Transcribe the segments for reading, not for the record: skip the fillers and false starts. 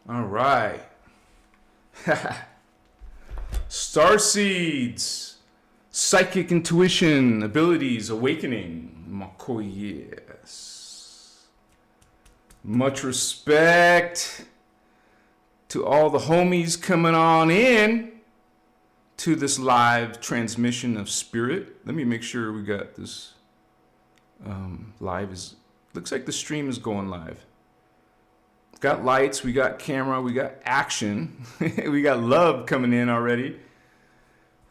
All right. Starseeds. Psychic intuition, abilities, awakening. Mako, yes. Much respect to all the homies coming on in to this live transmission of spirit. Let me make sure we got this live. Looks like the stream is going live. Got lights, we got camera, we got action. We got love coming in already.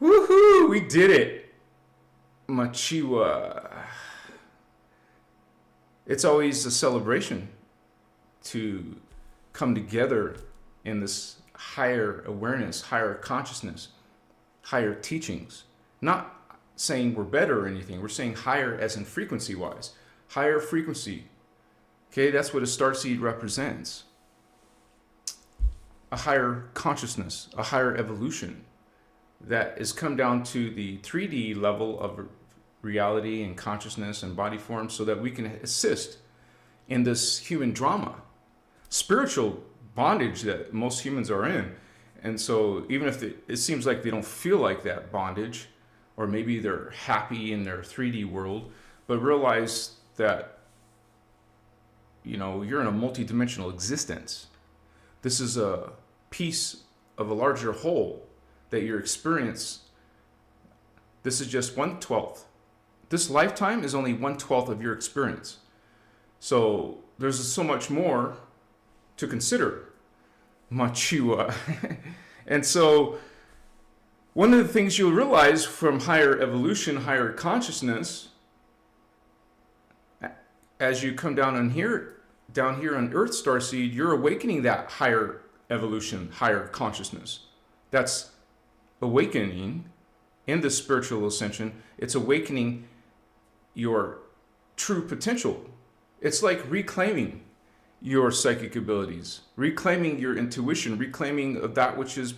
Woohoo, we did it. Machiwa. It's always a celebration to come together in this higher awareness, higher consciousness, higher teachings. Not saying we're better or anything. We're saying higher as in frequency wise. Higher frequency. Okay, that's what a starseed represents. A higher consciousness, a higher evolution that has come down to the 3D level of reality and consciousness and body form so that we can assist in this human drama, spiritual bondage that most humans are in. And so even if it seems like they don't feel like that bondage, or maybe they're happy in their 3D world, but realize that you're in a multidimensional existence. This is a piece of a larger whole that your experience. This is just 1/12. This lifetime is only 1/12 of your experience. So there's so much more to consider. Machiwa. And so one of the things you'll realize from higher evolution, higher consciousness, as you come down here on Earth, Starseed, you're awakening that higher evolution, higher consciousness. That's awakening in the spiritual ascension. It's awakening your true potential. It's like reclaiming your psychic abilities, reclaiming your intuition, reclaiming of that which is,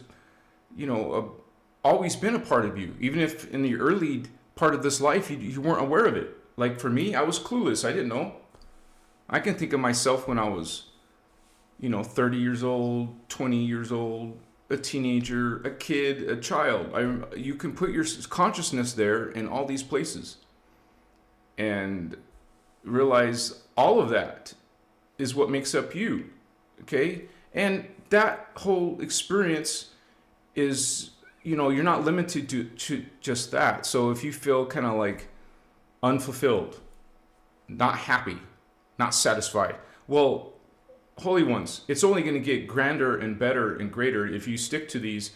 always been a part of you. Even if in the early part of this life, you weren't aware of it. Like for me, I was clueless. I didn't know. I can think of myself when I was, 30 years old, 20 years old, a teenager, a kid, a child. You can put your consciousness there in all these places and realize all of that is what makes up you, okay? And that whole experience is, you're not limited to just that. So if you feel kind of like unfulfilled, not happy, not satisfied, well, holy ones, it's only going to get grander and better and greater if you stick to these,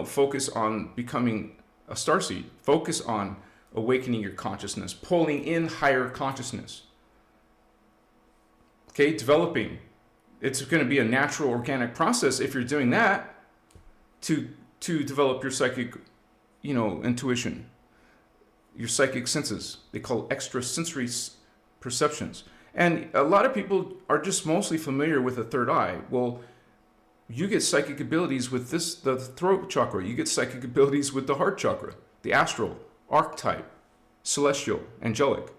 focus on becoming a starseed, focus on awakening your consciousness, pulling in higher consciousness. Okay, developing. It's going to be a natural organic process if you're doing that to develop your psychic, intuition, your psychic senses. They call extrasensory perceptions. And a lot of people are just mostly familiar with the third eye. Well, you get psychic abilities with the throat chakra. You get psychic abilities with the heart chakra, the astral, archetype, celestial, angelic.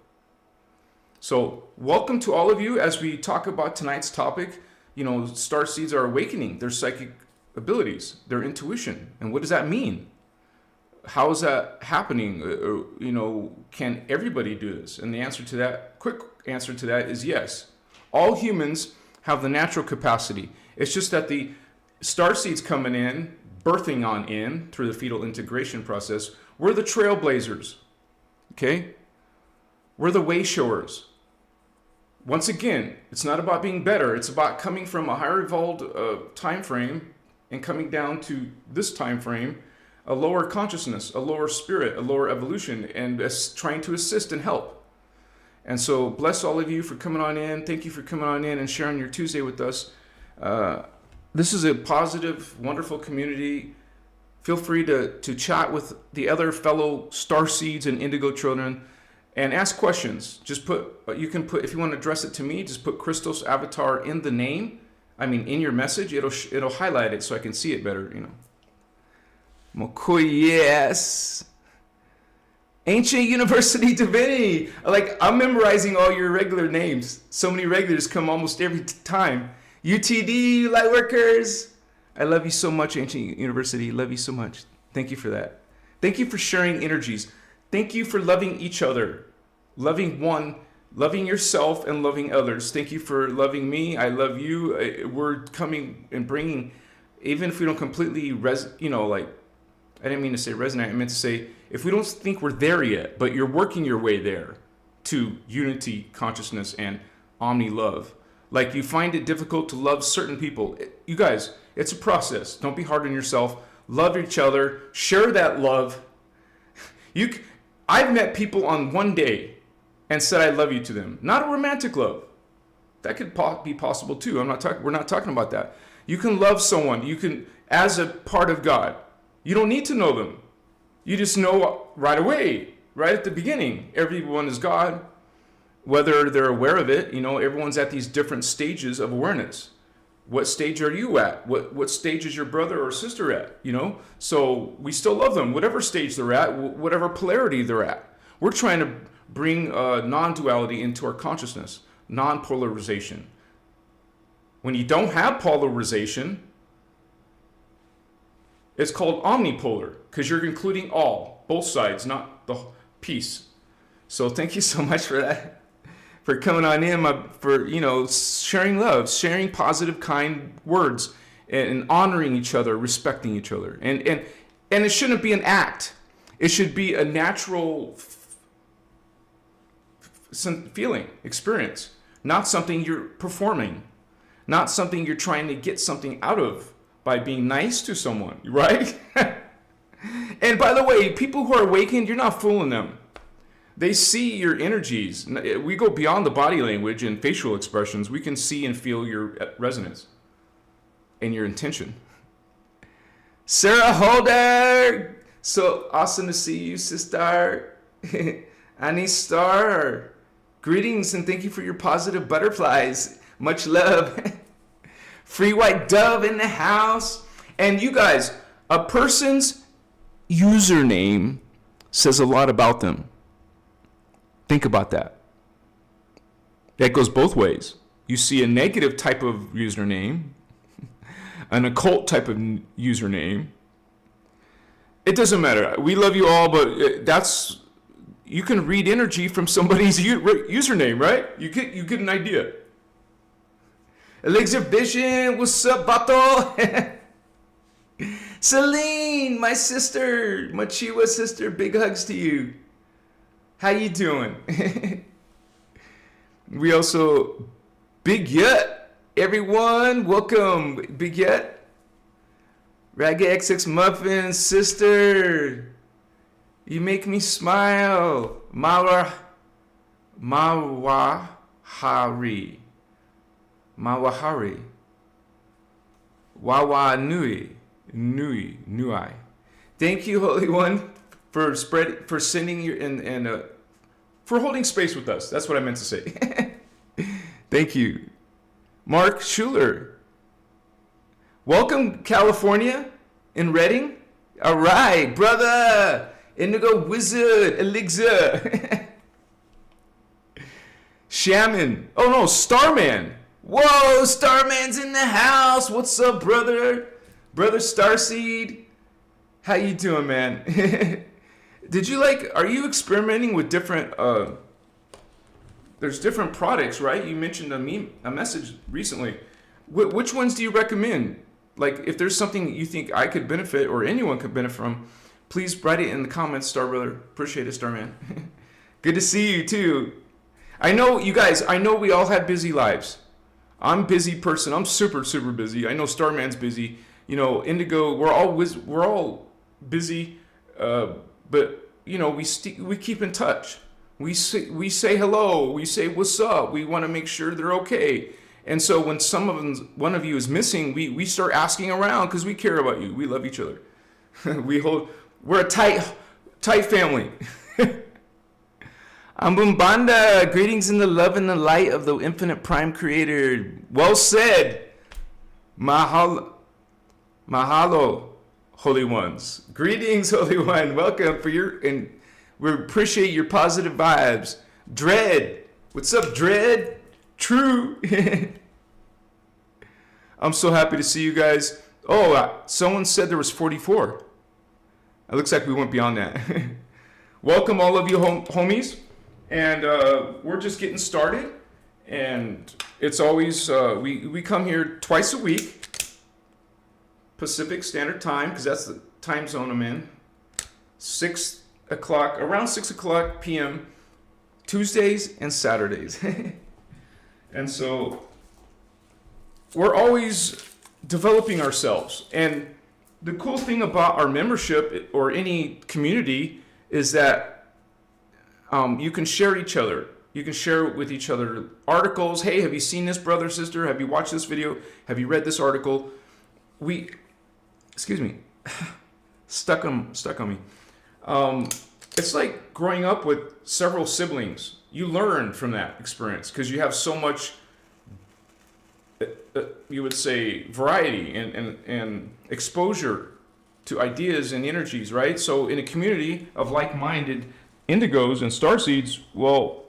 So welcome to all of you as we talk about tonight's topic. Starseeds are awakening their psychic abilities, their intuition. And what does that mean? How is that happening? Can everybody do this? And the answer to that, quick answer to that is yes. All humans have the natural capacity. It's just that the starseeds coming in, birthing on in through the fetal integration process, we're the trailblazers, okay? We're the way showers. Once again, it's not about being better. It's about coming from a higher evolved time frame and coming down to this time frame, a lower consciousness, a lower spirit, a lower evolution, and trying to assist and help. And so bless all of you for coming on in. Thank you for coming on in and sharing your Tuesday with us. This is a positive, wonderful community. Feel free to chat with the other fellow starseeds and indigo children and ask questions. Just you can put, if you want to address it to me, just put Christos avatar in the name. In your message, it'll highlight it so I can see it better, Mokoi, yes. Ancient University Divinity. I'm memorizing all your regular names. So many regulars come almost every time. UTD, light workers. I love you so much, Ancient University. Love you so much. Thank you for that. Thank you for sharing energies. Thank you for loving each other, loving one, loving yourself, and loving others. Thank you for loving me. I love you. We're coming and bringing, even if we don't completely, I didn't mean to say resonate. I meant to say, if we don't think we're there yet, but you're working your way there to unity, consciousness, and omni love. Like you find it difficult to love certain people. You guys, it's a process. Don't be hard on yourself. Love each other. Share that love. I've met people on one day and said I love you to them. Not a romantic love. That could be possible too. We're not talking about that. You can love someone. You can, as a part of God. You don't need to know them. You just know right away, right at the beginning. Everyone is God, whether they're aware of it. Everyone's at these different stages of awareness. What stage are you at? What stage is your brother or sister at? So we still love them, whatever stage they're at, whatever polarity they're at. We're trying to bring non-duality into our consciousness, non-polarization. When you don't have polarization, it's called omnipolar, because you're including both sides, not the piece. So thank you so much for that, for coming on in, for sharing love, sharing positive, kind words, and honoring each other, respecting each other. And it shouldn't be an act. It should be a natural feeling, experience, not something you're performing, not something you're trying to get something out of by being nice to someone, right? And by the way, people who are awakened, you're not fooling them. They see your energies. We go beyond the body language and facial expressions. We can see and feel your resonance and your intention. Sarah Holder, so awesome to see you, sister. Annie Star, greetings and thank you for your positive butterflies. Much love. Free White Dove in the house. And you guys, a person's username says a lot about them. Think about that. That goes both ways. You see a negative type of username, an occult type of username. It doesn't matter. We love you all, but you can read energy from somebody's username, right? You get an idea. Elixir Vision, what's up, Bato? Celine, my sister, my Chihuahua sister, big hugs to you. How you doing? We also, Big Yet, everyone, welcome, Big Yet. Raga XX Muffin, sister, you make me smile. Mawahari. Wawa Nui. Thank you, Holy One, for sending your and for holding space with us. That's what I meant to say. Thank you. Mark Schuler. Welcome, California, in Redding. All right, brother. Indigo Wizard, Elixir. Shaman. Oh no, Starman. Whoa, Starman's in the house. What's up, brother? Brother Starseed. How you doing, man? Are you experimenting with different, there's different products, right? You mentioned a message recently. Which ones do you recommend? Like, if there's something you think I could benefit or anyone could benefit from, please write it in the comments, Star Brother. Appreciate it, Starman. Good to see you, too. I know, you guys, we all have busy lives. I'm a busy person. I'm super, super busy. I know Starman's busy. Indigo, we're all busy. But, we keep in touch. We say hello. We say what's up. We want to make sure they're okay. And so when one of you is missing, we start asking around because we care about you. We love each other. We're a tight family. Ambumbanda, greetings in the love and the light of the infinite prime creator. Well said. Mahalo, Holy Ones. Greetings, Holy One. Welcome and we appreciate your positive vibes. Dread. What's up, Dread? True. I'm so happy to see you guys. Oh, someone said there was 44. It looks like we went beyond that. Welcome all of you homies. And we're just getting started. And it's always, we come here twice a week, Pacific Standard Time, because that's the time zone I'm in. 6 o'clock, around 6 o'clock p.m., Tuesdays and Saturdays. And so we're always developing ourselves. And the cool thing about our membership or any community is that you can share each other. You can share with each other articles. Hey, have you seen this, brother, sister? Have you watched this video? Have you read this article? Excuse me, stuck on me. It's like growing up with several siblings. You learn from that experience because you have so much, you would say, variety and exposure to ideas and energies, right? So in a community of like-minded indigos and starseeds, well,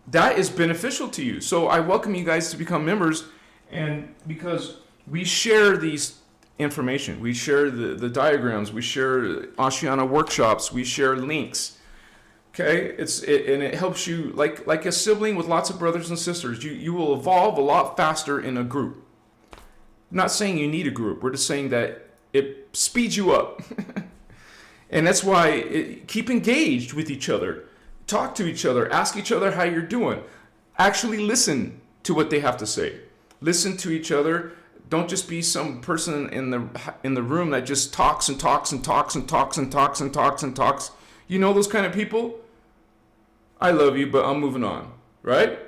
that is beneficial to you. So I welcome you guys to become members, and because we share these information, we share the diagrams, we share Ashiana workshops, we share links. Okay, and it helps you like a sibling with lots of brothers and sisters. You will evolve a lot faster in a group. I'm not saying you need a group. We're just saying that it speeds you up. And that's why keep engaged with each other. Talk to each other. Ask each other how you're doing. Actually listen to what they have to say. Listen to each other. Don't just be some person in the room that just talks and talks and talks and talks and talks and talks and talks. You know those kind of people? I love you, but I'm moving on, right?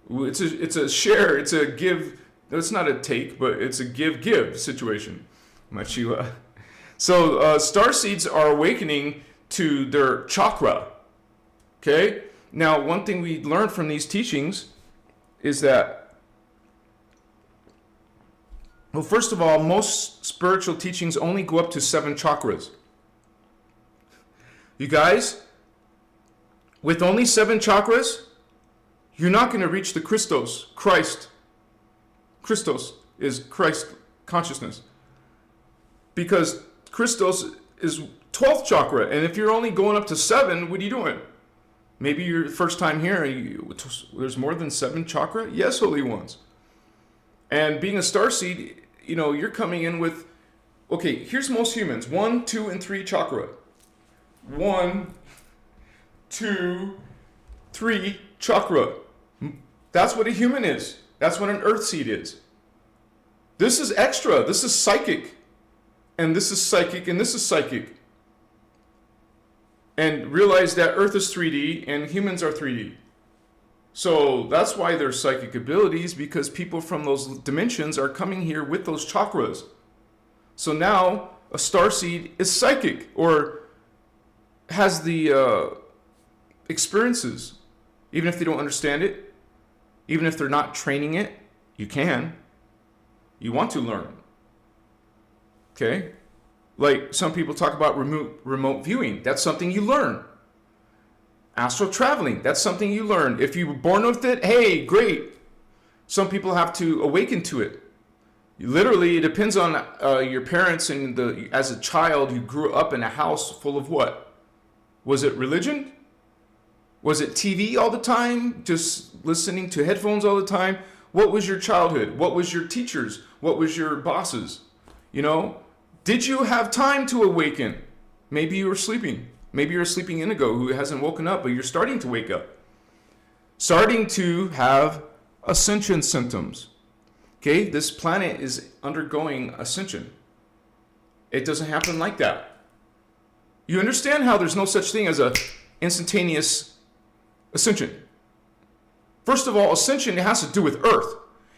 It's a share, it's a give. It's not a take, but it's a give situation. Machiwa. So starseeds are awakening to their chakra. Okay? Now, one thing we learned from these teachings is that, well, first of all, most spiritual teachings only go up to 7 chakras. You guys, with only 7 chakras, you're not going to reach the Christos, Christ. Christos is Christ consciousness. Because Christos is 12th chakra, and if you're only going up to 7, what are you doing? Maybe you're the first time here, there's more than 7 chakra? Yes, holy ones. And being a starseed, you're coming in with, okay, here's most humans, 1, 2, and 3 chakra. 1, 2, 3 chakra. That's what a human is. That's what an earth seed is. This is extra. This is psychic. And this is psychic, and this is psychic. And realize that earth is 3D and humans are 3D. So that's why there's psychic abilities, because people from those dimensions are coming here with those chakras. So now a starseed is psychic, or has the experiences, even if they don't understand it, even if they're not training it. You can. You want to learn. Okay? Like some people talk about remote viewing. That's something you learn. Astral traveling. That's something you learn. If you were born with it, hey, great. Some people have to awaken to it. Literally, it depends on your parents. And as a child, you grew up in a house full of what? Was it religion? Was it TV all the time? Just listening to headphones all the time? What was your childhood? What was your teachers? What was your bosses? Did you have time to awaken? Maybe you were sleeping. Maybe you're a sleeping indigo who hasn't woken up, but you're starting to wake up. Starting to have ascension symptoms. Okay, this planet is undergoing ascension. It doesn't happen like that. You understand how there's no such thing as a instantaneous ascension. First of all, ascension, it has to do with Earth.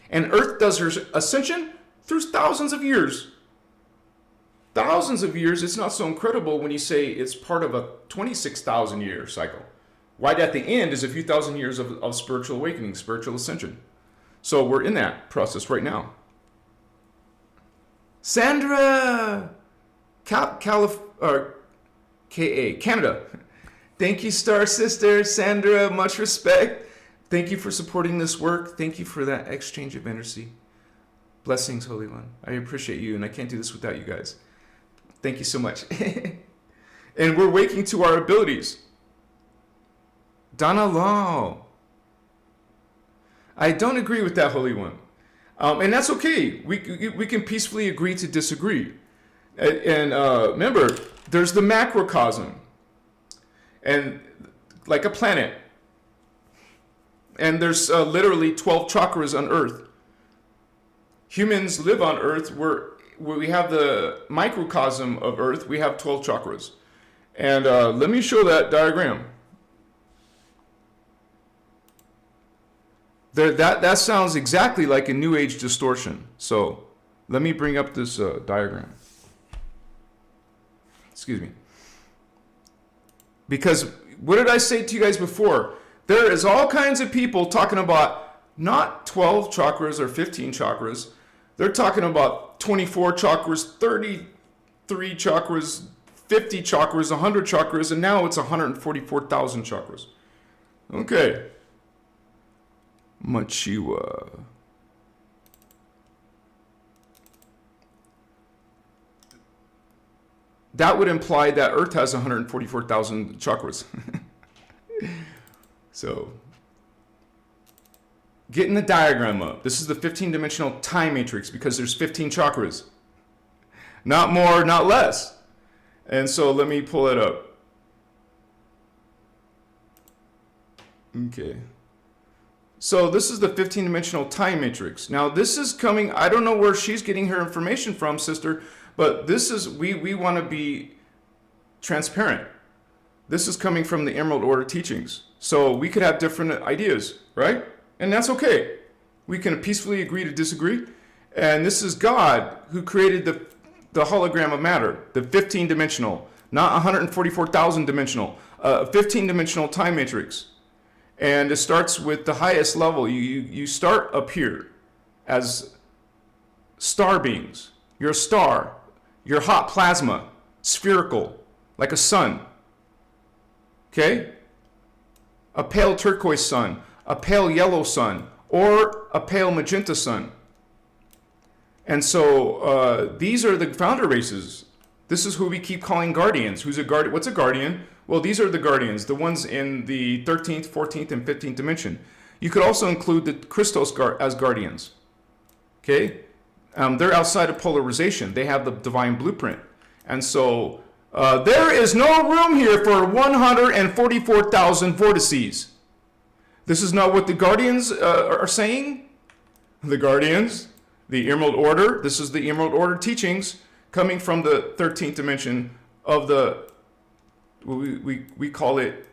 And Earth does her ascension through thousands of years. Thousands of years, it's not so incredible when you say it's part of a 26,000 year cycle. Right at the end is a few thousand years of spiritual awakening, spiritual ascension. So we're in that process right now. Sandra! Canada. Thank you, Star Sister. Sandra, much respect. Thank you for supporting this work. Thank you for that exchange of energy. Blessings, Holy One. I appreciate you, and I can't do this without you guys. Thank you so much. And we're waking to our abilities. Dana Lao. I don't agree with that, Holy One. And that's okay. We can peacefully agree to disagree. And remember, there's the macrocosm. And like a planet. And there's literally 12 chakras on Earth. Humans live on Earth where we have the microcosm of Earth. We have 12 chakras. And let me show that diagram. That sounds exactly like a New Age distortion. So let me bring up this diagram. Excuse me. Because what did I say to you guys before? There is all kinds of people talking about not 12 chakras or 15 chakras. They're talking about 24 chakras, 33 chakras, 50 chakras, 100 chakras, and now it's 144,000 chakras. Okay. Machiwa. That would imply that Earth has 144,000 chakras. So, getting the diagram up. This is the 15-dimensional time matrix because there's 15 chakras. Not more, not less. And so let me pull it up. Okay. So this is the 15-dimensional time matrix. Now this is coming, I don't know where she's getting her information from, sister, but this is, we want to be transparent. This is coming from the Emerald Order teachings. So we could have different ideas, right? And that's okay. We can peacefully agree to disagree. And this is God who created the hologram of matter, the 15-dimensional, not 144,000 dimensional, 15-dimensional time matrix. And it starts with the highest level. You start up here as star beings. You're a star. You're hot plasma, spherical, like a sun. Okay? A pale turquoise sun, a pale yellow sun, or a pale magenta sun. And so these are the founder races. This is who we keep calling guardians. Who's a guardian? What's a guardian? Well, these are the guardians, the ones in the 13th, 14th, and 15th dimension. You could also include the Christos as guardians. Okay? They're outside of polarization. They have the divine blueprint. And so there is no room here for 144,000 vortices. This is not what the guardians are saying. The guardians, the Emerald Order, this is the Emerald Order teachings coming from the 13th dimension of the, we call it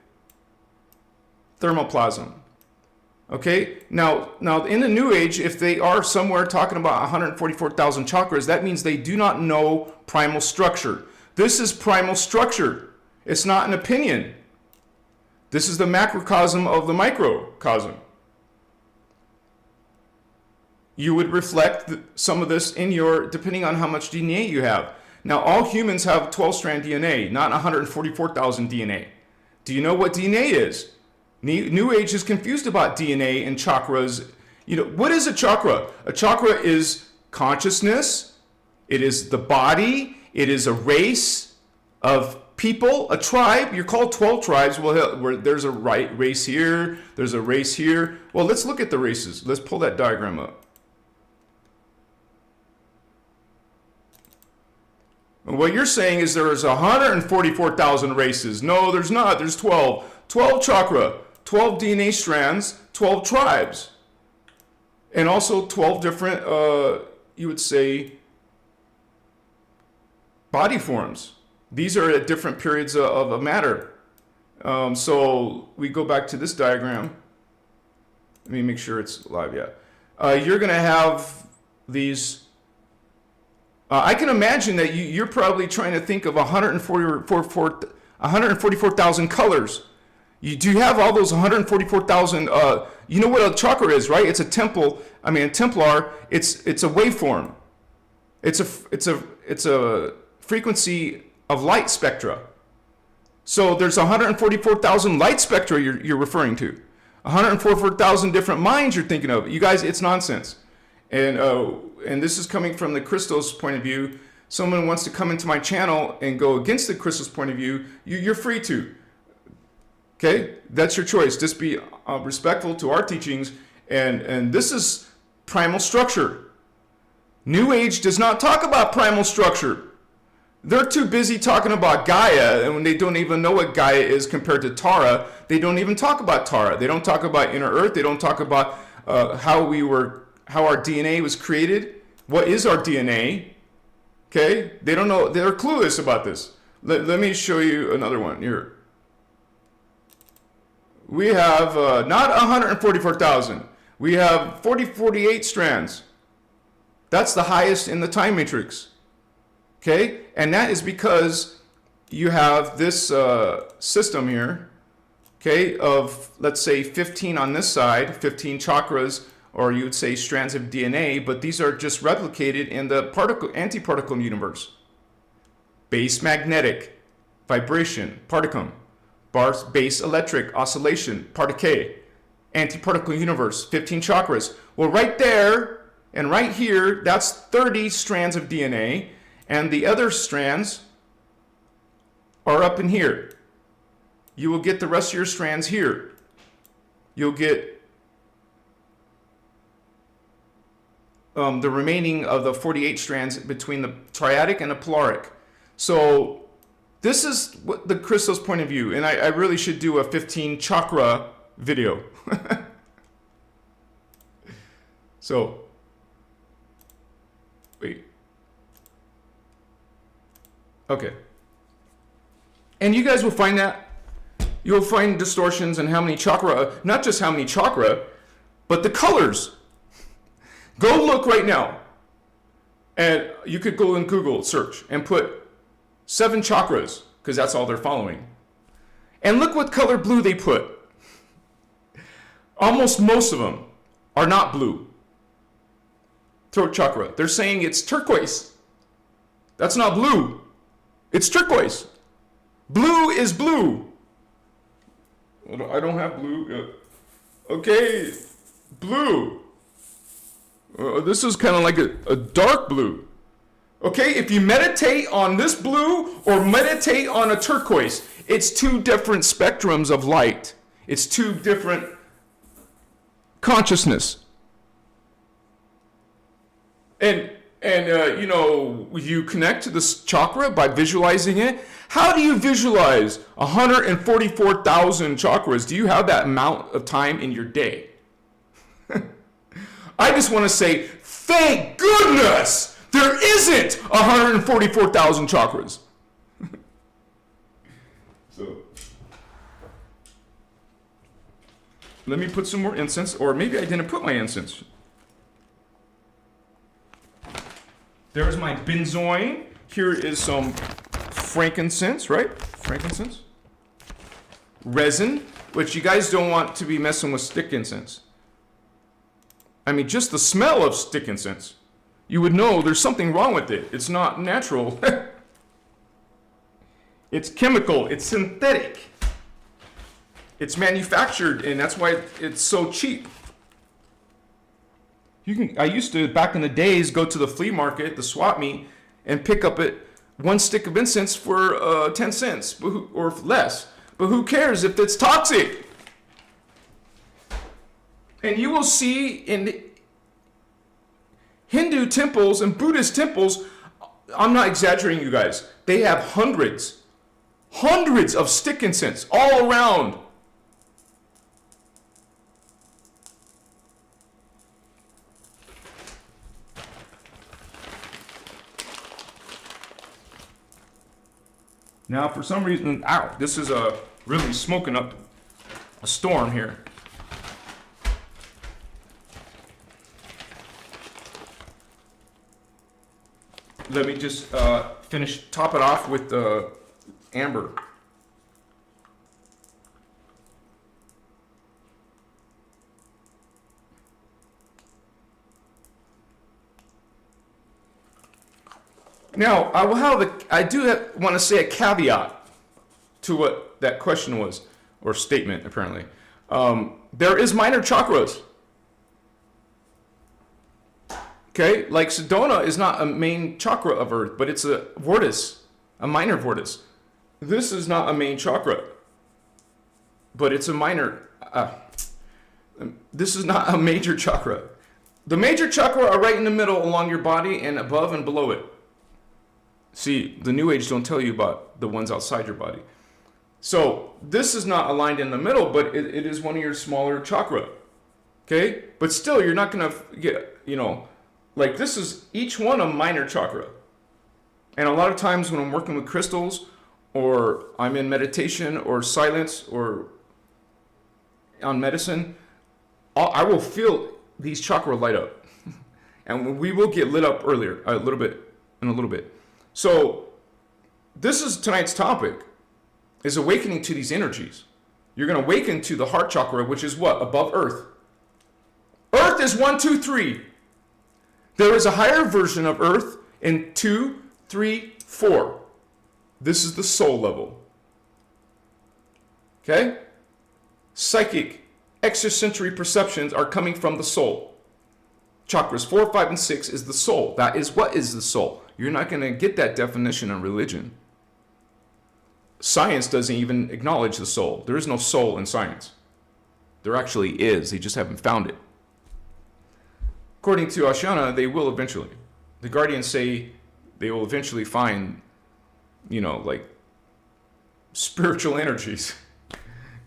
thermoplasm. Okay, now in the New Age, if they are somewhere talking about 144,000 chakras, that means they do not know primal structure. This is primal structure. It's not an opinion. This is the macrocosm of the microcosm. You would reflect some of this in your, depending on how much DNA you have. Now, all humans have 12-strand DNA, not 144,000 DNA. Do you know what DNA is? New Age is confused about DNA and chakras. You know, what is a chakra? A chakra is consciousness. It is the body. It is a race of people, a tribe. You're called 12 tribes. Well, there's a race here. There's a race here. Well, let's look at the races. Let's pull that diagram up. What you're saying is there's 144,000 races. No, there's not. There's 12. 12 chakra, 12 DNA strands, 12 tribes. And also 12 different, you would say, body forms. These are at different periods of matter. So we go back to this diagram. Let me make sure it's live yet. You're going to have these. I can imagine that you're probably trying to think of 144,000 colors. Do you have all those 144,000? You know what a chakra is, right? It's a temple. I mean, a Templar. It's a waveform. It's a frequency of light spectra. So there's 144,000 light spectra you're referring to. 144,000 different minds you're thinking of. You guys, it's nonsense. And this is coming from the Christos point of view. Someone wants to come into my channel and go against the Christos point of view, you're free to. Okay, that's your choice. Just be respectful to our teachings, and this is primal structure. New Age does not talk about primal structure. They're too busy talking about Gaia, and when they don't even know what Gaia is compared to Tara, they don't even talk about Tara. They don't talk about inner Earth. They don't talk about how our DNA was created. What is our DNA? Okay, they don't know. They're clueless about this. Let me show you another one here. We have not 144,000. We have 48 strands. That's the highest in the time matrix. Okay, and that is because you have this system here, okay, of, let's say, 15 on this side, 15 chakras, or you would say strands of DNA, but these are just replicated in the antiparticle universe. Base magnetic, vibration, particum, base electric, oscillation, particle, antiparticle universe, 15 chakras. Well, right there and right here, that's 30 strands of DNA. And the other strands are up in here. You will get the rest of your strands here. You'll get the remaining of the 48 strands between the triadic and the polaric. So this is what the Christos point of view. And I really should do a 15 chakra video. So, wait. Okay. And you guys will find that. You'll find distortions in how many chakra, not just how many chakra, but the colors. Go look right now. And you could go in Google search and put 7 chakras, because that's all they're following. And look what color blue they put. Almost most of them are not blue. Throat chakra. They're saying it's turquoise. That's not blue. It's turquoise. Blue is blue. I don't have blue. Okay, blue. This is kind of like a dark blue. Okay, if you meditate on this blue or meditate on a turquoise, it's 2 different spectrums of light. It's 2 different consciousness. And you know, you connect to this chakra by visualizing it. How do you visualize 144,000 chakras? Do you have that amount of time in your day? I just want to say, thank goodness there isn't 144,000 chakras. So, let me put some more incense, or maybe I didn't put my incense. There's my benzoin. Here is some frankincense, right? Frankincense. Resin, which you guys don't want to be messing with stick incense. I mean, just the smell of stick incense, you would know there's something wrong with it. It's not natural. It's chemical. It's synthetic. It's manufactured, and that's why it's so cheap. I used to, back in the days, go to the flea market, the swap meet, and pick up 1 stick of incense for 10 cents or less. But who cares if it's toxic? And you will see in Hindu temples and Buddhist temples, I'm not exaggerating, you guys, they have hundreds of stick incense all around. Now, for some reason, ow, this is really smoking up a storm here. Let me just top it off with the amber. Now, I do want to say a caveat to what that question was, or statement, apparently. There is minor chakras. Okay, like Sedona is not a main chakra of Earth, but it's a vortice, a minor vortice. This is not a main chakra, but it's a minor. This is not a major chakra. The major chakra are right in the middle along your body and above and below it. See, the New Age don't tell you about the ones outside your body. So this is not aligned in the middle, but it is one of your smaller chakra. Okay? But still, you're not going to get, like this is each one a minor chakra. And a lot of times when I'm working with crystals or I'm in meditation or silence or on medicine, I will feel these chakra light up. And we will get lit up earlier, in a little bit. So this is tonight's topic, is awakening to these energies. You're going to awaken to the heart chakra, which is what? Above Earth. Earth is 1, 2, 3. There is a higher version of Earth in 2, 3, 4. This is the soul level. Okay? Psychic, extrasensory perceptions are coming from the soul. Chakras 4, 5, and 6 is the soul. That is what is the soul. You're not going to get that definition in religion. Science doesn't even acknowledge the soul. There is no soul in science. There actually is. They just haven't found it. According to Ashana, they will eventually. The Guardians say they will eventually find, like spiritual energies.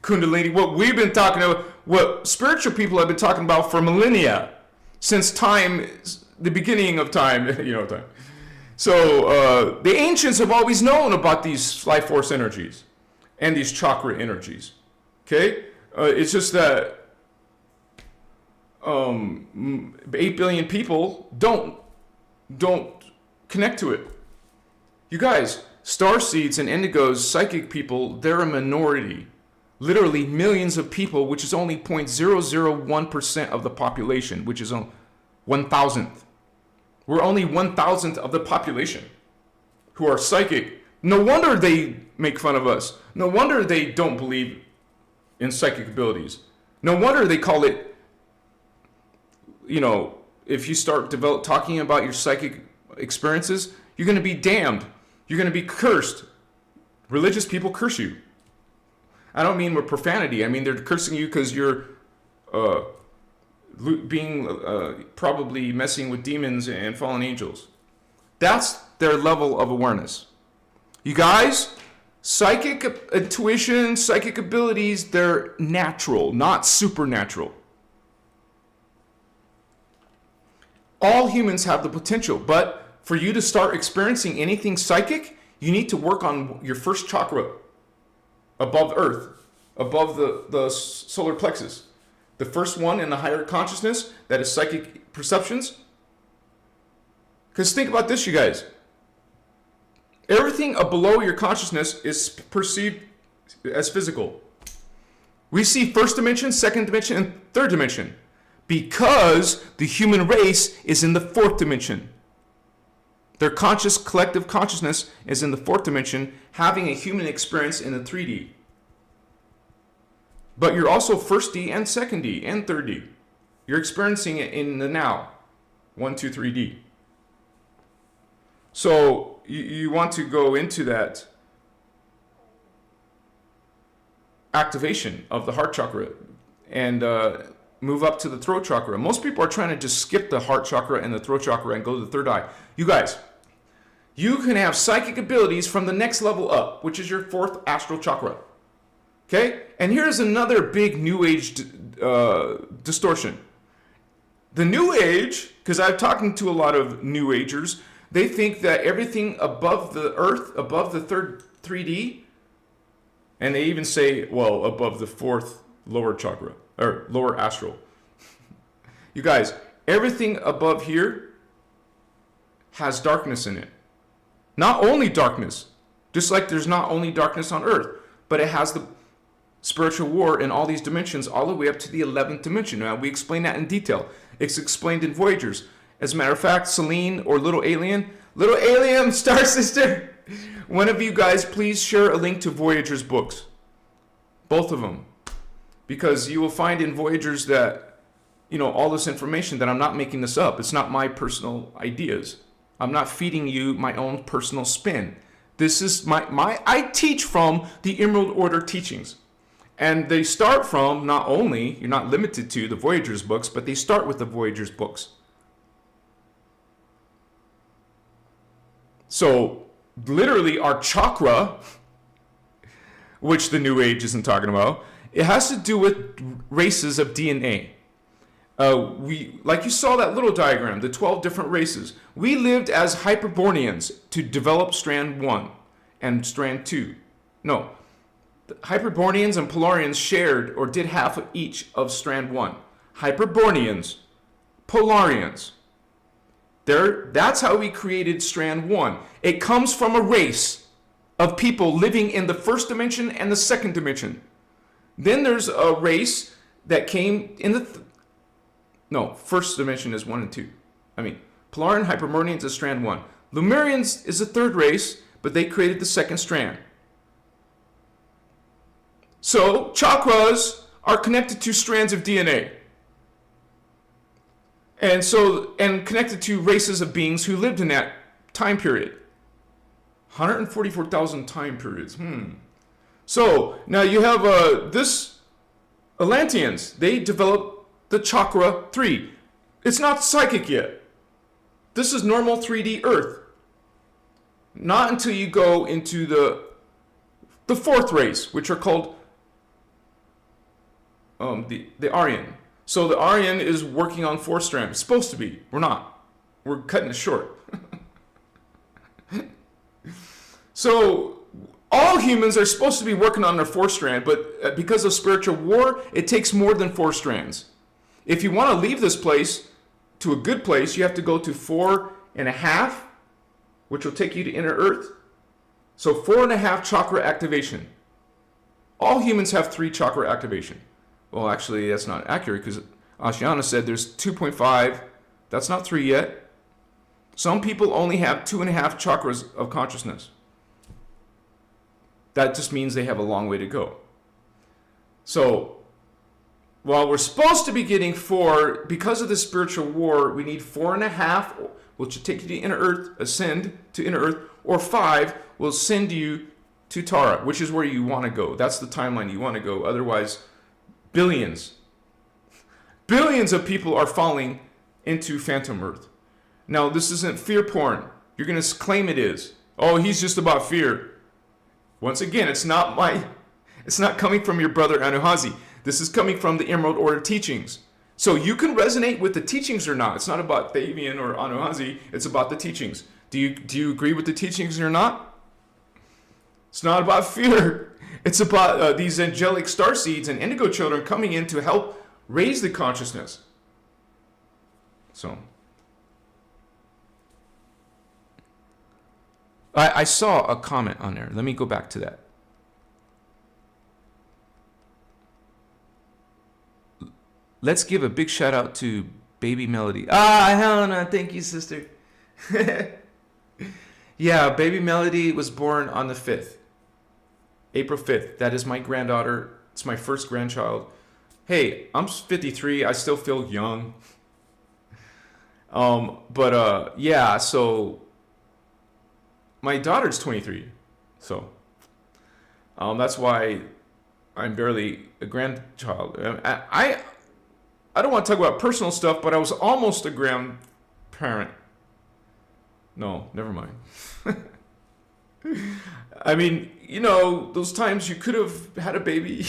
Kundalini, what we've been talking about, what spiritual people have been talking about for millennia, since time, the beginning of time, time. So the ancients have always known about these life force energies and these chakra energies. Okay? It's just that 8 billion people don't connect to it. You guys, starseeds and indigos, psychic people, they're a minority. Literally millions of people, which is only 0.001% of the population, which is 1,000th. We're only 1,000th of the population who are psychic. No wonder they make fun of us. No wonder they don't believe in psychic abilities. No wonder they call it, if you start talking about your psychic experiences, you're going to be damned. You're going to be cursed. Religious people curse you. I don't mean with profanity. I mean they're cursing you because you're probably messing with demons and fallen angels. That's their level of awareness. You guys, psychic intuition, psychic abilities, they're natural, not supernatural. All humans have the potential, but for you to start experiencing anything psychic, you need to work on your first chakra above Earth, above the solar plexus. The first one in the higher consciousness, that is psychic perceptions. Because think about this, you guys. Everything below your consciousness is perceived as physical. We see first dimension, second dimension, and third dimension. Because the human race is in the fourth dimension. Their collective consciousness is in the fourth dimension, having a human experience in the 3D. But you're also 1st D and 2nd D and 3rd D. You're experiencing it in the now, 1, 2, 3D. So you want to go into that activation of the heart chakra and move up to the throat chakra. Most people are trying to just skip the heart chakra and the throat chakra and go to the third eye. You guys, you can have psychic abilities from the next level up, which is your 4th astral chakra. Okay? And here's another big New Age distortion. The New Age, because I'm talking to a lot of New Agers, they think that everything above the Earth, above the 3D, and they even say, well, above the 4th lower chakra, or lower astral. You guys, everything above here has darkness in it. Not only darkness, just like there's not only darkness on Earth, but it has the spiritual war in all these dimensions all the way up to the 11th dimension. Now, we explain that in detail. It's explained in Voyagers. As a matter of fact, Celine or Little Alien, Star Sister, one of you guys please share a link to Voyagers books. Both of them. Because you will find in Voyagers that all this information that I'm not making this up. It's not my personal ideas. I'm not feeding you my own personal spin. This is I teach from the Emerald Order teachings. And they start from not only, you're not limited to the Voyager's books, but they start with the Voyager's books. So literally our chakra, which the New Age isn't talking about, it has to do with races of DNA. Like you saw that little diagram, the 12 different races. We lived as Hyperboreans to develop strand 1 and strand 2. No, the Hyperboreans and Polarians shared or did half of each of strand 1. Hyperboreans, Polarians. That's how we created strand 1. It comes from a race of people living in the first dimension and the second dimension. Then there's a race that came in the... first dimension is 1 and 2. Polarian Hyperboreans is strand 1. Lemurians is the third race, but they created the second strand. So, chakras are connected to strands of DNA. And connected to races of beings who lived in that time period. 144,000 time periods. So, now you have this Atlanteans. They developed the chakra 3. It's not psychic yet. This is normal 3D Earth. Not until you go into the fourth race, which are called the Aryan. So the Aryan is working on 4 strands. It's supposed to be. We're not. We're cutting it short. So all humans are supposed to be working on their 4th strand, but because of spiritual war, it takes more than 4 strands. If you want to leave this place to a good place, you have to go to 4.5, which will take you to inner Earth. So 4.5 chakra activation. All humans have 3 chakra activation. Well, actually, that's not accurate because Ashiana said there's 2.5. That's not 3 yet. Some people only have 2.5 chakras of consciousness. That just means they have a long way to go. So, while we're supposed to be getting 4, because of the spiritual war, we need 4.5, which will take you to inner Earth, ascend to inner Earth, or 5 will send you to Tara, which is where you want to go. That's the timeline you want to go. Otherwise, billions of people are falling into Phantom Earth. Now, this isn't fear porn. You're going to claim it is. Oh, he's just about fear. Once again, it's not coming from your brother Anuhazi. This is coming from the Emerald Order teachings. So you can resonate with the teachings or not. It's not about Fabian or Anuhazi. It's about the teachings. Do you agree with the teachings or not? It's not about fear. It's about these angelic starseeds and indigo children coming in to help raise the consciousness. So I saw a comment on there. Let me go back to that. Let's give a big shout out to Baby Melody. Helena, thank you, sister. Yeah, Baby Melody was born on the 5th. April 5th. That is my granddaughter. It's my first grandchild. Hey, I'm 53. I still feel young. Yeah, so my daughter's 23. So that's why I'm barely a grandchild. I don't want to talk about personal stuff, but I was almost a grandparent. No, never mind. I mean, those times you could have had a baby.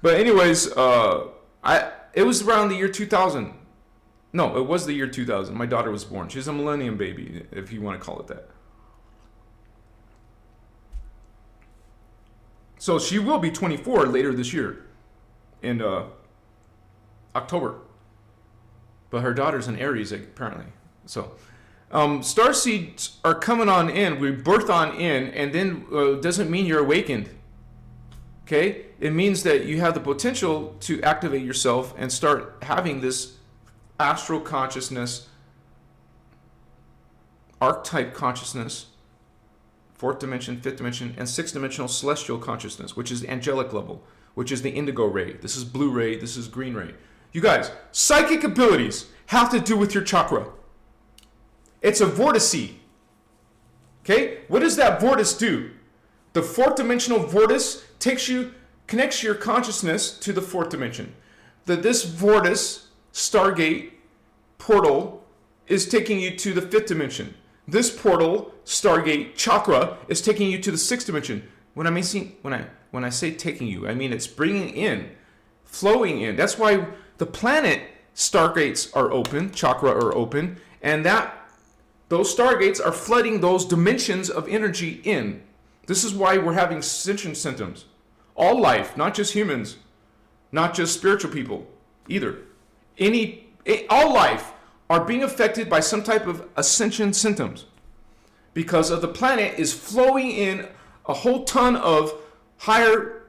But anyways, it was around the year 2000. No, it was the year 2000. My daughter was born. She's a millennium baby, if you want to call it that. So she will be 24 later this year in October. But her daughter's an Aries, apparently. So starseeds are coming on in. We birth on in, and then doesn't mean you're awakened. Okay? It means that you have the potential to activate yourself and start having this astral consciousness, archetype consciousness, 4th dimension, 5th dimension, and 6th dimensional celestial consciousness, which is the angelic level, which is the indigo ray. This is blue ray, this is green ray. You guys, psychic abilities have to do with your chakra. It's a vortice. Okay? What does that vortice do? The fourth dimensional vortice connects your consciousness to the fourth dimension. This vortice, Stargate, portal, is taking you to the fifth dimension. This portal, Stargate, chakra, is taking you to the sixth dimension. When I say taking you, I mean it's bringing in, flowing in. That's why the planet Stargates are open, chakra are open, and those Stargates are flooding those dimensions of energy in. This is why we're having ascension symptoms. All life, not just humans, not just spiritual people either. All life are being affected by some type of ascension symptoms because of the planet is flowing in a whole ton of higher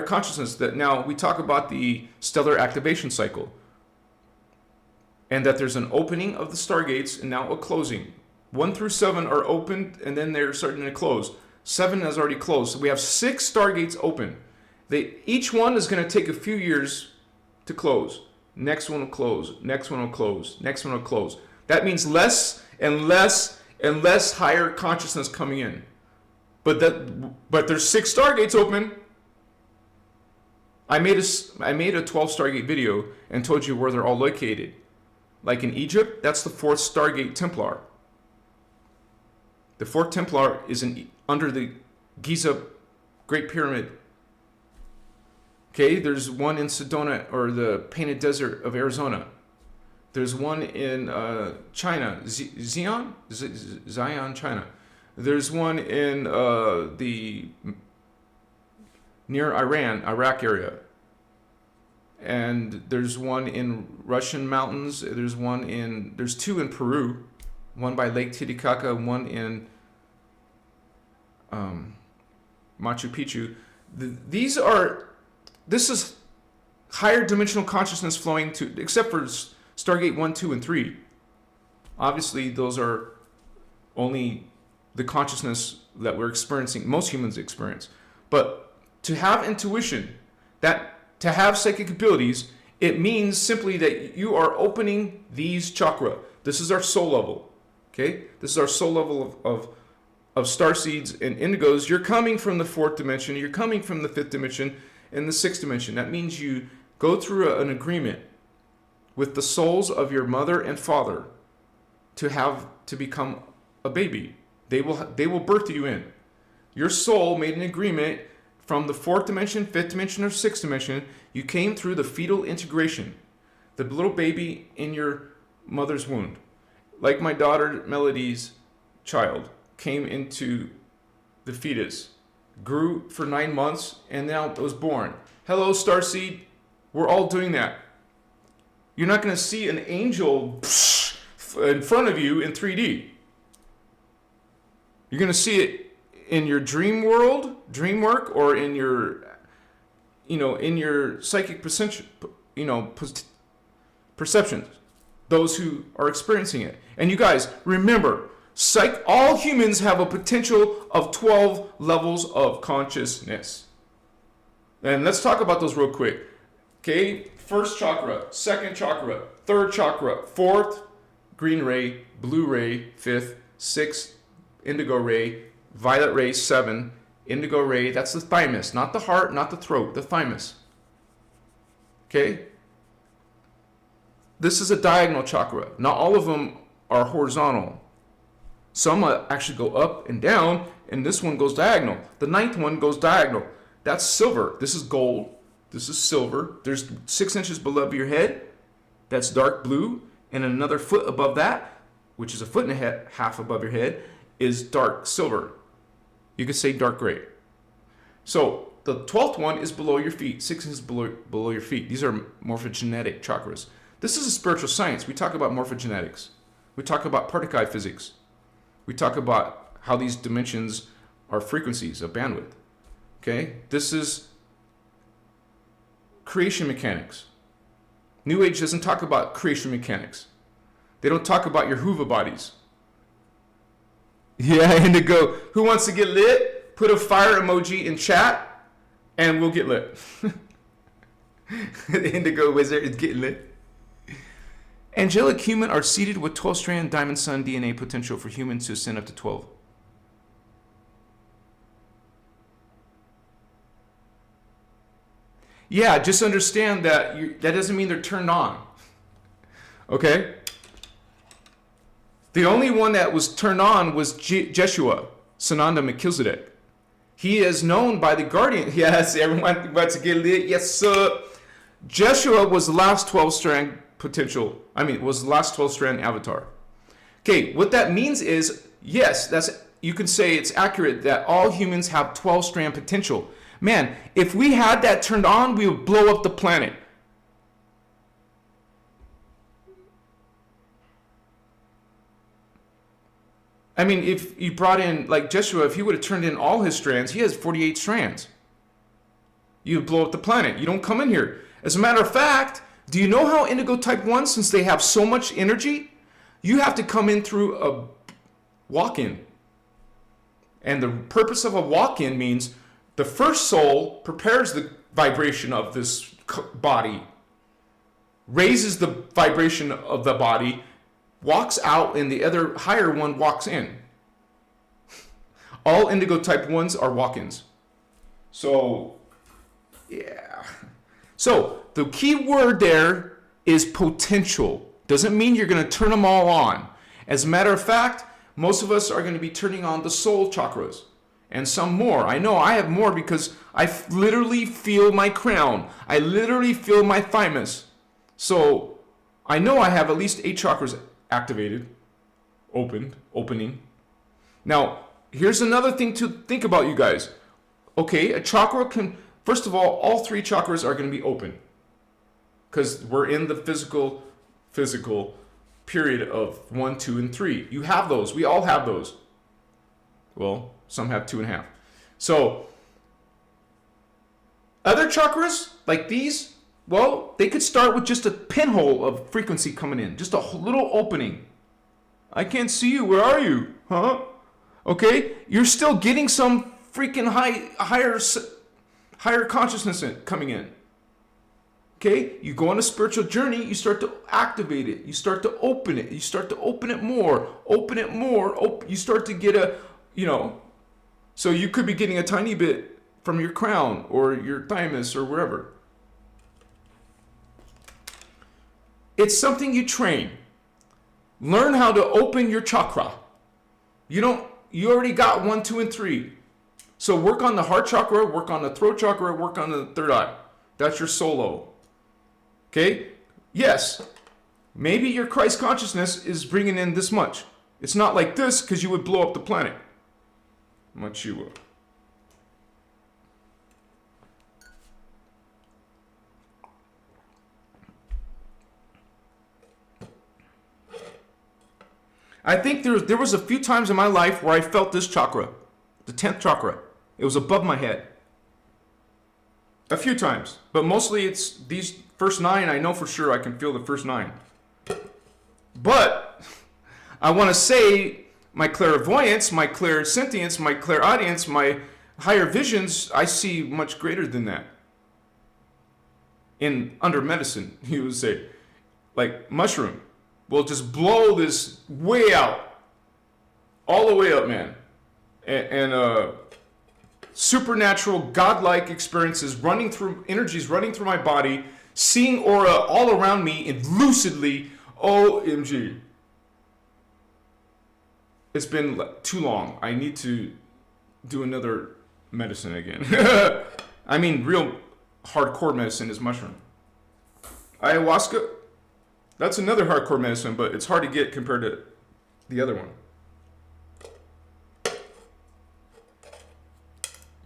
consciousness. That now we talk about the stellar activation cycle, and that there's an opening of the stargates and now a closing. 1 through 7 are opened and then they're starting to close. 7 has already closed. So we have 6 stargates open. Each one is going to take a few years to close. Next one will close. Next one will close. Next one will close. That means less and less and less higher consciousness coming in. But there's 6 stargates open. I made a 12 stargate video and told you where they're all located. Like in Egypt, that's the 4th Stargate Templar. The 4th Templar is under the Giza Great Pyramid. Okay, there's one in Sedona, or the Painted Desert of Arizona. There's one in China, Zion, China. There's one in near Iraq area. And there's one in Russian mountains. There's 2 in Peru, one by Lake Titicaca, one in Machu Picchu. This is higher dimensional consciousness flowing to, except for Stargate 1, 2, and 3. Obviously, those are only the consciousness that we're experiencing, most humans experience. But to have intuition, to have psychic abilities, it means simply that you are opening these chakra. This is our soul level. Okay? This is our soul level of starseeds and indigos. You're coming from the 4th dimension. You're coming from the 5th dimension and the 6th dimension. That means you go through an agreement with the souls of your mother and father to become a baby. They will birth you in. Your soul made an agreement from the 4th dimension, 5th dimension, or 6th dimension. You came through the fetal integration, the little baby in your mother's womb. Like my daughter Melody's child came into the fetus, grew for 9 months, and now was born. Hello, Starseed. We're all doing that. You're not going to see an angel in front of you in 3D. You're going to see it in your dream work, or in your, in your psychic perceptions. Those who are experiencing it. And you guys, remember, all humans have a potential of 12 levels of consciousness. And let's talk about those real quick. Okay, 1st chakra, 2nd chakra, 3rd chakra, 4th, green ray, blue ray, 5th, 6th, indigo ray, violet ray, 7, indigo ray, that's the thymus, not the heart, not the throat, the thymus. Okay? This is a diagonal chakra. Not all of them are horizontal. Some actually go up and down, and this one goes diagonal. The 9th one goes diagonal. That's silver. This is gold. This is silver. There's 6 inches below your head. That's dark blue. And another foot above that, which is a foot and a half above your head, is dark silver. You could say dark gray. So the 12th one is below your feet, 6 inches below your feet. These are morphogenetic chakras. This is a spiritual science. We talk about morphogenetics. We talk about particle physics. We talk about how these dimensions are frequencies of bandwidth. Okay? This is creation mechanics. New Age doesn't talk about creation mechanics. They don't talk about your Hoover bodies. Yeah, Indigo. Who wants to get lit? Put a fire emoji in chat, and we'll get lit. The indigo wizard is getting lit. Angelic human are seeded with 12-strand diamond sun DNA potential for humans to ascend up to 12. Yeah, just understand that that doesn't mean they're turned on. Okay? The only one that was turned on was Jeshua, Sananda Melchizedek. He is known by the Guardian. Yes, everyone about to get lit. Yes, sir. Jeshua was the last 12-strand potential. Was the last 12-strand avatar. Okay, what that means is, yes, you can say it's accurate that all humans have 12-strand potential. Man, if we had that turned on, we would blow up the planet. If you brought in, like Jeshua, if he would have turned in all his strands, he has 48 strands. You would blow up the planet. You don't come in here. As a matter of fact, do you know how indigo type 1, since they have so much energy, you have to come in through a walk-in. And the purpose of a walk-in means the first soul prepares the vibration of this body, raises the vibration of the body, walks out, and the other higher one walks in. All indigo type 1s are walk-ins. So, yeah. So, the key word there is potential. Doesn't mean you're going to turn them all on. As a matter of fact, most of us are going to be turning on the soul chakras. And some more. I know I have more because I literally feel my crown. I literally feel my thymus. So, I know I have at least 8 chakras activated, opening. Now, here's another thing to think about, you guys. Okay, a chakra can, first of all 3 chakras are going to be open because we're in the physical period of 1, 2, and 3. You have those. We all have those. Well, some have 2.5. So, other chakras like these, well, they could start with just a pinhole of frequency coming in, just a little opening. I can't see you. Where are you? Huh? Okay, you're still getting some freaking higher consciousness coming in. Okay, you go on a spiritual journey, you start to activate it, you start to open it, you start to open it more, you start to get so you could be getting a tiny bit from your crown or your thymus or wherever. It's something you train. Learn how to open your chakra. You already got 1, 2, and 3. So work on the heart chakra, work on the throat chakra, work on the third eye. That's your solo. Okay? Yes. Maybe your Christ consciousness is bringing in this much. It's not like this because you would blow up the planet. Much you will. I think there was a few times in my life where I felt this chakra, the 10th chakra. It was above my head. A few times, but mostly it's these first 9. I know for sure I can feel the first 9. But I want to say my clairvoyance, my clairsentience, my clairaudience, my higher visions, I see much greater than that. Under medicine, you would say, like mushroom will just blow this way out, all the way up, man. And supernatural, godlike experiences energies running through my body, seeing aura all around me and lucidly, OMG. It's been too long. I need to do another medicine again. Real hardcore medicine is mushroom. Ayahuasca, that's another hardcore medicine, but it's hard to get compared to the other one.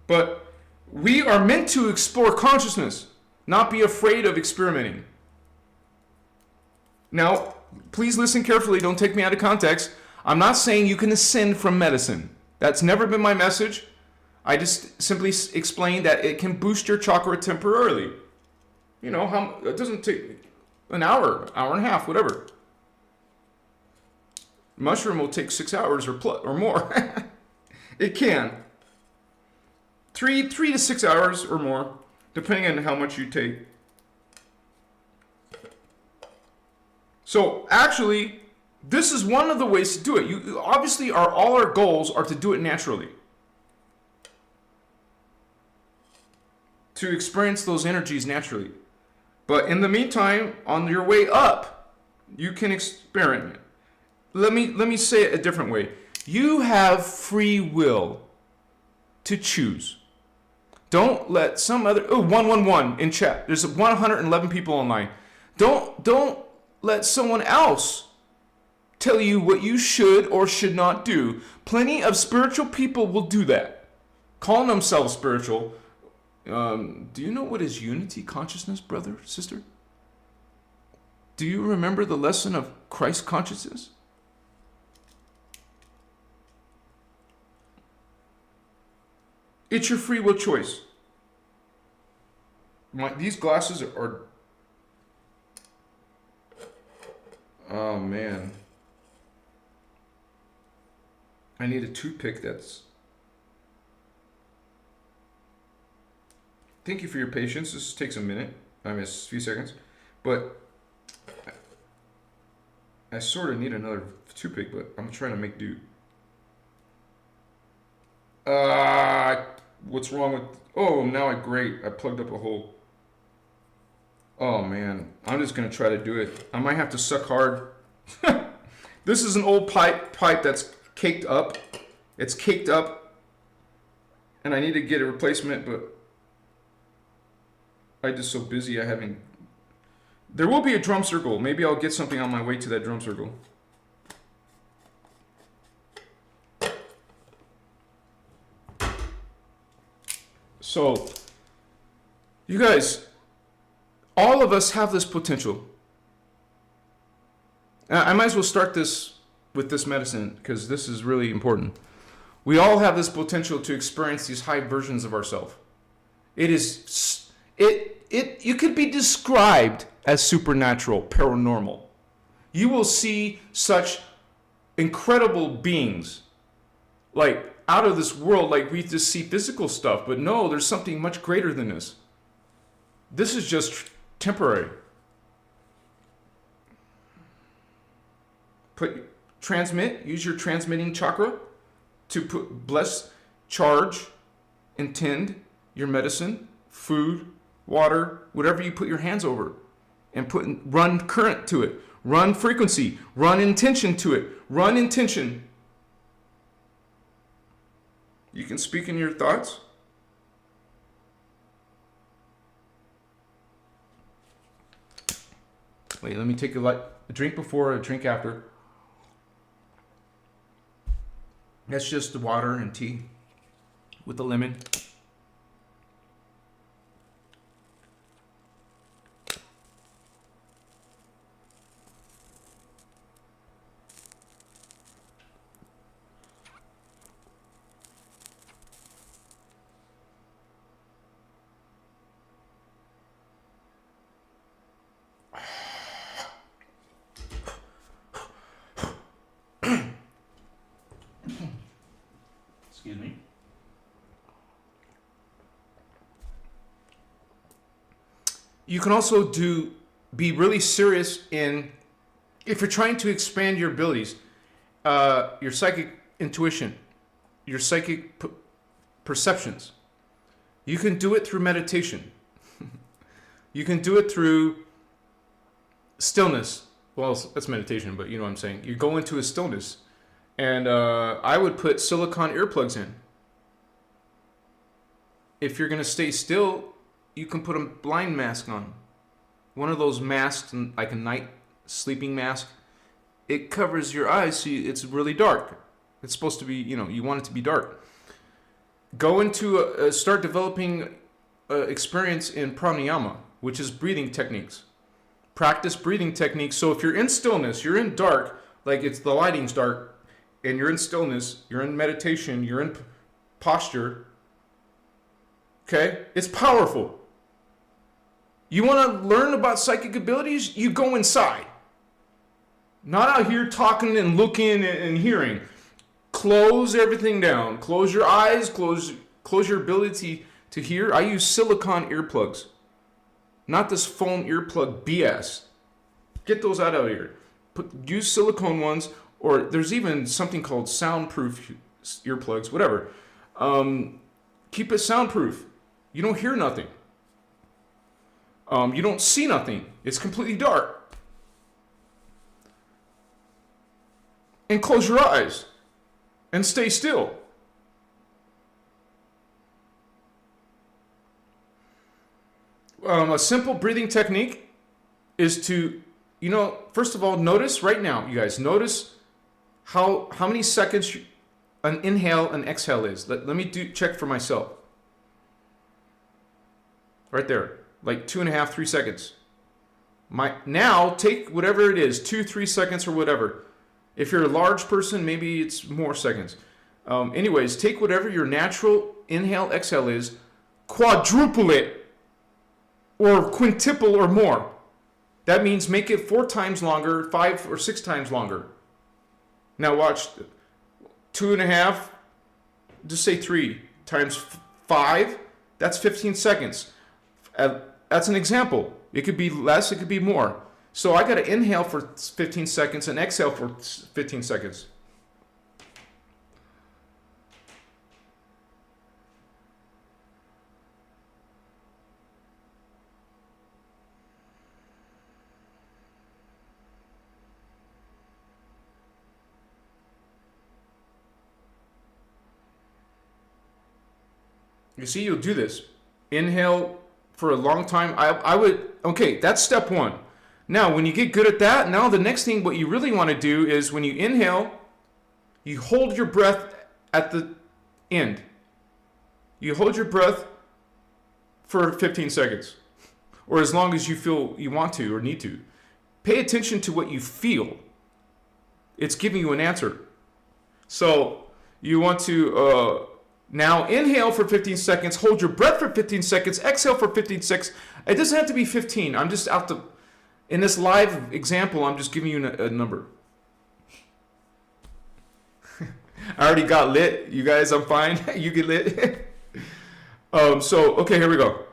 But we are meant to explore consciousness, not be afraid of experimenting. Now, please listen carefully. Don't take me out of context. I'm not saying you can ascend from medicine. That's never been my message. I just simply explained that it can boost your chakra temporarily. It doesn't take an hour and a half, whatever. Mushroom will take 6 hours or more. It can. 3 to 6 hours or more, depending on how much you take. So actually, this is one of the ways to do it. You obviously all our goals are to do it naturally. To experience those energies naturally. But in the meantime, on your way up, you can experiment. Let me say it a different way. You have free will to choose. Don't let some other 111 in chat. There's 111 people online. Don't let someone else tell you what you should or should not do. Plenty of spiritual people will do that. Calling themselves spiritual. Do you know what is unity consciousness, brother, sister? Do you remember the lesson of Christ consciousness? It's your free will choice. These glasses are... Oh, man. I need a toothpick that's... Thank you for your patience. This takes a minute. I mean, a few seconds. But I sort of need another toothpick, but I'm trying to make do. What's wrong with... Oh, now great. I plugged up a hole. Oh, man. I'm just going to try to do it. I might have to suck hard. This is an old pipe that's caked up. It's caked up. And I need to get a replacement, but I'm just so busy I haven't... There will be a drum circle. Maybe I'll get something on my way to that drum circle. So, you guys, all of us have this potential. I might as well start this with this medicine because this is really important. We all have this potential to experience these high versions of ourselves. You could be described as supernatural, paranormal. You will see such incredible beings, like out of this world, like we just see physical stuff, but no, there's something much greater than this. This is just temporary. Use your transmitting chakra to bless, charge, intend your medicine, food, water, whatever you put your hands over, and run current to it, run frequency, run intention to it, run intention. You can speak in your thoughts. Wait, let me take a drink before, a drink after. That's just the water and tea with the lemon. Excuse me. You can also be really serious in, if you're trying to expand your abilities, your psychic intuition, your psychic perceptions. You can do it through meditation. You can do it through stillness. Well, that's meditation, but you know what I'm saying. You go into a stillness. And I would put silicone earplugs in. If you're going to stay still, you can put a blind mask on. One of those masks, like a night sleeping mask. It covers your eyes, so it's really dark. It's supposed to be, you want it to be dark. Go into, start developing experience in pranayama, which is breathing techniques. Practice breathing techniques. So if you're in stillness, you're in dark, like the lighting's dark, and you're in stillness, you're in meditation, you're in posture, okay? It's powerful. You want to learn about psychic abilities? You go inside. Not out here talking and looking and hearing. Close everything down. Close your eyes, close your ability to hear. I use silicone earplugs, not this foam earplug BS. Get those out of here. use silicone ones, or there's even something called soundproof earplugs, whatever. Keep it soundproof. You don't hear nothing. You don't see nothing. It's completely dark. And close your eyes and stay still. A simple breathing technique is to, first of all, notice right now, you guys, notice how many seconds an inhale and exhale is. Let me check for myself. Right there, like 2.5, 3 seconds. Now take whatever it is, 2, 3 seconds or whatever. If you're a large person, maybe it's more seconds. Anyways, take whatever your natural inhale, exhale is, quadruple it, or quintuple or more. That means make it 4 times longer, 5 or 6 times longer. Now watch, 2.5, just say 3 times 5, that's 15 seconds. That's an example. It could be less, it could be more. So I got to inhale for 15 seconds and exhale for 15 seconds. You see, you'll do this. Inhale for a long time. Okay, that's step 1. Now, when you get good at that, now the next thing, what you really want to do is when you inhale, you hold your breath at the end. You hold your breath for 15 seconds, or as long as you feel you want to or need to. Pay attention to what you feel. It's giving you an answer. So you want to now inhale for 15 seconds, hold your breath for 15 seconds, exhale for 15 seconds. It doesn't have to be 15. I'm just out to... In this live example, I'm just giving you a number. I already got lit. You guys, I'm fine. You get lit. Okay, here we go.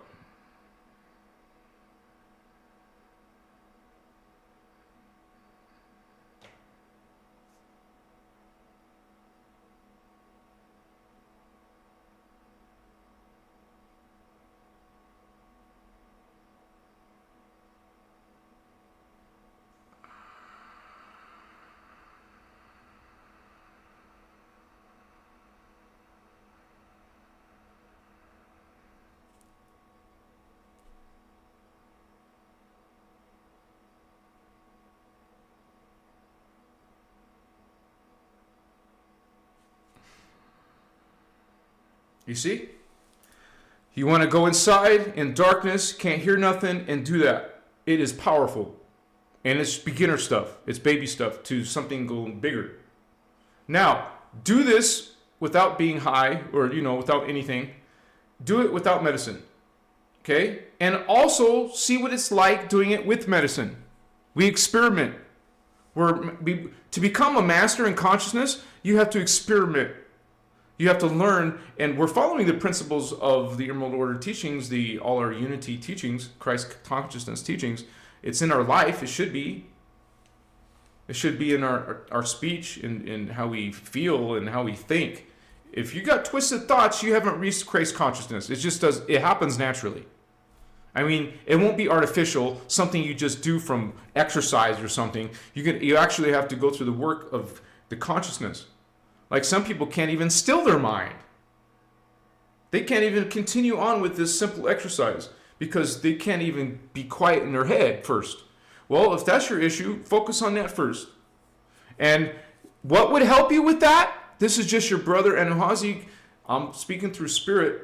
You see? You want to go inside in darkness, can't hear nothing, and do that. It is powerful. And it's beginner stuff. It's baby stuff to something going bigger. Now, do this without being high or, without anything. Do it without medicine. Okay? And also see what it's like doing it with medicine. We experiment. To become a master in consciousness, you have to experiment. You have to learn, and we're following the principles of the Emerald Order teachings, the All Our Unity teachings, Christ consciousness teachings. It's in our life. It should be. It should be in our speech, in how we feel and how we think. If you got twisted thoughts, you haven't reached Christ consciousness. It just does. It happens naturally. I mean, it won't be artificial, something you just do from exercise or something. You actually have to go through the work of the consciousness. Like some people can't even still their mind. They can't even continue on with this simple exercise because they can't even be quiet in their head first. Well, if that's your issue, focus on that first. And what would help you with that? This is just your brother Anuhazi. I'm speaking through spirit.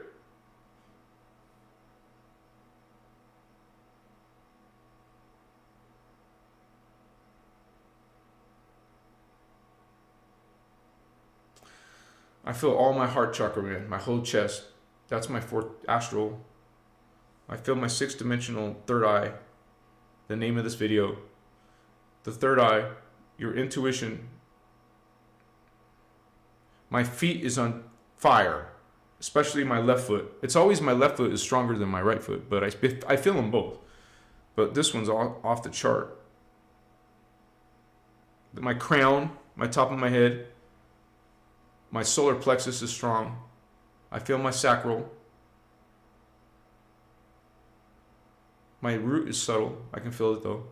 I feel all my heart chakra, man, my whole chest. That's my 4th astral. I feel my 6th dimensional third eye. The name of this video. The third eye, your intuition. My feet is on fire, especially my left foot. It's always my left foot is stronger than my right foot, but I feel them both. But this one's off the chart. my crown, my top of my head. My solar plexus is strong. I feel my sacral. My root is subtle. I can feel it though.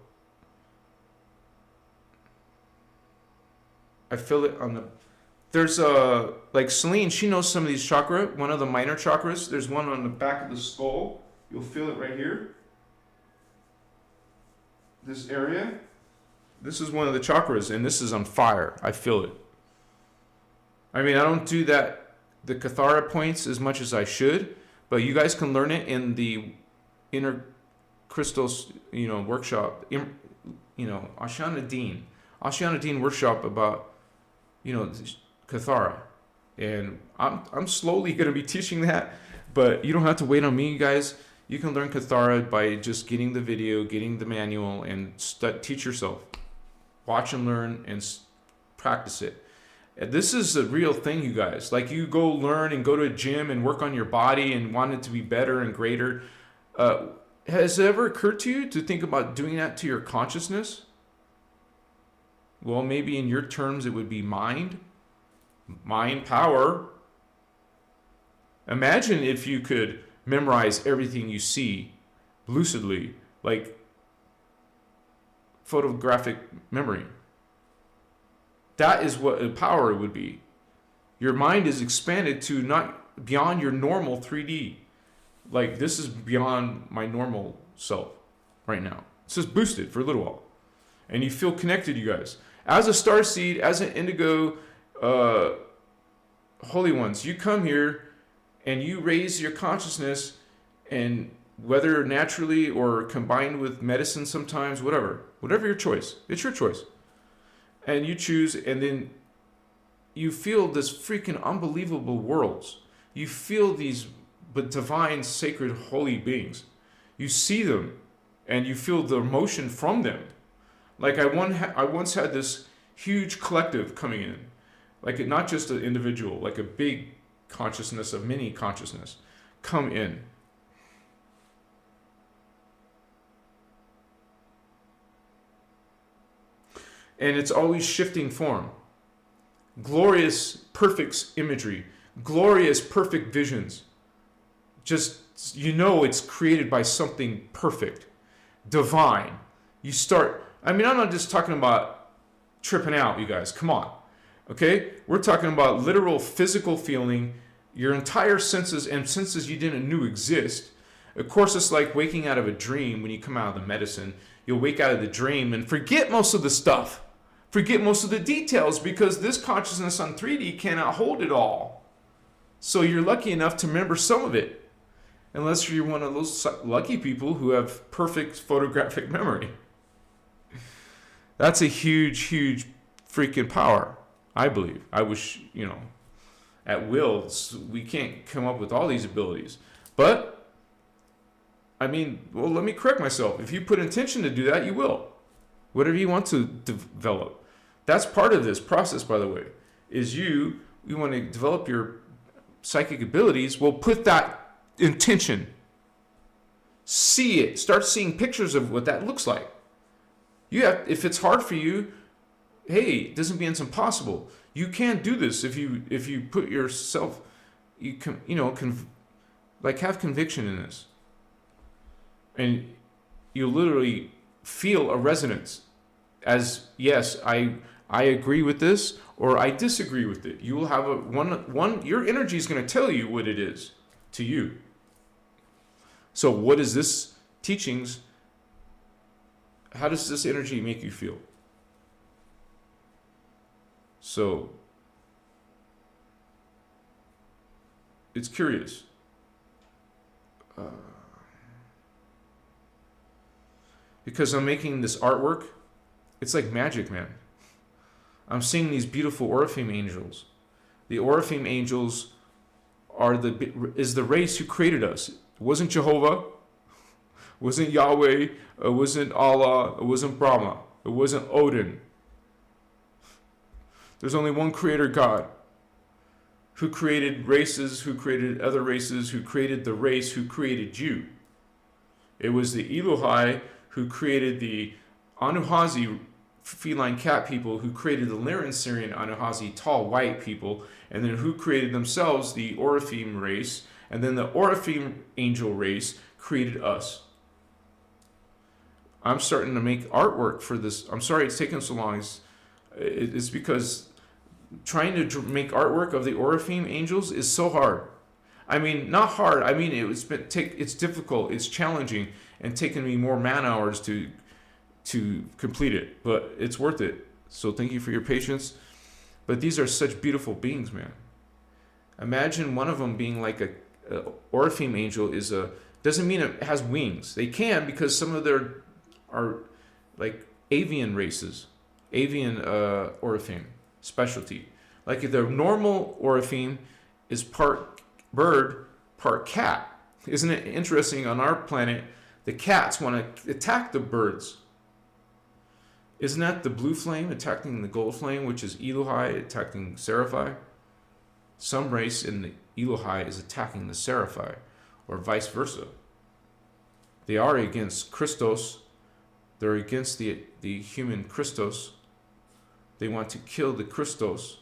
I feel it on the... There's like Celine, she knows some of these chakra, one of the minor chakras. There's one on the back of the skull. You'll feel it right here. This area. This is one of the chakras, and this is on fire. I feel it. I mean, I don't do that, the Kathara points as much as I should, but you guys can learn it in the innerchristos, workshop, Ashana Dean workshop about, Kathara. And I'm slowly going to be teaching that, but you don't have to wait on me, guys. You can learn Kathara by just getting the video, getting the manual, and teach yourself. Watch and learn and practice it. This is a real thing, you guys. Like, you go learn and go to a gym and work on your body and want it to be better and greater. Has it ever occurred to you to think about doing that to your consciousness? Well, maybe in your terms it would be mind power. Imagine if you could memorize everything you see lucidly, like photographic memory. That is what power would be. Your mind is expanded to not beyond your normal 3D. Like, this is beyond my normal self right now. It's just boosted for a little while. And you feel connected, you guys. As a starseed, as an indigo holy ones, you come here and you raise your consciousness, and whether naturally or combined with medicine sometimes, whatever your choice, it's your choice. And you choose, and then you feel this freaking unbelievable worlds. You feel these divine, sacred, holy beings. You see them, and you feel the emotion from them. Like, I once had this huge collective coming in, like not just an individual, like a big consciousness, a mini consciousness, come in. And it's always shifting form. Glorious, perfect imagery. Glorious, perfect visions. Just, it's created by something perfect. Divine. You start... I'm not just talking about tripping out, you guys. Come on. Okay? We're talking about literal physical feeling. Your entire senses, and senses you didn't know exist. Of course, it's like waking out of a dream when you come out of the medicine. You'll wake out of the dream and forget most of the stuff. Forget most of the details, because this consciousness on 3D cannot hold it all. So you're lucky enough to remember some of it. Unless you're one of those lucky people who have perfect photographic memory. That's a huge, huge freaking power, I believe. I wish, at will, we can't come up with all these abilities. But, let me correct myself. If you put intention to do that, you will. Whatever you want to develop. That's part of this process, by the way, is you want to develop your psychic abilities. Well, put that intention. See it. Start seeing pictures of what that looks like. If it's hard for you, hey, it doesn't mean it's impossible. You can do this if you put yourself, have conviction in this. And you literally feel a resonance as, yes, I agree with this, or I disagree with it. You will have your energy is going to tell you what it is to you. So what is this teachings? How does this energy make you feel? So it's curious. Because I'm making this artwork, it's like magic, man. I'm seeing these beautiful Oriflame angels. The Oriflame angels is the race who created us. It wasn't Jehovah, it wasn't Yahweh, it wasn't Allah, it wasn't Brahma, it wasn't Odin. There's only one creator, God, who created races, who created other races, who created the race, who created you. It was the Elohai who created the Anuhazi feline cat people who created the Lyran, Syrian, Anahazi, tall white people, and then who created themselves the Oraphim race, and then the Oraphim angel race created us. I'm starting to make artwork for this. I'm sorry it's taken so long. It's because trying to make artwork of the Oraphim angels is so hard. I mean, not hard. I mean, it's difficult. It's challenging, and taking me more man hours to complete it. But it's worth it. So thank you for your patience. But these are such beautiful beings, man. Imagine one of them being like a Oraphim angel doesn't mean it has wings. They can, because some of their are like avian races, avian Oraphim specialty. Like if the normal Oraphim is part bird, part cat. Isn't it interesting? On our planet, the cats want to attack the birds. Isn't that the blue flame attacking the gold flame, which is Elohai attacking Seraphi? Some race in the Elohai is attacking the Seraphi, or vice versa. They are against Christos. They're against the human Christos. They want to kill the Christos.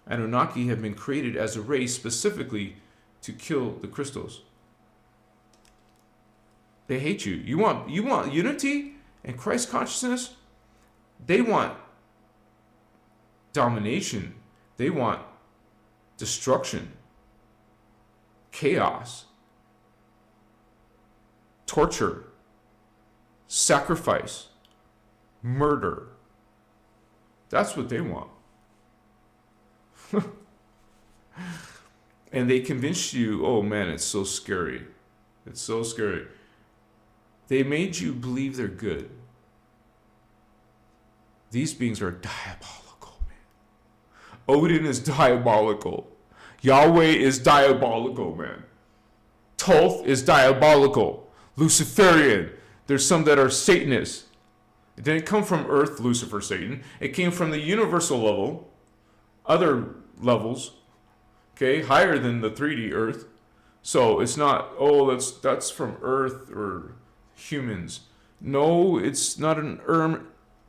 Anunnaki have been created as a race specifically to kill the Christos. They hate you. You want unity and Christ consciousness? They want domination. They want destruction, chaos, torture, sacrifice, murder. That's what they want. And they convinced you, oh man, it's so scary. It's so scary. They made you believe they're good. These beings are diabolical, man. Odin is diabolical. Yahweh is diabolical, man. Thoth is diabolical. Luciferian. There's some that are Satanists. It didn't come from Earth, Lucifer, Satan. It came from the universal level, other levels, okay, higher than the 3D Earth. So it's not, oh, that's from Earth or humans. No, it's not an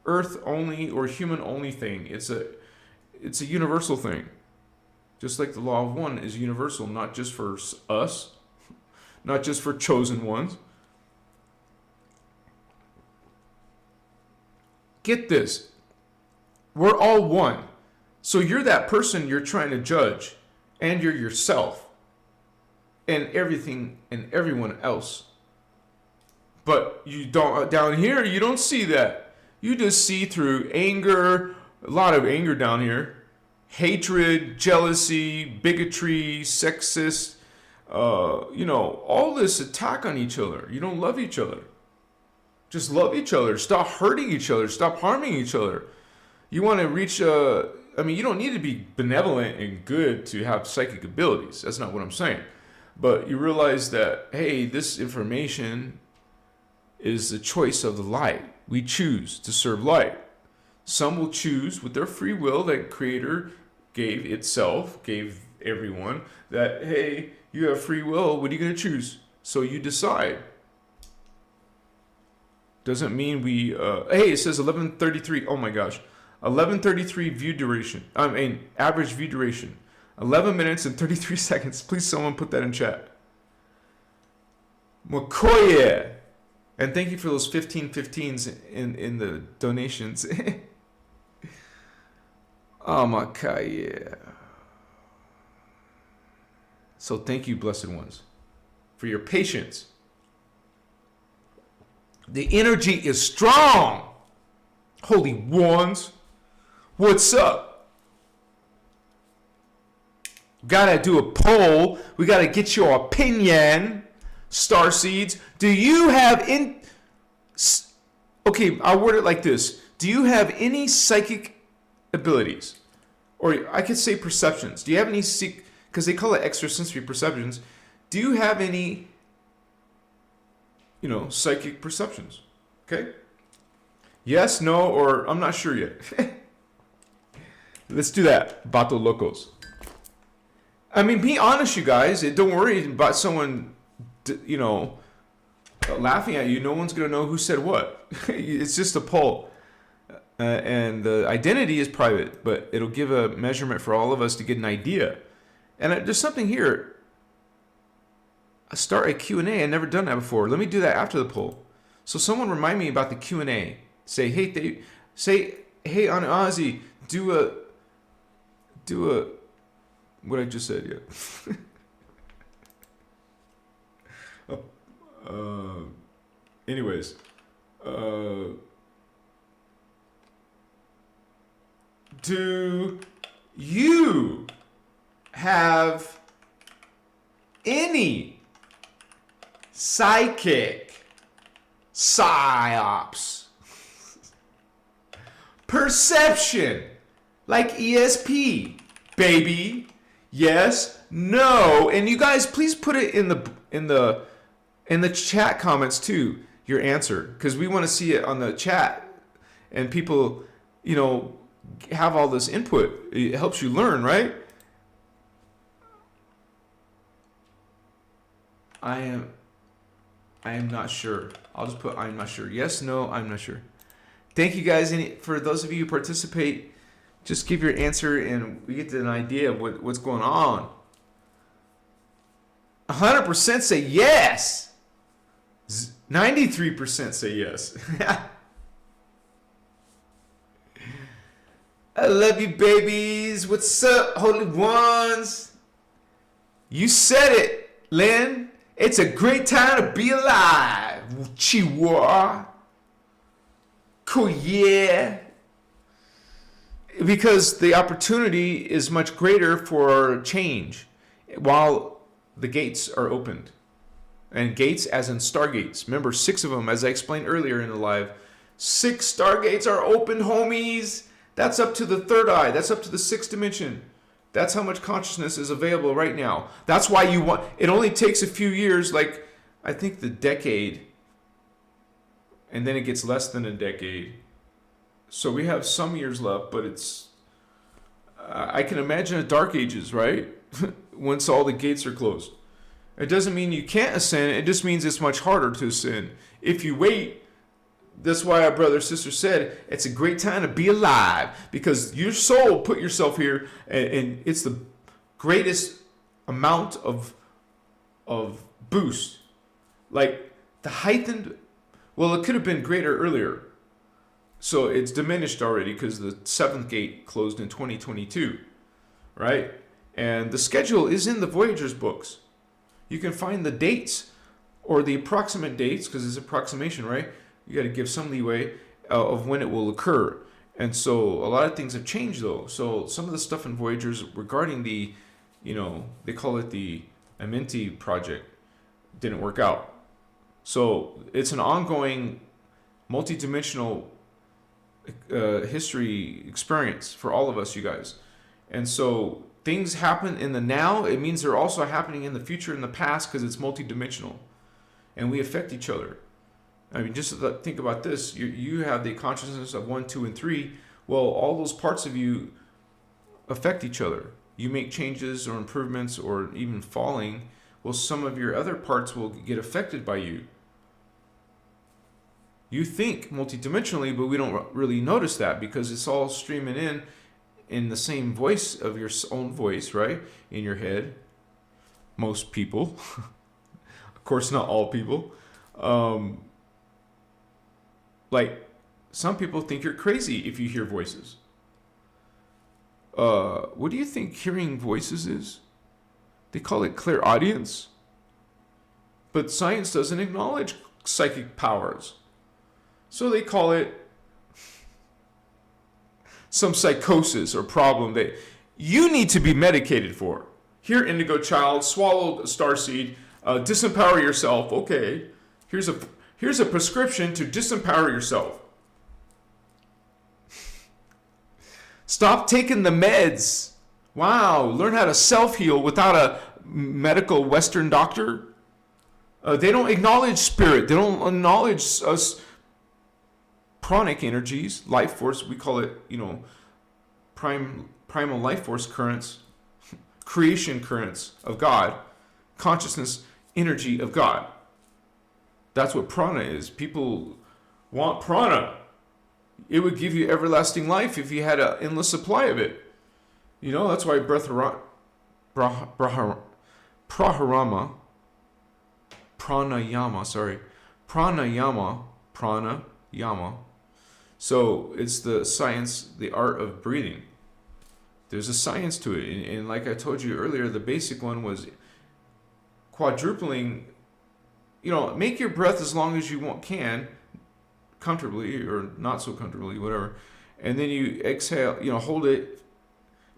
Earth only or human only thing. It's a universal thing. Just like the law of one is universal, not just for us, not just for chosen ones. Get this. We're all one. So you're that person you're trying to judge, and you're yourself, and everything and everyone else. But you don't, down here, you don't see that. You just see through anger, a lot of anger down here, hatred, jealousy, bigotry, sexist, all this attack on each other. You don't love each other. Just love each other. Stop hurting each other. Stop harming each other. You want to reach you don't need to be benevolent and good to have psychic abilities. That's not what I'm saying. But you realize that, hey, this information is the choice of the light. We choose to serve light. Some will choose with their free will that Creator gave itself, gave everyone, that, hey, you have free will. What are you going to choose? So you decide. Doesn't mean we, hey, it says 11:33. Oh my gosh. 11:33 view duration. Average view duration. 11 minutes and 33 seconds. Please, someone put that in chat. Mokoye. And thank you for those 15/15s in the donations. Oh, Mokoye. So thank you, blessed ones, for your patience. The energy is strong. Holy ones. What's up? Gotta do a poll. We gotta get your opinion. Starseeds, do you have okay, I'll word it like this. Do you have any psychic abilities? Or I could say perceptions. Do you have any because they call it extrasensory perceptions. Do you have any psychic perceptions? Okay? Yes, no, or I'm not sure yet. Let's do that. Bato locos. I mean, be honest, you guys. Don't worry about someone, laughing at you. No one's going to know who said what. It's just a poll. and the identity is private, but it'll give a measurement for all of us to get an idea. And there's something here. Start a Q&A. I've never done that before. Let me do that after the poll. So someone remind me about the Q&A. Say, hey, hey, on Ozzy, do a, what I just said, yeah. Anyways, do you have any psychic psyops perception like ESP, baby? Yes, no, and you guys please put it in the chat comments too, your answer, because we want to see it on the chat, and people, have all this input. It helps you learn, right? I am not sure. I'll just put I'm not sure. Yes, no, I'm not sure. Thank you guys. For those of you who participate, just give your answer and we get an idea of what's going on. 100% say yes. 93% say yes. I love you, babies. What's up, holy ones? You said it, Lynn. It's a great time to be alive. Chihuahua. Cool, yeah. Because the opportunity is much greater for change while the gates are opened. And gates as in stargates. Remember, 6 of them, as I explained earlier in the live. 6 stargates are open, homies. That's up to the third eye. That's up to the 6th dimension. That's how much consciousness is available right now. That's why it only takes a few years, like I think the decade, and then it gets less than a decade. So we have some years left, but I can imagine a dark ages, right? Once all the gates are closed. It doesn't mean you can't ascend. It just means it's much harder to ascend. If you wait, that's why our brother or sister said it's a great time to be alive, because your soul put yourself here, and it's the greatest amount of boost. Like the heightened, well, it could have been greater earlier. So it's diminished already because the 7th gate closed in 2022, right? And the schedule is in the Voyager's books. You can find the dates or the approximate dates, because it's approximation, right? You got to give some leeway of when it will occur. And so a lot of things have changed, though. So some of the stuff in Voyagers regarding the, they call it the Amenti project, didn't work out. So it's an ongoing multi-dimensional history experience for all of us, you guys. And so things happen in the now. It means they're also happening in the future and the past, because it's multi-dimensional. And we affect each other. I mean, just think about this. You have the consciousness of 1, 2, and 3. Well, all those parts of you affect each other. You make changes or improvements or even falling. Well, some of your other parts will get affected by you. You think multidimensionally, but we don't really notice that because it's all streaming in the same voice of your own voice, right? In your head. Most people. Of course, not all people. Like, some people think you're crazy if you hear voices. What do you think hearing voices is? They call it clairaudience. But science doesn't acknowledge psychic powers. So they call it some psychosis or problem that you need to be medicated for. Here, indigo child, swallowed a starseed, disempower yourself. Okay, here's a prescription to disempower yourself. Stop taking the meds. Wow, learn how to self-heal without a medical Western doctor. They don't acknowledge spirit. They don't acknowledge us pranic energies, life force. We call it, primal life force currents, creation currents of God, consciousness, energy of God. That's what prana is. People want prana. It would give you everlasting life if you had an endless supply of it. You know, that's why pranayama. So it's the science, the art of breathing. There's a science to it. And like I told you earlier, the basic one was quadrupling, you know, make your breath as long as you can, comfortably or not so comfortably, whatever. And then you exhale, you know, hold it.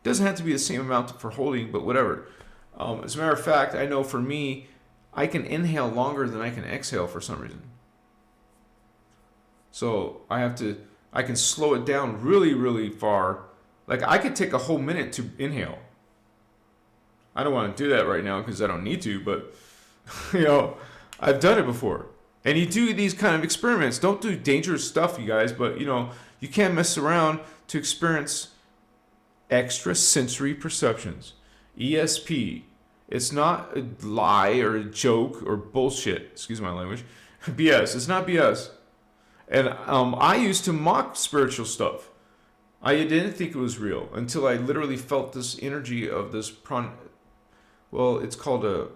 Doesn't have to be the same amount for holding, but whatever. As a matter of fact, I know for me, I can inhale longer than I can exhale for some reason. So I can slow it down really, really far. Like I could take a whole minute to inhale. I don't want to do that right now because I don't need to, but you know, I've done it before. And you do these kind of experiments. Don't do dangerous stuff, you guys, but you know, you can't mess around to experience extrasensory perceptions. ESP. It's not a lie or a joke or bullshit. Excuse my language. BS. It's not BS. And I used to mock spiritual stuff. I didn't think it was real until I literally felt this energy of this well, it's called a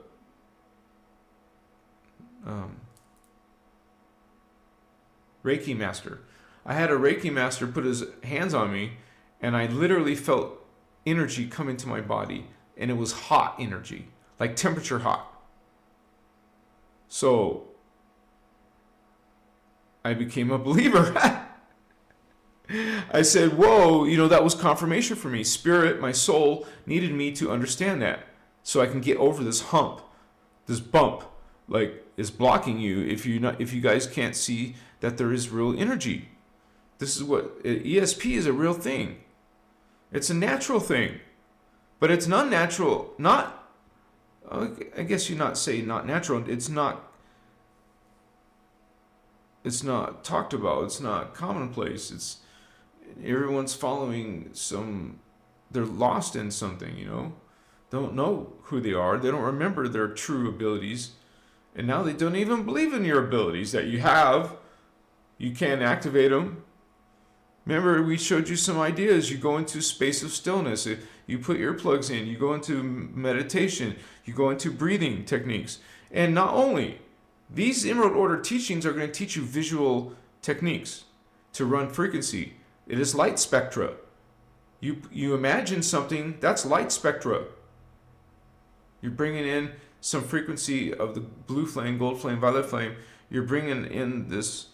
Reiki master. I had a Reiki master put his hands on me, and I literally felt energy come into my body, and it was hot energy, like temperature hot. So I became a believer. I said, whoa, you know, that was confirmation for me. Spirit, my soul, needed me to understand that so I can get over this hump, this bump, like is blocking you if you guys can't see that there is real energy. This is what ESP is, a real thing. It's a natural thing, but it's not natural. I guess you not say not natural. It's not talked about. It's not commonplace. Everyone's following they're lost in something, you know, don't know who they are. They don't remember their true abilities. And now they don't even believe in your abilities that you have. You can't activate them. Remember, we showed you some ideas. You go into space of stillness. You put earplugs in. You go into meditation. You go into breathing techniques. And not only, these Emerald Order teachings are going to teach you visual techniques to run frequency. It is light spectra. You imagine something, that's light spectra. You're bringing in some frequency of the blue flame, gold flame, violet flame. You're bringing in this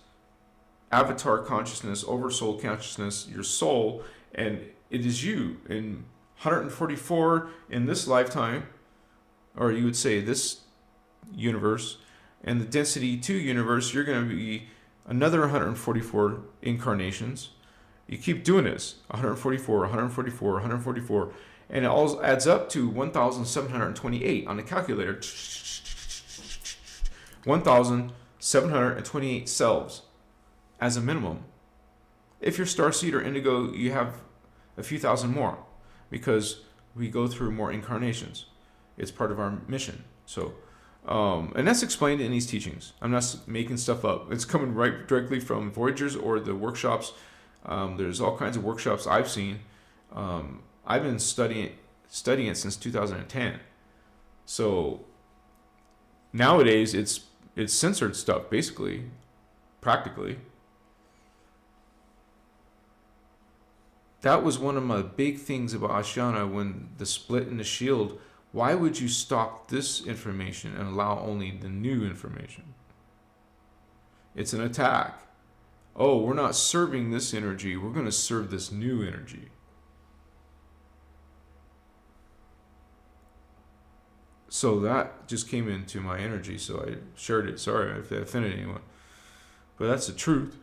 avatar consciousness, oversoul consciousness, your soul, and it is you in 144 in this lifetime, or you would say this universe, and the density 2 universe, you're going to be another 144 incarnations. You keep doing this, 144, 144, 144, and it all adds up to 1,728 on the calculator. 1,728 selves as a minimum. If you're Starseed or Indigo, you have a few thousand more because we go through more incarnations. It's part of our mission. So, and that's explained in these teachings. I'm not making stuff up. It's coming right directly from Voyagers or the workshops. There's all kinds of workshops I've seen. I've been studying it since 2010. So nowadays it's censored stuff, basically, practically. That was one of my big things about Ashana when the split in the shield. Why would you stop this information and allow only the new information? It's an attack. Oh, we're not serving this energy. We're going to serve this new energy. So that just came into my energy, so I shared it. Sorry if I offended anyone. But that's the truth.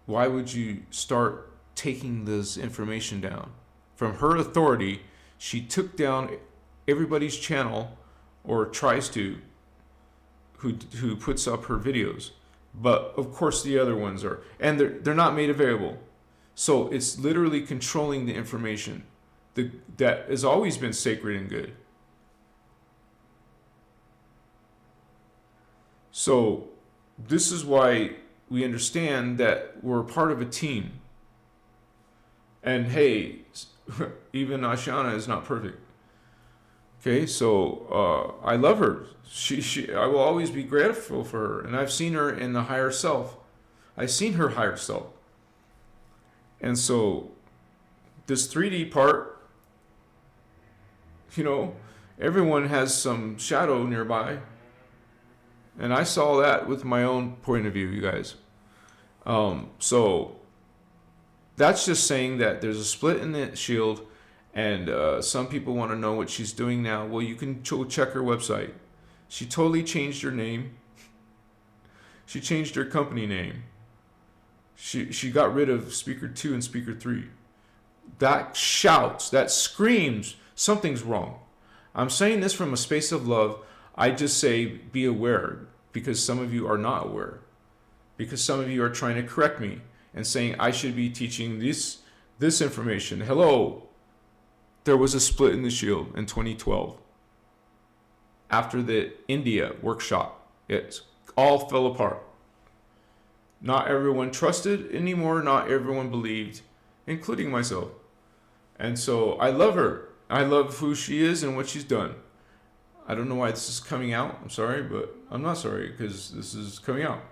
Why would you start taking this information down? From her authority, she took down everybody's channel, or tries to, who puts up her videos. But of course the other ones are, and they're not made available. So it's literally controlling the information that has always been sacred and good. So this is why we understand that we're part of a team. And hey, even Ashana is not perfect. Okay, so I love her. I will always be grateful for her. And I've seen her in the higher self. I've seen her higher self. And so this 3D part, everyone has some shadow nearby. And I saw that with my own point of view, you guys. So that's just saying that there's a split in the shield, and some people want to know what she's doing now. Well, you can check her website. She totally changed her name. She changed her company name. She got rid of Speaker 2 and Speaker 3. That shouts, that screams, something's wrong. I'm saying this from a space of love. I just say be aware, because some of you are not aware. Because some of you are trying to correct me and saying I should be teaching this information. Hello. There was a split in the shield in 2012. After the India workshop, it all fell apart. Not everyone trusted anymore. Not everyone believed, including myself. And so I love her. I love who she is and what she's done. I don't know why this is coming out. I'm sorry, but I'm not sorry because this is coming out.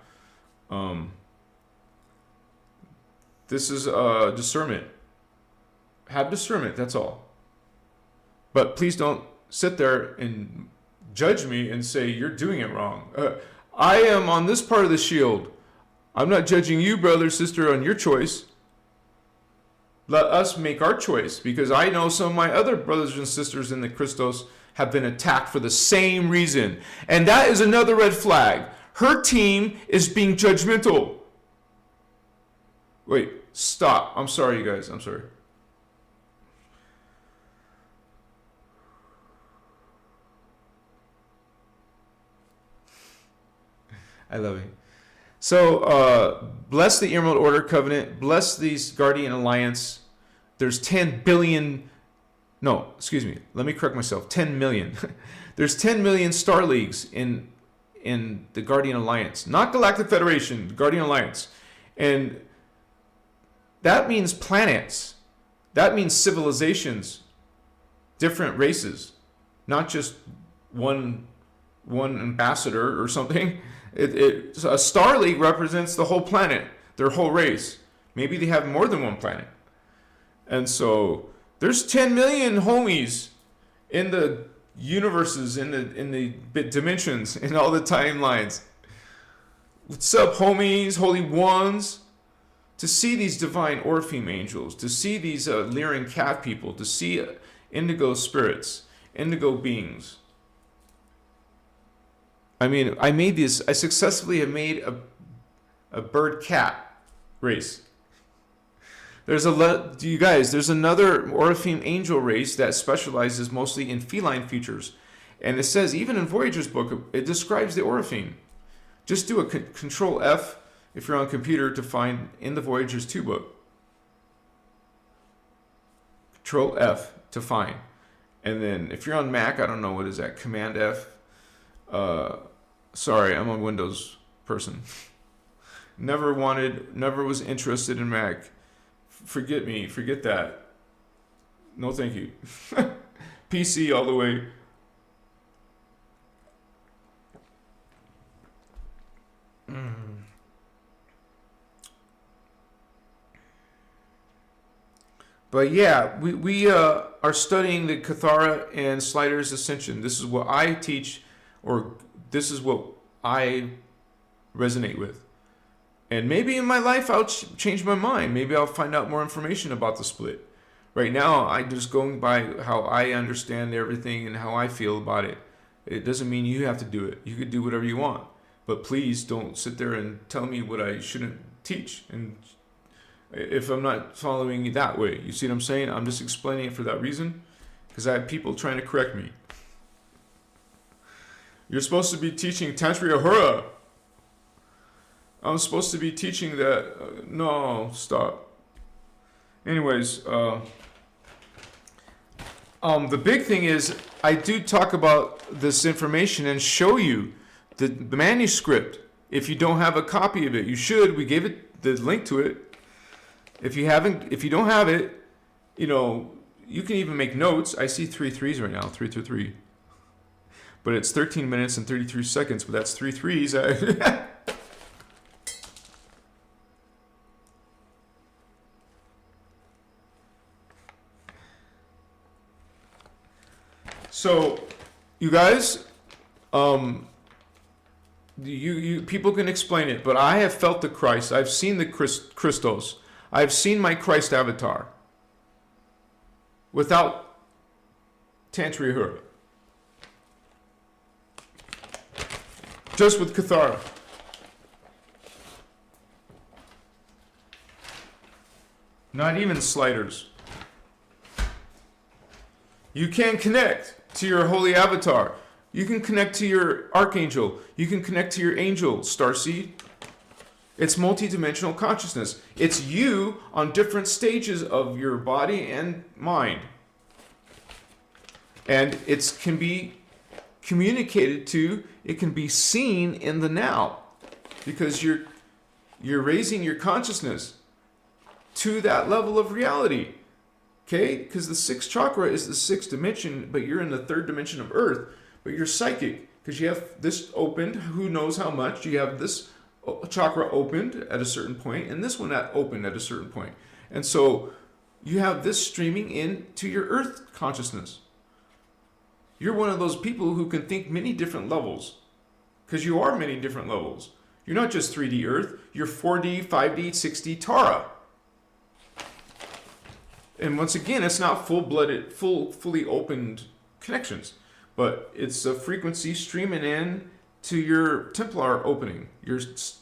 This is discernment. Have discernment, that's all. But please don't sit there and judge me and say you're doing it wrong. I am on this part of the shield. I'm not judging you, brother, sister, on your choice. Let us make our choice, because I know some of my other brothers and sisters in the Christos have been attacked for the same reason. And that is another red flag. Her team is being judgmental. Wait, stop. I'm sorry, you guys. I'm sorry. I love you. So, bless the Emerald Order Covenant. Bless these Guardian Alliance. There's 10 billion... No, excuse me. Let me correct myself. 10 million. There's 10 million Star Leagues in the Guardian Alliance. Not Galactic Federation, Guardian Alliance. And that means planets. That means civilizations. Different races. Not just one ambassador or something. A Star League represents the whole planet, their whole race. Maybe they have more than one planet. And so there's 10 million homies in the universes, in the dimensions, in all the timelines. What's up, homies, holy ones? To see these divine Orpheum angels, to see these Lyran cat people, to see indigo spirits, indigo beings. I mean, I successfully have made a bird cat race. There's another Orpheum angel race that specializes mostly in feline features. And it says, even in Voyager's book, it describes the Orpheum. Just do a Control F if you're on a computer to find in the Voyager's 2 book. Control F to find. And then if you're on Mac, I don't know, what is that? Command F. Sorry, I'm a Windows person. Never was interested in Mac. Forget me, forget that. No thank you. PC all the way. But yeah, we are studying the Cathara and Slider's Ascension. This is what I teach, or this is what I resonate with. And maybe in my life I'll change my mind. Maybe I'll find out more information about the split. Right now, I'm just going by how I understand everything and how I feel about it. It doesn't mean you have to do it. You could do whatever you want. But please don't sit there and tell me what I shouldn't teach. And if I'm not following you that way, you see what I'm saying? I'm just explaining it for that reason. Because I have people trying to correct me. You're supposed to be teaching Tantriya Hura. I'm supposed to be teaching that. No, stop. Anyways, the big thing is I do talk about this information and show you the manuscript If you don't have a copy of it, you should. We gave it the link to it. If you don't have it, you know, you can even make notes. I see 3 threes right now, 3 to 3. But it's 13 minutes and 33 seconds, but that's 3 threes. So, you guys, you people can explain it, but I have felt the Christ. I've seen the Christos. I've seen my Christ avatar without Terahertz. Just with Cathara. Not even sliders. You can connect to your holy avatar. You can connect to your archangel. You can connect to your angel, Starseed. It's multidimensional consciousness. It's you on different stages of your body and mind. And it can be communicated to, it can be seen in the now. Because you're raising your consciousness to that level of reality. Okay? Because the 6th chakra is the 6th dimension, but you're in the 3rd dimension of Earth. But you're psychic. Because you have this opened, who knows how much. You have this chakra opened at a certain point, and this one that opened at a certain point. And so you have this streaming into your Earth consciousness. You're one of those people who can think many different levels. Because you are many different levels. You're not just 3D Earth. You're 4D, 5D, 6D Tara. And once again, it's not full-blooded, fully opened connections. But it's a frequency streaming in to your Templar opening. It's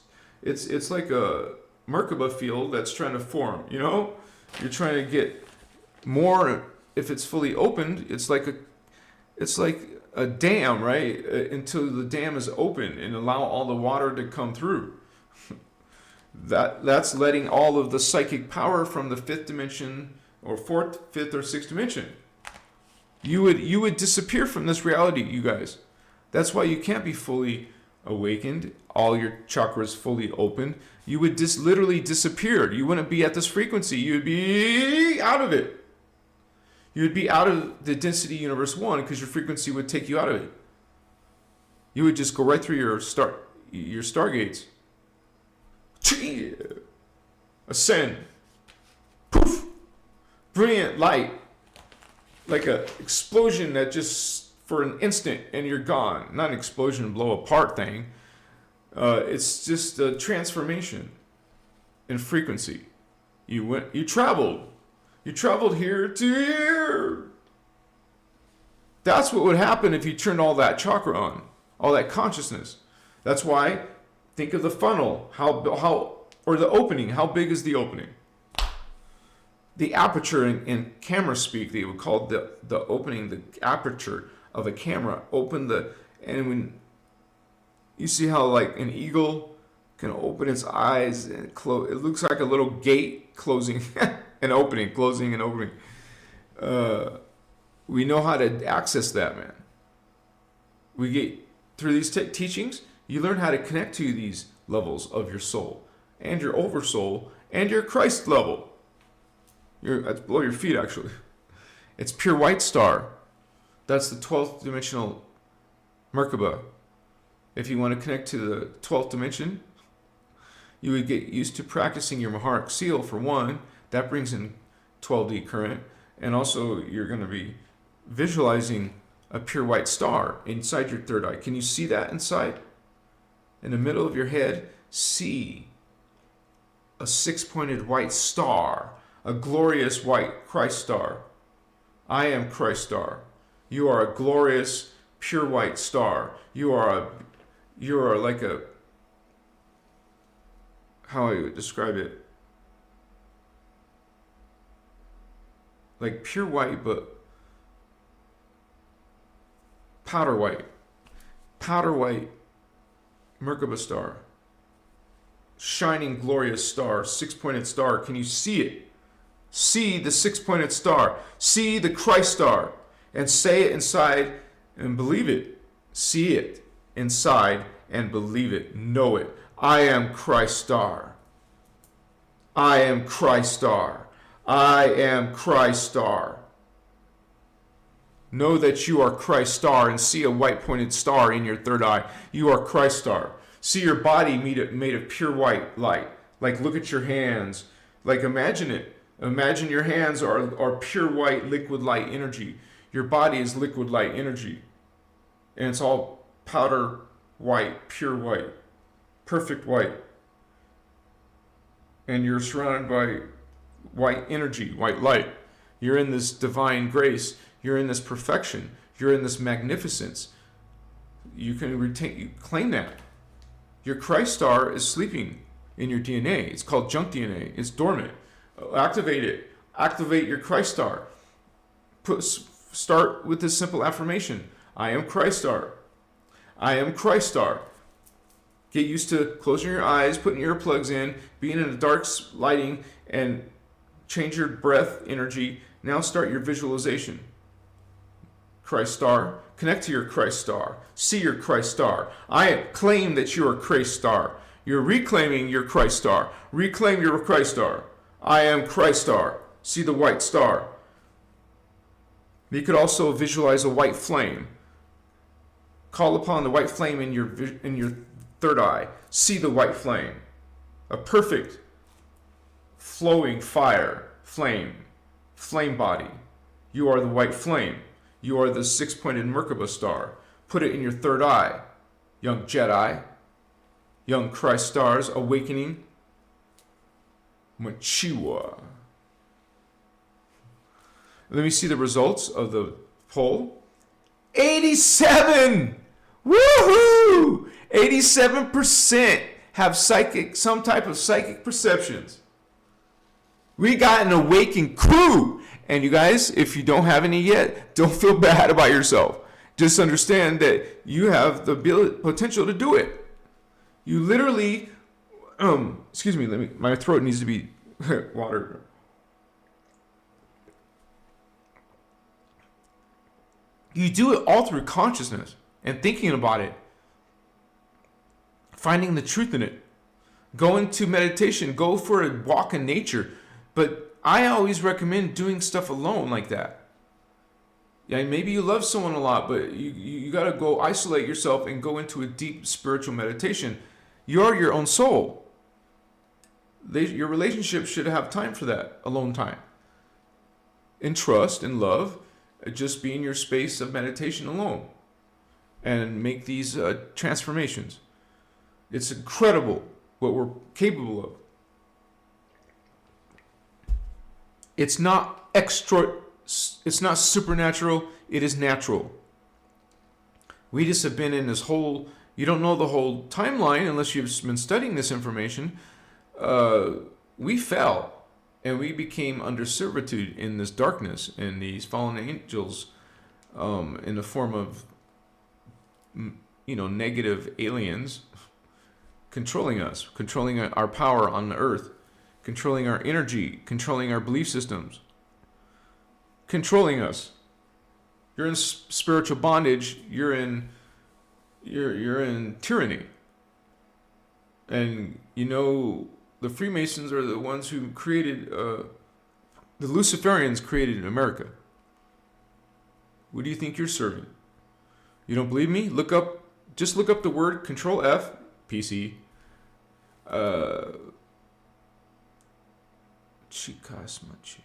like a Merkaba field that's trying to form, you know? You're trying to get more. If it's fully opened, it's like a dam, right? Until the dam is open and allow all the water to come through. That's letting all of the psychic power from the 5th dimension or 4th, 5th, or 6th dimension. You would disappear from this reality, you guys. That's why you can't be fully awakened, all your chakras fully open. You would literally disappear. You wouldn't be at this frequency. You would be out of it. You would be out of the density universe 1 because your frequency would take you out of it. You would just go right through your stargates. Ascend. Poof. Brilliant light. Like an explosion that just for an instant and you're gone. Not an explosion blow apart thing. It's just a transformation in frequency. You traveled here to here. That's what would happen if you turned all that chakra on, all that consciousness. That's why think of the funnel, or the opening. How big is the opening? The aperture in camera speak, they would call the opening, the aperture of a camera. And when you see how like an eagle can open its eyes and close, it looks like a little gate closing and opening, closing and opening. We know how to access that, man. We get through these teachings, you learn how to connect to these levels of your soul and your oversoul and your Christ level. That's below your feet, actually. It's pure white star. That's the 12th dimensional Merkaba. If you want to connect to the 12th dimension, you would get used to practicing your Maharic seal for one. That brings in 12D current. And also, you're going to be visualizing a pure white star inside your third eye. Can you see that inside? In the middle of your head, see a 6-pointed white star. A glorious white Christ star. I am Christ star. You are a glorious, pure white star. You are like a, how I would describe it, like pure white, but powder white Merkaba star, shining glorious star, 6-pointed star. Can you see it? See the 6-pointed star. See the Christ star. And say it inside and believe it. See it inside and believe it. Know it. I am Christ Star. I am Christ Star. I am Christ Star. Know that you are Christ Star and see a white pointed star in your third eye. You are Christ Star. See your body made of pure white light. Like, look at your hands. Like, imagine it. Imagine your hands are pure white liquid light energy. Your body is liquid light energy. And it's all powder white, pure white, perfect white. And you're surrounded by white energy, white light. You're in this divine grace. You're in this perfection. You're in this magnificence. You claim that. Your Christ Star is sleeping in your DNA. It's called junk DNA. It's dormant. Activate it. Activate your Christ Star. Start with this simple affirmation. I am Christ Star. I am Christ Star. Get used to closing your eyes, putting earplugs in, being in a dark lighting, and change your breath energy. Now start your visualization. Christ Star. Connect to your Christ Star. See your Christ Star. I claim that you are Christ Star. You're reclaiming your Christ Star. Reclaim your Christ Star. I am Christ Star. See the white star. You could also visualize a white flame. Call upon the white flame in your third eye. See the white flame. A perfect flowing fire, flame body. You are the white flame. You are the six-pointed Merkaba star. Put it in your third eye. Young Jedi, young Christ stars awakening. Machiwa. Let me see the results of the poll. 87! Woohoo! 87% have some type of psychic perceptions. We got an awakened crew. And you guys, if you don't have any yet, don't feel bad about yourself. Just understand that you have the potential to do it. You literally, excuse me, my throat needs to be watered. You do it all through consciousness and thinking about it, finding the truth in it. Go into meditation, go for a walk in nature. But I always recommend doing stuff alone like that. Yeah, maybe you love someone a lot, but you got to go isolate yourself and go into a deep spiritual meditation. You're your own soul. Your relationship should have time for that, alone time. In trust and love, just be in your space of meditation alone and make these transformations. It's incredible what we're capable of. It's not it's not supernatural, it is natural. We just have been in this whole, you don't know the whole timeline unless you've been studying this information. We fell and we became under servitude in this darkness, and these fallen angels in the form of, negative aliens controlling us, controlling our power on the earth, controlling our energy, controlling our belief systems, controlling us. You're in spiritual bondage. You're in tyranny. And the Freemasons are the ones who created the Luciferians created America. What do you think you're serving? You don't believe me? Just look up the word Control F PC. Chikasmachi.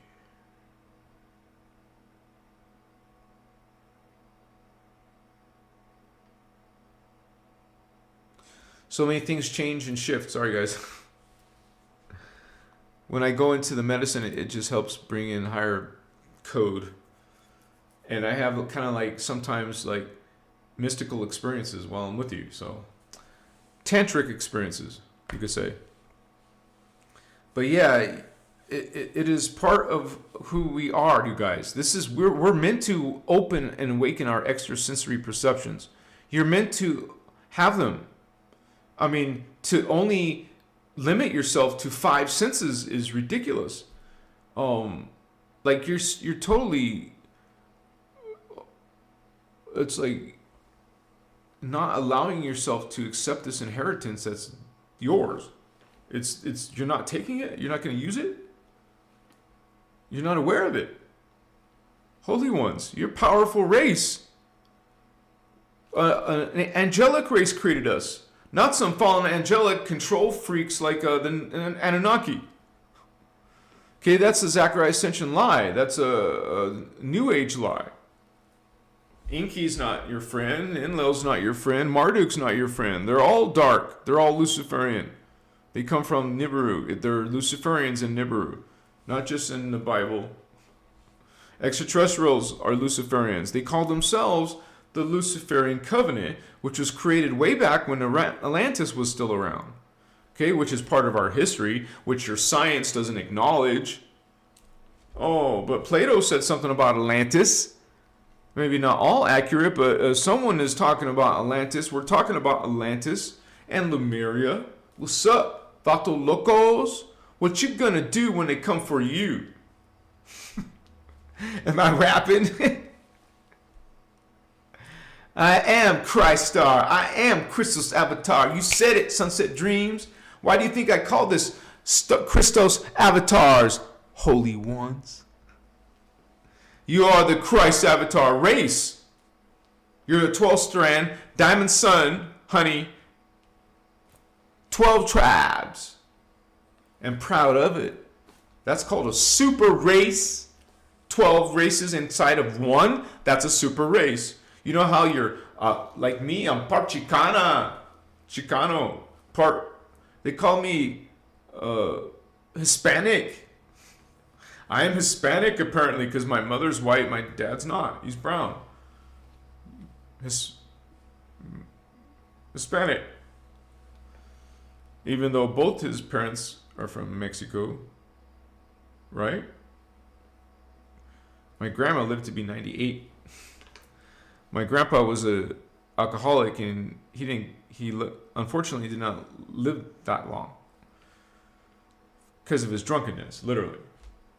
So many things change and shift. Sorry, guys. When I go into the medicine, it just helps bring in higher code. And I have kind of like sometimes like mystical experiences while I'm with you. So tantric experiences, you could say. But yeah, it is part of who we are, you guys. We're meant to open and awaken our extrasensory perceptions. You're meant to have them. I mean, to only limit yourself to 5 senses is ridiculous. Like you're totally. It's like not allowing yourself to accept this inheritance that's yours. It's you're not taking it. You're not going to use it. You're not aware of it. Holy ones, you're a powerful race. An angelic race created us, not some fallen angelic control freaks like the Anunnaki. Okay, that's the Zachariah Ascension lie. That's a New Age lie. Inky's not your friend. Enlil's not your friend. Marduk's not your friend. They're all dark. They're all Luciferian. They come from Nibiru. They're Luciferians in Nibiru, not just in the Bible. Extraterrestrials are Luciferians. They call themselves the Luciferian Covenant, which was created way back when Atlantis was still around. Okay, which is part of our history, which your science doesn't acknowledge. Oh, but Plato said something about Atlantis. Maybe not all accurate, but someone is talking about Atlantis. We're talking about Atlantis and Lemuria. What's up, Vato Locos? What you gonna do when they come for you? Am I rapping? I am Christos. I am Christos Avatar. You said it, Sunset Dreams. Why do you think I call this Christos Avatars, Holy Ones? You are the Christ Avatar race. You're the 12th strand, Diamond Sun, honey. 12 tribes. And proud of it. That's called a super race. 12 races inside of one. That's a super race. You know how you're, like me, I'm part Chicano, part, they call me Hispanic. I am Hispanic apparently because my mother's white, my dad's not. He's brown. Hispanic. Even though both his parents are from Mexico, right? My grandma lived to be 98. My grandpa was a alcoholic, and he unfortunately did not live that long because of his drunkenness. Literally,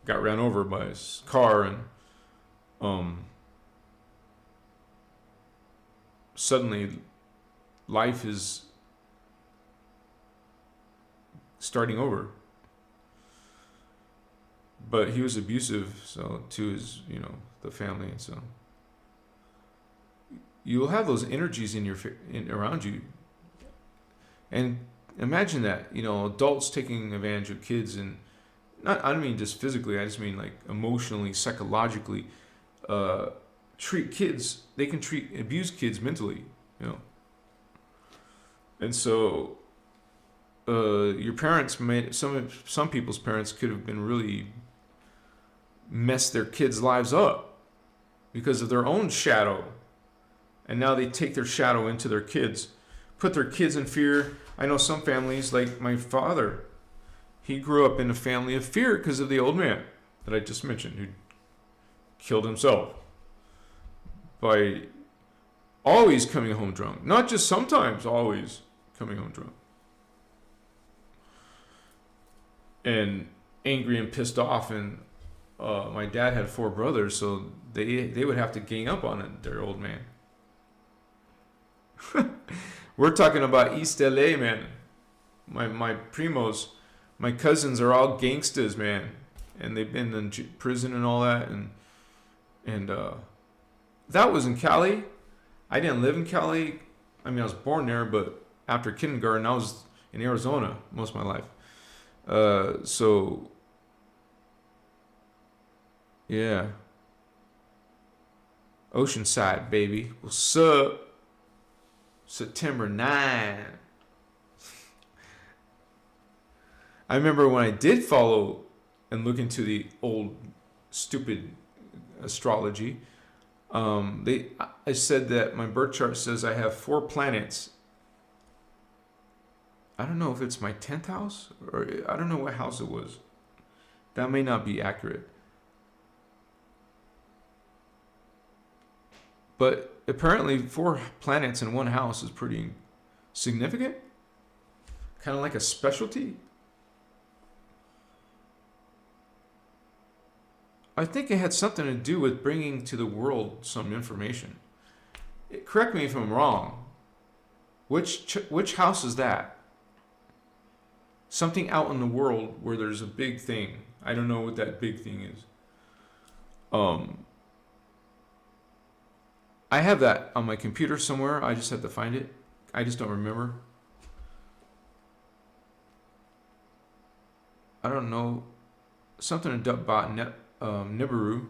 got ran over by his car, and suddenly life is starting over. But he was abusive, so to his, the family, and so you will have those energies around you. And imagine that, adults taking advantage of kids, and I don't mean just physically, I just mean like emotionally, psychologically, treat kids. They can abuse kids mentally, And so your parents some people's parents could have been really messed their kids' lives up because of their own shadow. And now they take their shadow into their kids, put their kids in fear. I know some families, like my father, he grew up in a family of fear because of the old man that I just mentioned, who killed himself by always coming home drunk. Not just sometimes, always coming home drunk. And angry and pissed off. And my dad had 4 brothers, so they would have to gang up on their old man. We're talking about East LA, man. My primos, my cousins are all gangsters, man, and they've been in prison and all that, and that was in Cali. I didn't live in Cali. I mean, I was born there, but after kindergarten, I was in Arizona most of my life. So yeah, Oceanside, baby. What's up? September 9. I remember when I did follow and look into the old stupid astrology. I said that my birth chart says I have 4 planets. I don't know if it's my 10th house, or I don't know what house it was. That may not be accurate. But apparently 4 planets in one house is pretty significant. Kind of like a specialty. I think it had something to do with bringing to the world some information. Correct me if I'm wrong. Which house is that? Something out in the world where there's a big thing. I don't know what that big thing is. I have that on my computer somewhere. I just have to find it. I just don't remember. I don't know. Something about Nibiru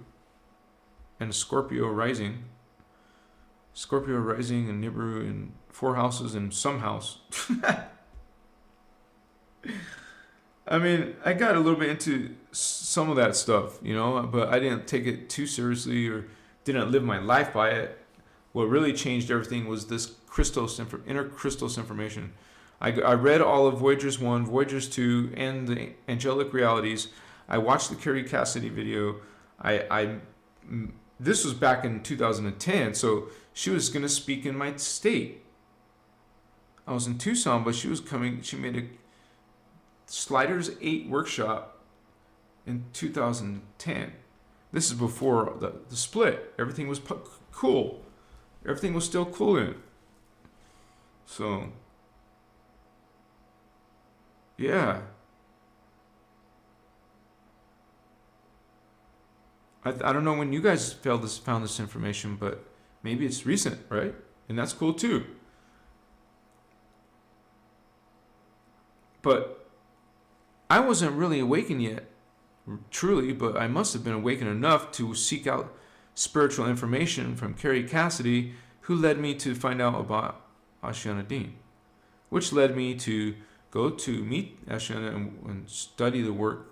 and Scorpio rising. Scorpio rising and Nibiru in 4 houses and some house. I mean, I got a little bit into some of that stuff, you know, but I didn't take it too seriously or didn't live my life by it. What really changed everything was this innerchristos information. I read all of Voyagers 1, Voyagers 2, and the Angelic Realities. I watched the Carrie Cassidy video. This was back in 2010, so she was going to speak in my state. I was in Tucson, but she was coming. She made a Sliders 8 workshop in 2010. This is before the split. Everything was cool. Everything was still cool in it. So, yeah. I don't know when you guys found this information, but maybe it's recent, right? And that's cool too. But I wasn't really awakened yet, truly, but I must have been awakened enough to seek out spiritual information from Carrie Cassidy, who led me to find out about Ashana Dean, which led me to go to meet Ashana and study the work.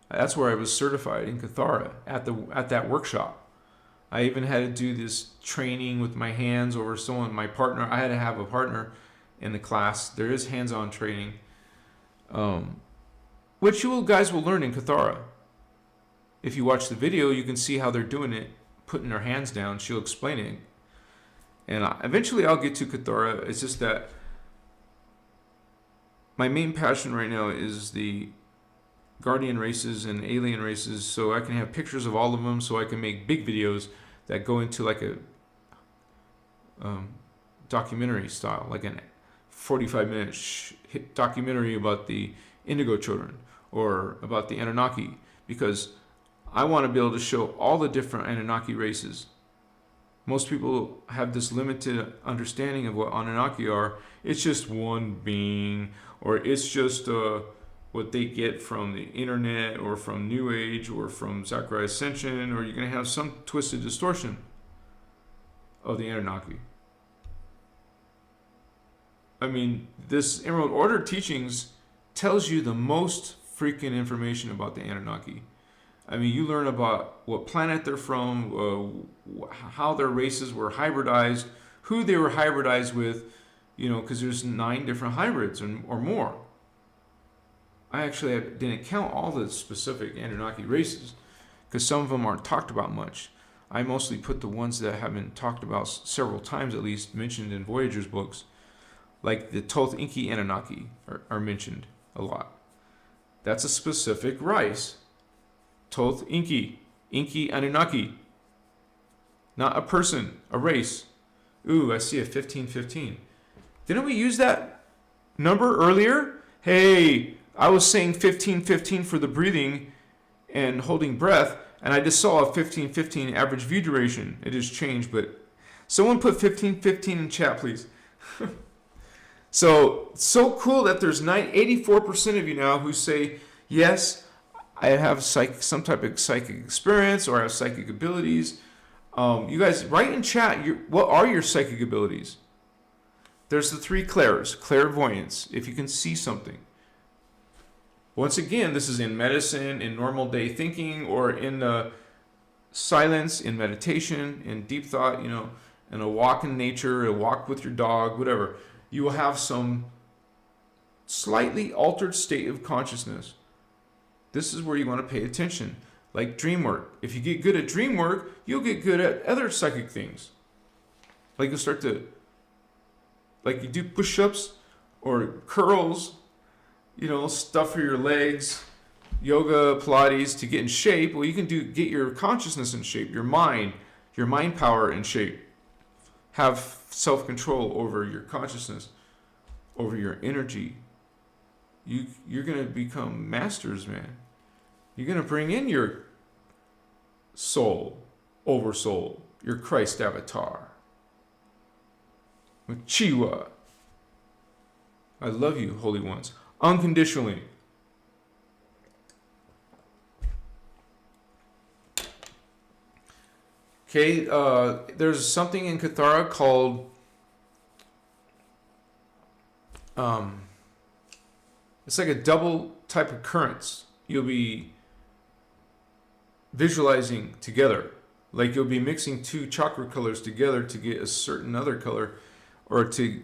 That's where I was certified in Cathara at that workshop. I even had to do this training with my hands over someone, my partner. I had to have a partner in the class. There is hands-on training, which you guys will learn in Cathara. If you watch the video, you can see how they're doing it, putting their hands down. She'll explain it. And eventually I'll get to Cathara. It's just that my main passion right now is the guardian races and alien races, so I can have pictures of all of them, so I can make big videos that go into like a documentary style, like a 45-minute documentary about the Indigo Children or about the Anunnaki, because I want to be able to show all the different Anunnaki races. Most people have this limited understanding of what Anunnaki are. It's just one being, or it's just what they get from the internet or from New Age or from Zachariah Ascension, or you're going to have some twisted distortion of the Anunnaki. I mean, this Emerald Order teachings tells you the most freaking information about the Anunnaki. I mean, you learn about what planet they're from, how their races were hybridized, who they were hybridized with, you know, because there's 9 different hybrids or more. I actually didn't count all the specific Anunnaki races because some of them aren't talked about much. I mostly put the ones that have been talked about several times, at least mentioned in Voyager's books, like the Thoth Inki Anunnaki are mentioned a lot. That's a specific race. Thoth Inki Anunnaki. Not a person, a race. Ooh, I see a 1515. Didn't we use that number earlier? Hey, I was saying 1515 for the breathing and holding breath, and I just saw a 1515 average view duration. It has changed, but someone put 1515 in chat, please. So cool that there's 84% of you now who say, yes, I have some type of psychic experience or I have psychic abilities. You guys, write in chat, what are your psychic abilities? There's the 3 clairs, clairvoyance, if you can see something. Once again, this is in medicine, in normal day thinking, or in silence, in meditation, in deep thought, you know, in a walk in nature, a walk with your dog, whatever. You will have some slightly altered state of consciousness. This is where you want to pay attention. Like dream work. If you get good at dream work, you'll get good at other psychic things. Like you'll start to, like you do push-ups or curls, you know, stuff for your legs, yoga, Pilates to get in shape. Well, you can get your consciousness in shape, your mind power in shape. have self-control over your consciousness, over your energy, you're going to become masters, man. You're going to bring in your soul, over soul, your Christ avatar. Chiwa. I love you, holy ones, unconditionally. Okay, there's something in Cathara called it's like a double type of currents you'll be visualizing together. Like you'll be mixing two chakra colors together to get a certain other color, or to,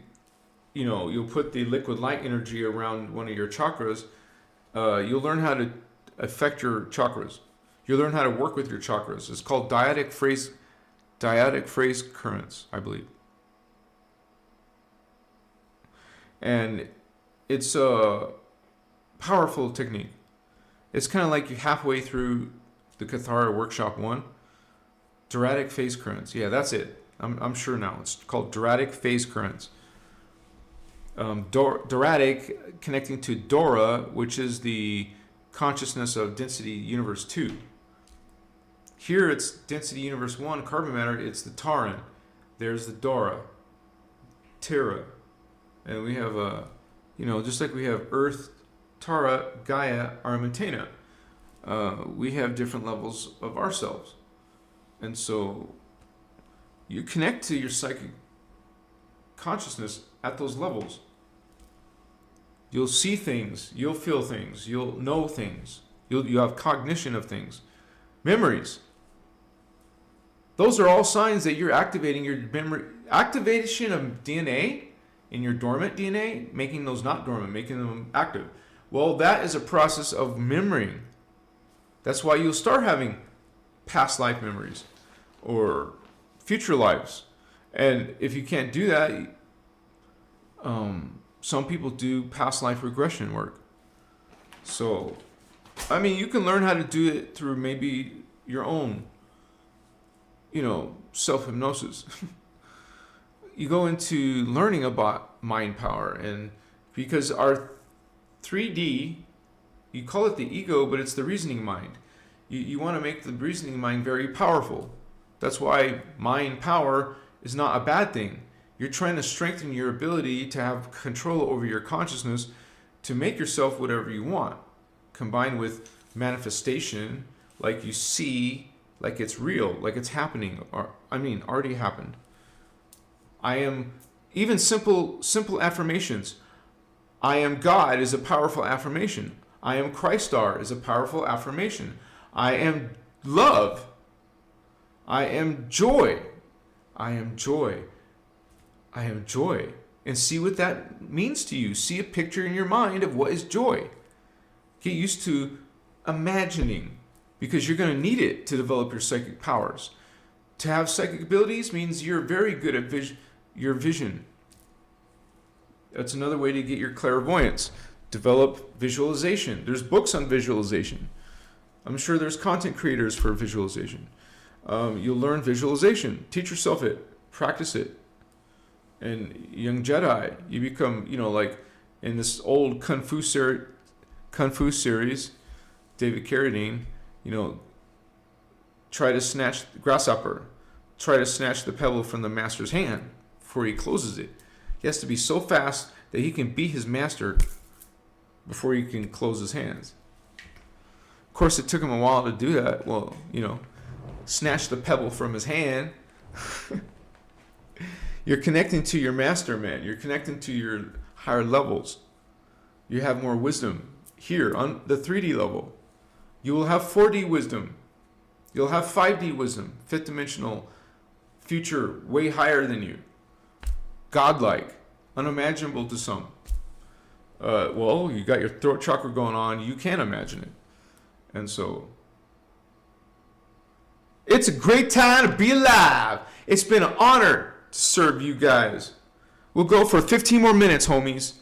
you'll put the liquid light energy around one of your chakras. You'll learn how to affect your chakras. You'll learn how to work with your chakras. It's called dyadic phase currents, I believe. And it's a powerful technique. It's kind of like you're halfway through the Cathara Workshop 1. Dyadic phase currents. Yeah, that's it. I'm sure now. It's called dyadic phase currents. Dyadic connecting to Dora, which is the consciousness of density universe 2. Here it's density universe 1, carbon matter. It's the Taran. There's the Dora, Terra. And we have just like we have Earth, Tara, Gaia, Armentana. We have different levels of ourselves. And so you connect to your psychic consciousness at those levels. You'll see things, you'll feel things, you'll know things, you have cognition of things, memories. Those are all signs that you're activating your memory. Activation of DNA in your dormant DNA, making those not dormant, making them active. Well, that is a process of memorying. That's why you'll start having past life memories or future lives. And if you can't do that, some people do past life regression work. So, you can learn how to do it through maybe your own, self-hypnosis. You go into learning about mind power, and because our 3D, you call it the ego, but it's the reasoning mind. You want to make the reasoning mind very powerful. That's why mind power is not a bad thing. You're trying to strengthen your ability to have control over your consciousness to make yourself whatever you want, combined with manifestation, like you see, like it's real, like it's happening, or already happened. I am, even simple affirmations. I am God is a powerful affirmation. I am Christos is a powerful affirmation. I am love. I am joy. I am joy. I am joy. And see what that means to you. See a picture in your mind of what is joy. Get used to imagining, because you're going to need it to develop your psychic powers. To have psychic abilities means you're very good at your vision. That's another way to get your clairvoyance. Develop visualization. There's books on visualization. I'm sure there's content creators for visualization. You'll learn visualization. Teach yourself it. Practice it. And young Jedi, you become, like in this old Kung Fu series, David Carradine, try to snatch the grasshopper. Try to snatch the pebble from the master's hand before he closes it. He has to be so fast that he can beat his master before he can close his hands. Of course, it took him a while to do that. Well, snatch the pebble from his hand. You're connecting to your master, man. You're connecting to your higher levels. You have more wisdom here on the 3D level. You will have 4D wisdom. You'll have 5D wisdom, fifth dimensional future, way higher than you. Godlike, unimaginable to some. You got your throat chakra going on. You can imagine it. And so, it's a great time to be alive. It's been an honor to serve you guys. We'll go for 15 more minutes, homies.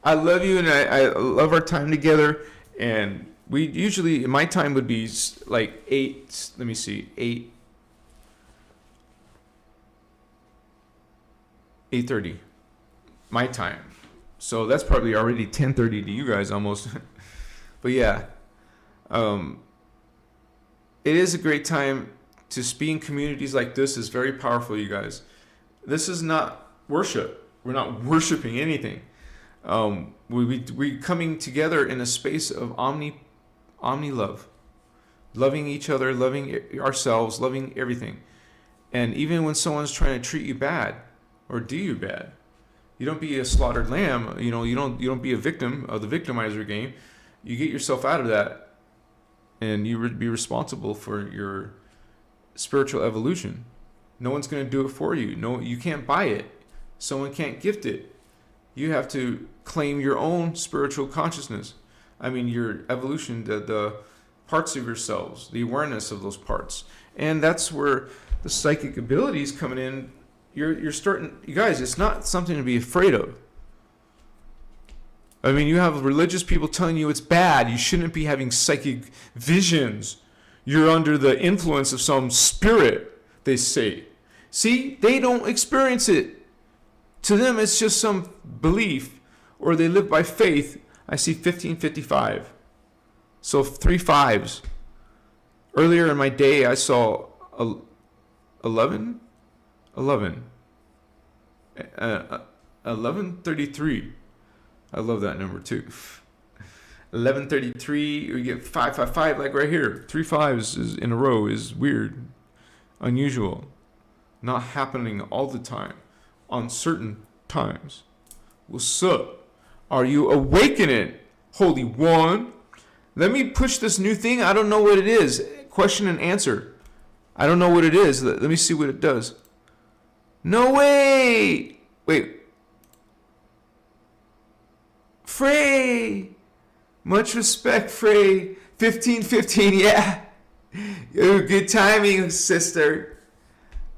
I love you, and I love our time together. And we usually, my time would be like 8. Let me see, 8. 8:30 my time. So that's probably already 10:30 to you guys almost. But yeah, it is a great time to be in communities like this. Is very powerful, you guys. This is not worship. We're not worshiping anything. We coming together in a space of omni love, loving each other, loving ourselves, loving everything. And even when someone's trying to treat you bad or do you bad, you don't be a slaughtered lamb. You don't be a victim of the victimizer game. You get yourself out of that, and you be responsible for your spiritual evolution. No one's going to do it for you. No, you can't buy it. Someone can't gift it. You have to claim your own spiritual consciousness. I mean, your evolution, the parts of yourselves, the awareness of those parts. And that's where the psychic abilities coming in. You're starting, you guys, it's not something to be afraid of. I mean, you have religious people telling you it's bad. You shouldn't be having psychic visions. You're under the influence of some spirit, they say. See, they don't experience it. To them, it's just some belief, or they live by faith. I see 1555. So 3 5s. Earlier in my day, I saw 11. 1133. I love that number too. 1133. We get 555, like right here. 3 5s is in a row is weird, unusual, not happening all the time. On certain times. What's up? Are you awakening, Holy One? Let me push this new thing. I don't know what it is. Question and answer. I don't know what it is. Let me see what it does. No way! Wait. Frey! Much respect, Frey. 1515, yeah. Ooh, good timing, sister.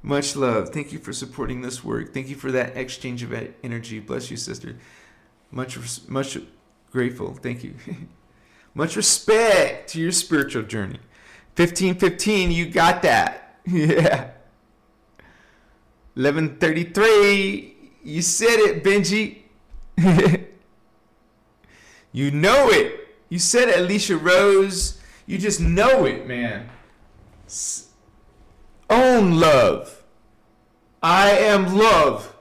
Much love. Thank you for supporting this work. Thank you for that exchange of energy. Bless you, sister. Much grateful. Thank you. Much respect to your spiritual journey. 1515, you got that. Yeah. 1133, you said it, Benji. You know it. You said it, Alicia Rose. You just know it, man. Own love. I am love.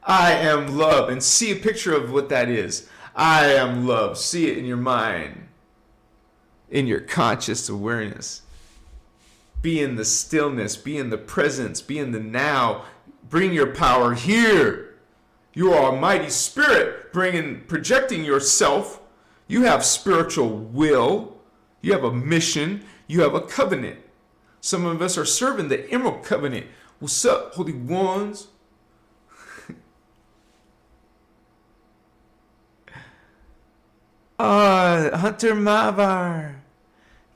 I am love. And see a picture of what that is. I am love. See it in your mind. In your conscious awareness. Be in the stillness. Be in the presence. Be in the now. Bring your power here. You are a mighty spirit. Projecting yourself. You have spiritual will. You have a mission. You have a covenant. Some of us are serving the Emerald Covenant. What's up, Holy Ones? Hunter Mavar.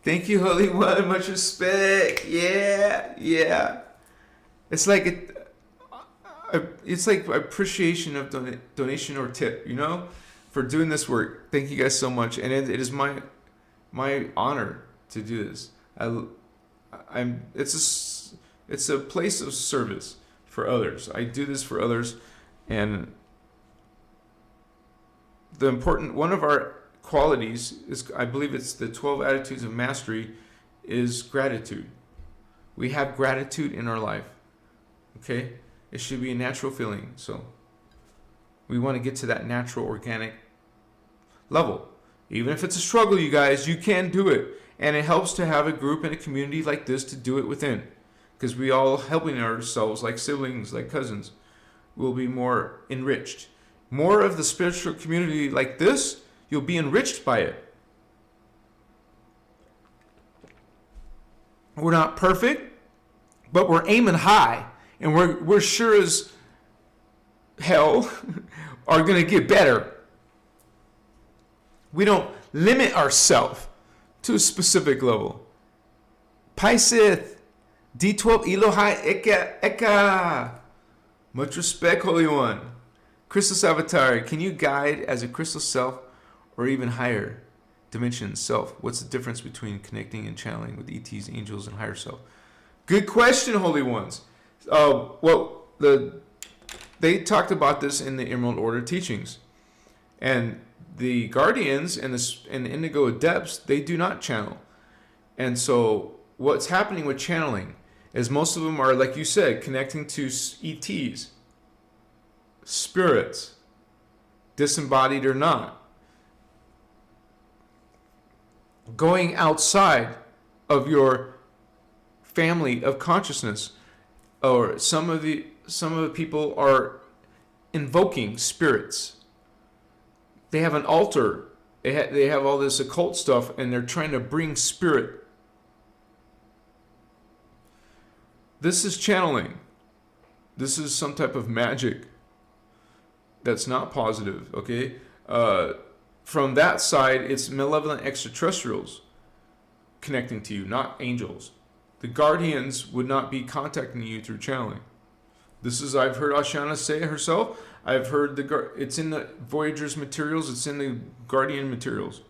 Thank you, Holy One. Much respect. Yeah. It's like appreciation of donation or tip, for doing this work. Thank you guys so much, and it is my honor to do this. It's a place of service for others. I do this for others, and one of our qualities is, I believe it's the 12 attitudes of mastery, is gratitude. We have gratitude in our life. Okay? It should be a natural feeling. So we want to get to that natural, organic level. Even if it's a struggle, you guys, you can do it. And it helps to have a group and a community like this to do it within. Because we all helping ourselves like siblings, like cousins, will be more enriched. More of the spiritual community like this, you'll be enriched by it. We're not perfect, but we're aiming high. And we're sure as hell are going to get better. We don't limit ourselves to a specific level. Pisith, D12 Elohai Eka. Much respect, Holy One. Christos Avatar, can you guide as a crystal self or even higher dimension self? What's the difference between connecting and channeling with ETs, angels, and higher self? Good question, Holy Ones. Well, the they talked about this in the Emerald Order teachings. And the guardians and the indigo adepts, they do not channel. And so what's happening with channeling is most of them are, like you said, connecting to ETs, spirits, disembodied or not, going outside of your family of consciousness. Or some of the people are invoking spirits. They have an altar. They have all this occult stuff, and they're trying to bring spirit. This is channeling. This is some type of magic that's not positive, okay? From that side, it's malevolent extraterrestrials connecting to you, not angels. The guardians would not be contacting you through channeling. This is, I've heard Ashana say it herself. I've heard it's in the Voyager's materials. It's in the Guardian materials.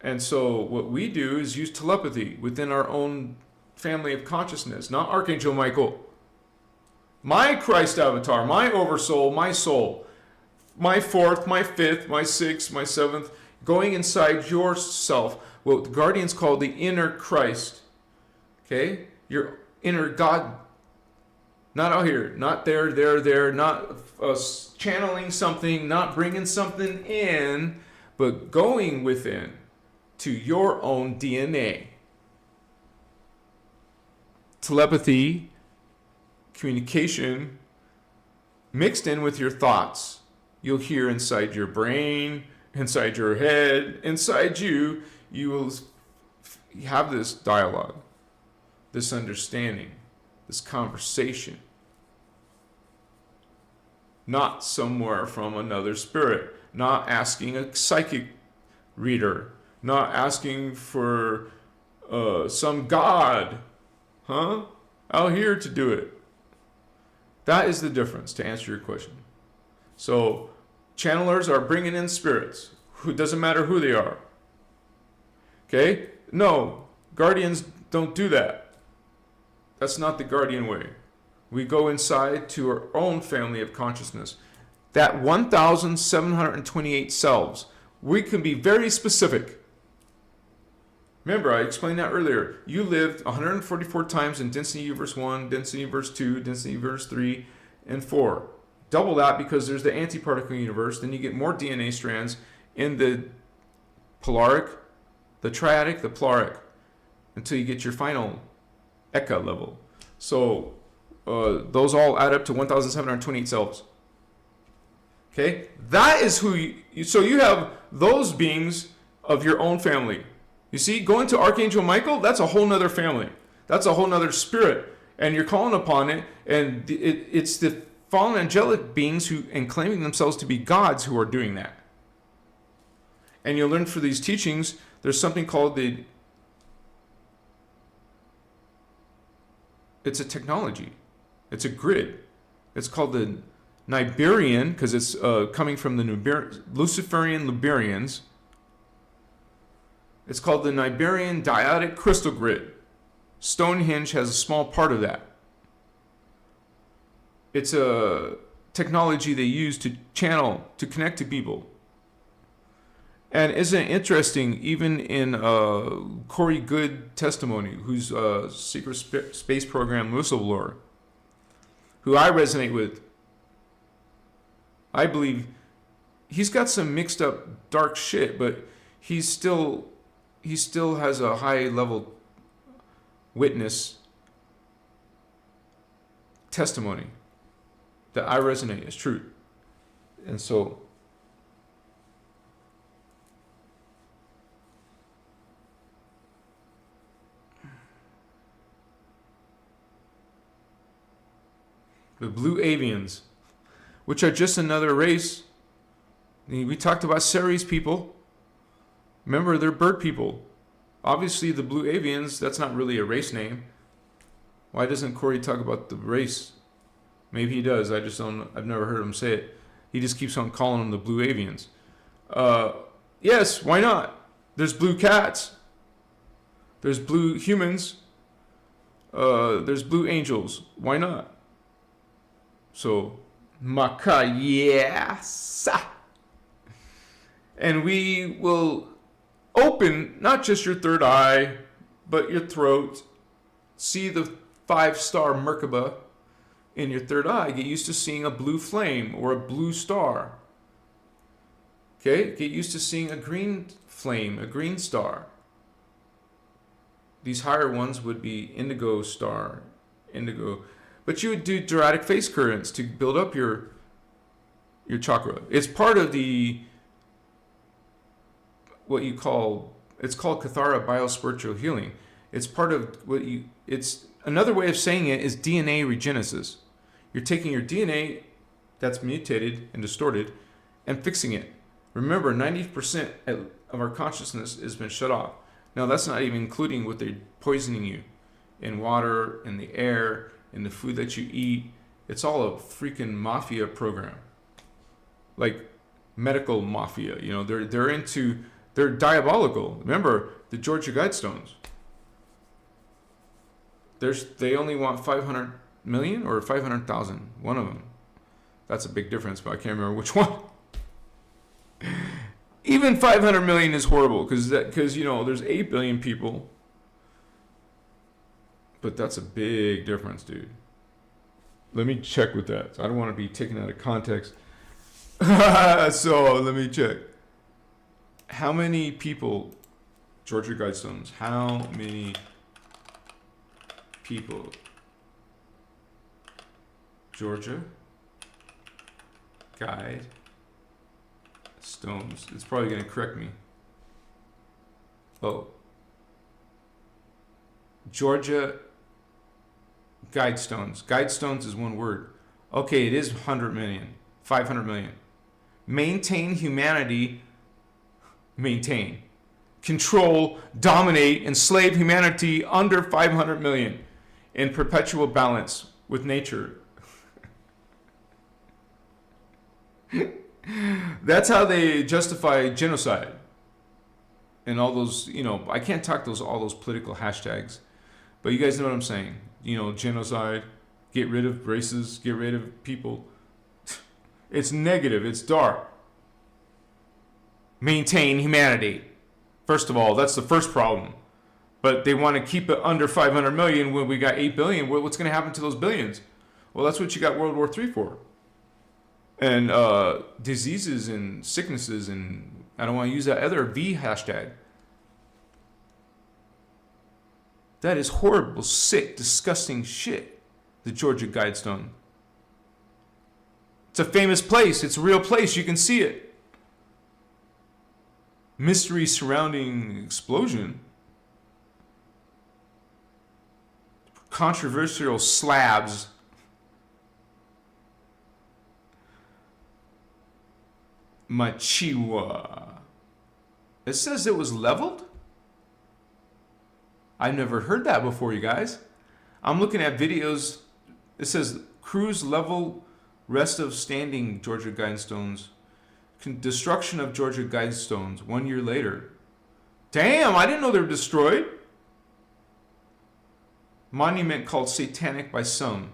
And so what we do is use telepathy within our own family of consciousness, not Archangel Michael. My Christ avatar, my oversoul, my soul, my fourth, my fifth, my sixth, my seventh, going inside yourself, what the Guardians call the inner Christ. Okay? Your inner God. Not out here, not there, not channeling something, not bringing something in, but going within to your own DNA. Telepathy, communication, mixed in with your thoughts. You'll hear inside your brain, inside your head, inside you, you will have this dialogue, this understanding, this conversation. Not somewhere from another spirit. Not asking a psychic reader. Not asking for some god, out here to do it. That is the difference, to answer your question. So, channelers are bringing in spirits. Who doesn't matter who they are. Okay? No, guardians don't do that. That's not the guardian way. We go inside to our own family of consciousness. That 1,728 selves, we can be very specific. Remember, I explained that earlier. You lived 144 times in density universe 1, density universe 2, density universe 3, and 4. Double that because there's the antiparticle universe. Then you get more DNA strands in the polaric, the triadic, the polaric, until you get your final Eka level. So those all add up to 1,728 selves. Okay? That is who so you have those beings of your own family. You see, going to Archangel Michael, that's a whole nother family. That's a whole nother spirit. And you're calling upon it, and it's the fallen angelic beings who, and claiming themselves to be gods, who are doing that. And you'll learn for these teachings, there's something called it's a technology. It's a grid. It's called the Nibirian, because it's coming from the Luciferian Liberians. It's called the Nibirian Dyadic Crystal Grid. Stonehenge has a small part of that. It's a technology they use to channel, to connect to people. And isn't it interesting, even in Corey Good testimony, who's a secret space program whistleblower, who I resonate with, I believe he's got some mixed up dark shit, but he still has a high level witness testimony that I resonate as truth. And so the blue avians, which are just another race. We talked about Ceres people. Remember, they're bird people. Obviously, the blue avians, that's not really a race name. Why doesn't Corey talk about the race? Maybe he does. I just don't. I've never heard him say it. He just keeps on calling them the blue avians. Yes, why not? There's blue cats. There's blue humans. There's blue angels. Why not? So, Maka, yes. And we will open not just your third eye, but your throat. See the 5-star Merkaba in your third eye. Get used to seeing a blue flame or a blue star. Okay? Get used to seeing a green flame, a green star. These higher ones would be indigo star, indigo. But you would do Terahertz phase currents to build up your chakra. It's part of the what you call, it's called Kathara biospiritual healing. It's part of what you, it's another way of saying it is DNA regenesis. You're taking your DNA that's mutated and distorted and fixing it. Remember, 90% of our consciousness has been shut off. Now, that's not even including what they're poisoning you in water, in the air, in the food that you eat. It's all a freaking mafia program. Like medical mafia, you know, they're diabolical. Remember the Georgia Guidestones. They only want 500 million or 500,000. One of them. That's a big difference, but I can't remember which one. Even 500 million is horrible because you know there's 8 billion people. But that's a big difference, dude. Let me check with that. I don't want to be taken out of context. So let me check. How many people, Georgia Guidestones, how many people, Georgia Guidestones, it's probably going to correct me. Oh, Georgia Guidestones. Guidestones is one word. Okay, it is 100 million, 500 million. Maintain humanity. Maintain, control, dominate, enslave humanity under 500 million in perpetual balance with nature. That's how they justify genocide and all those, you know, I can't talk all those political hashtags, but you guys know what I'm saying. You know, genocide, get rid of races, get rid of people. It's negative, it's dark. Maintain humanity. First of all, that's the first problem. But they want to keep it under 500 million when we got 8 billion. What's going to happen to those billions? Well, that's what you got World War III for. And diseases and sicknesses, and I don't want to use that other V hashtag. That is horrible, sick, disgusting shit. The Georgia Guidestone. It's a famous place. It's a real place. You can see it. Mystery surrounding explosion. Controversial slabs. Machiwa. It says it was leveled? I've never heard that before, you guys. I'm looking at videos. It says cruise level rest of standing Georgia Guidestones. Destruction of Georgia Guidestones 1 year later. Damn, I didn't know they were destroyed. Monument called satanic by some.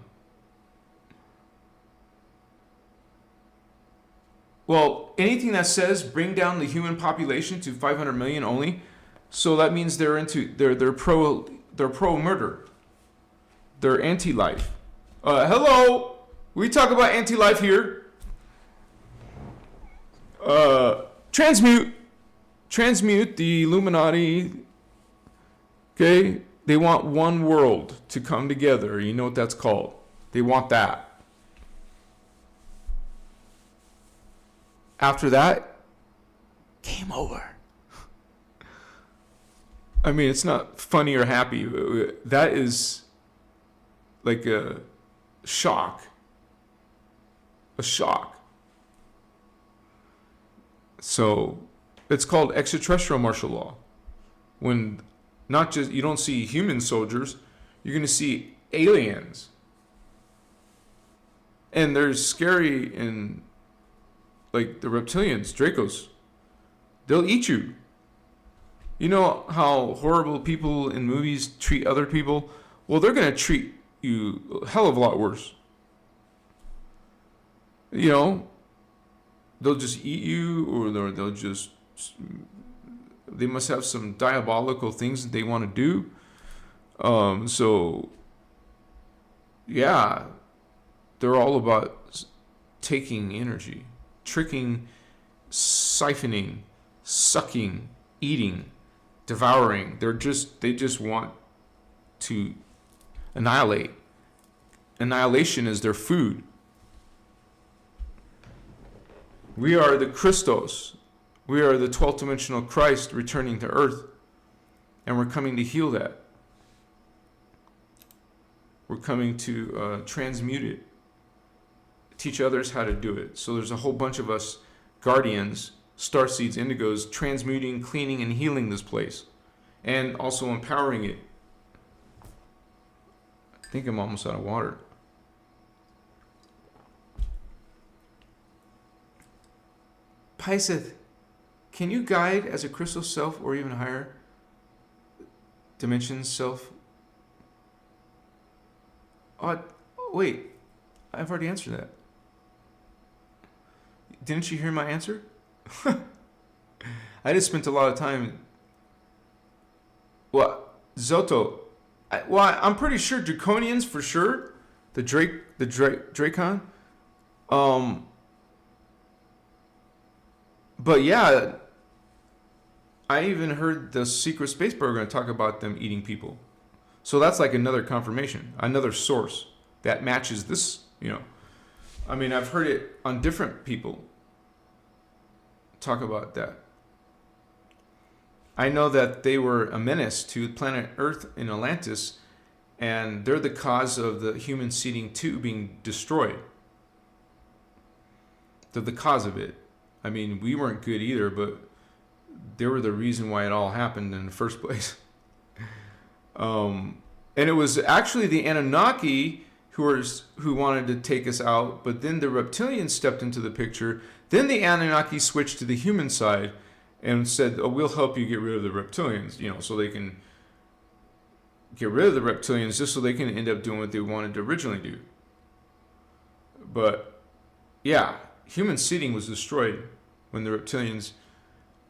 Well, anything that says bring down the human population to 500 million only, so that means they're pro murder. They're anti-life. Hello, we talk about anti-life here. Transmute the Illuminati. Okay, they want one world to come together. You know what that's called? They want that. After that, game over. I mean, it's not funny or happy. That is like a shock. A shock. So it's called extraterrestrial martial law. When not just, you don't see human soldiers, you're going to see aliens. And they're scary, and like the reptilians, Dracos, they'll eat you. You know how horrible people in movies treat other people? Well, they're going to treat you a hell of a lot worse. You know, they'll just eat you, or they'll just, they must have some diabolical things that they want to do. So yeah, they're all about taking energy, tricking, siphoning, sucking, eating, devouring. They just want to annihilate. Annihilation is their food. We are the Christos. We are the 12th dimensional Christ returning to earth. And we're coming to heal that. We're coming to transmute it. Teach others how to do it. So there's a whole bunch of us guardians, starseeds, indigos, transmuting, cleaning, and healing this place. And also empowering it. I think I'm almost out of water. Paiseth, can you guide as a crystal self or even higher dimensions self? Wait, I've already answered that. Didn't you hear my answer? I just spent a lot of time. Well, Zoto, I'm pretty sure Draconians for sure. The Dracon. But yeah, I even heard the Secret Space Program talk about them eating people. So that's like another confirmation, another source that matches this, you know. I mean, I've heard it on different people talk about that. I know that they were a menace to planet Earth in Atlantis, and they're the cause of the human seeding 2 being destroyed. They're the cause of it. I mean, we weren't good either, but they were the reason why it all happened in the first place. And it was actually the Anunnaki who wanted to take us out, but then the reptilians stepped into the picture. Then the Anunnaki switched to the human side and said, "Oh, we'll help you get rid of the reptilians," you know, so they can get rid of the reptilians just so they can end up doing what they wanted to originally do. But yeah, human seeding was destroyed when the reptilians.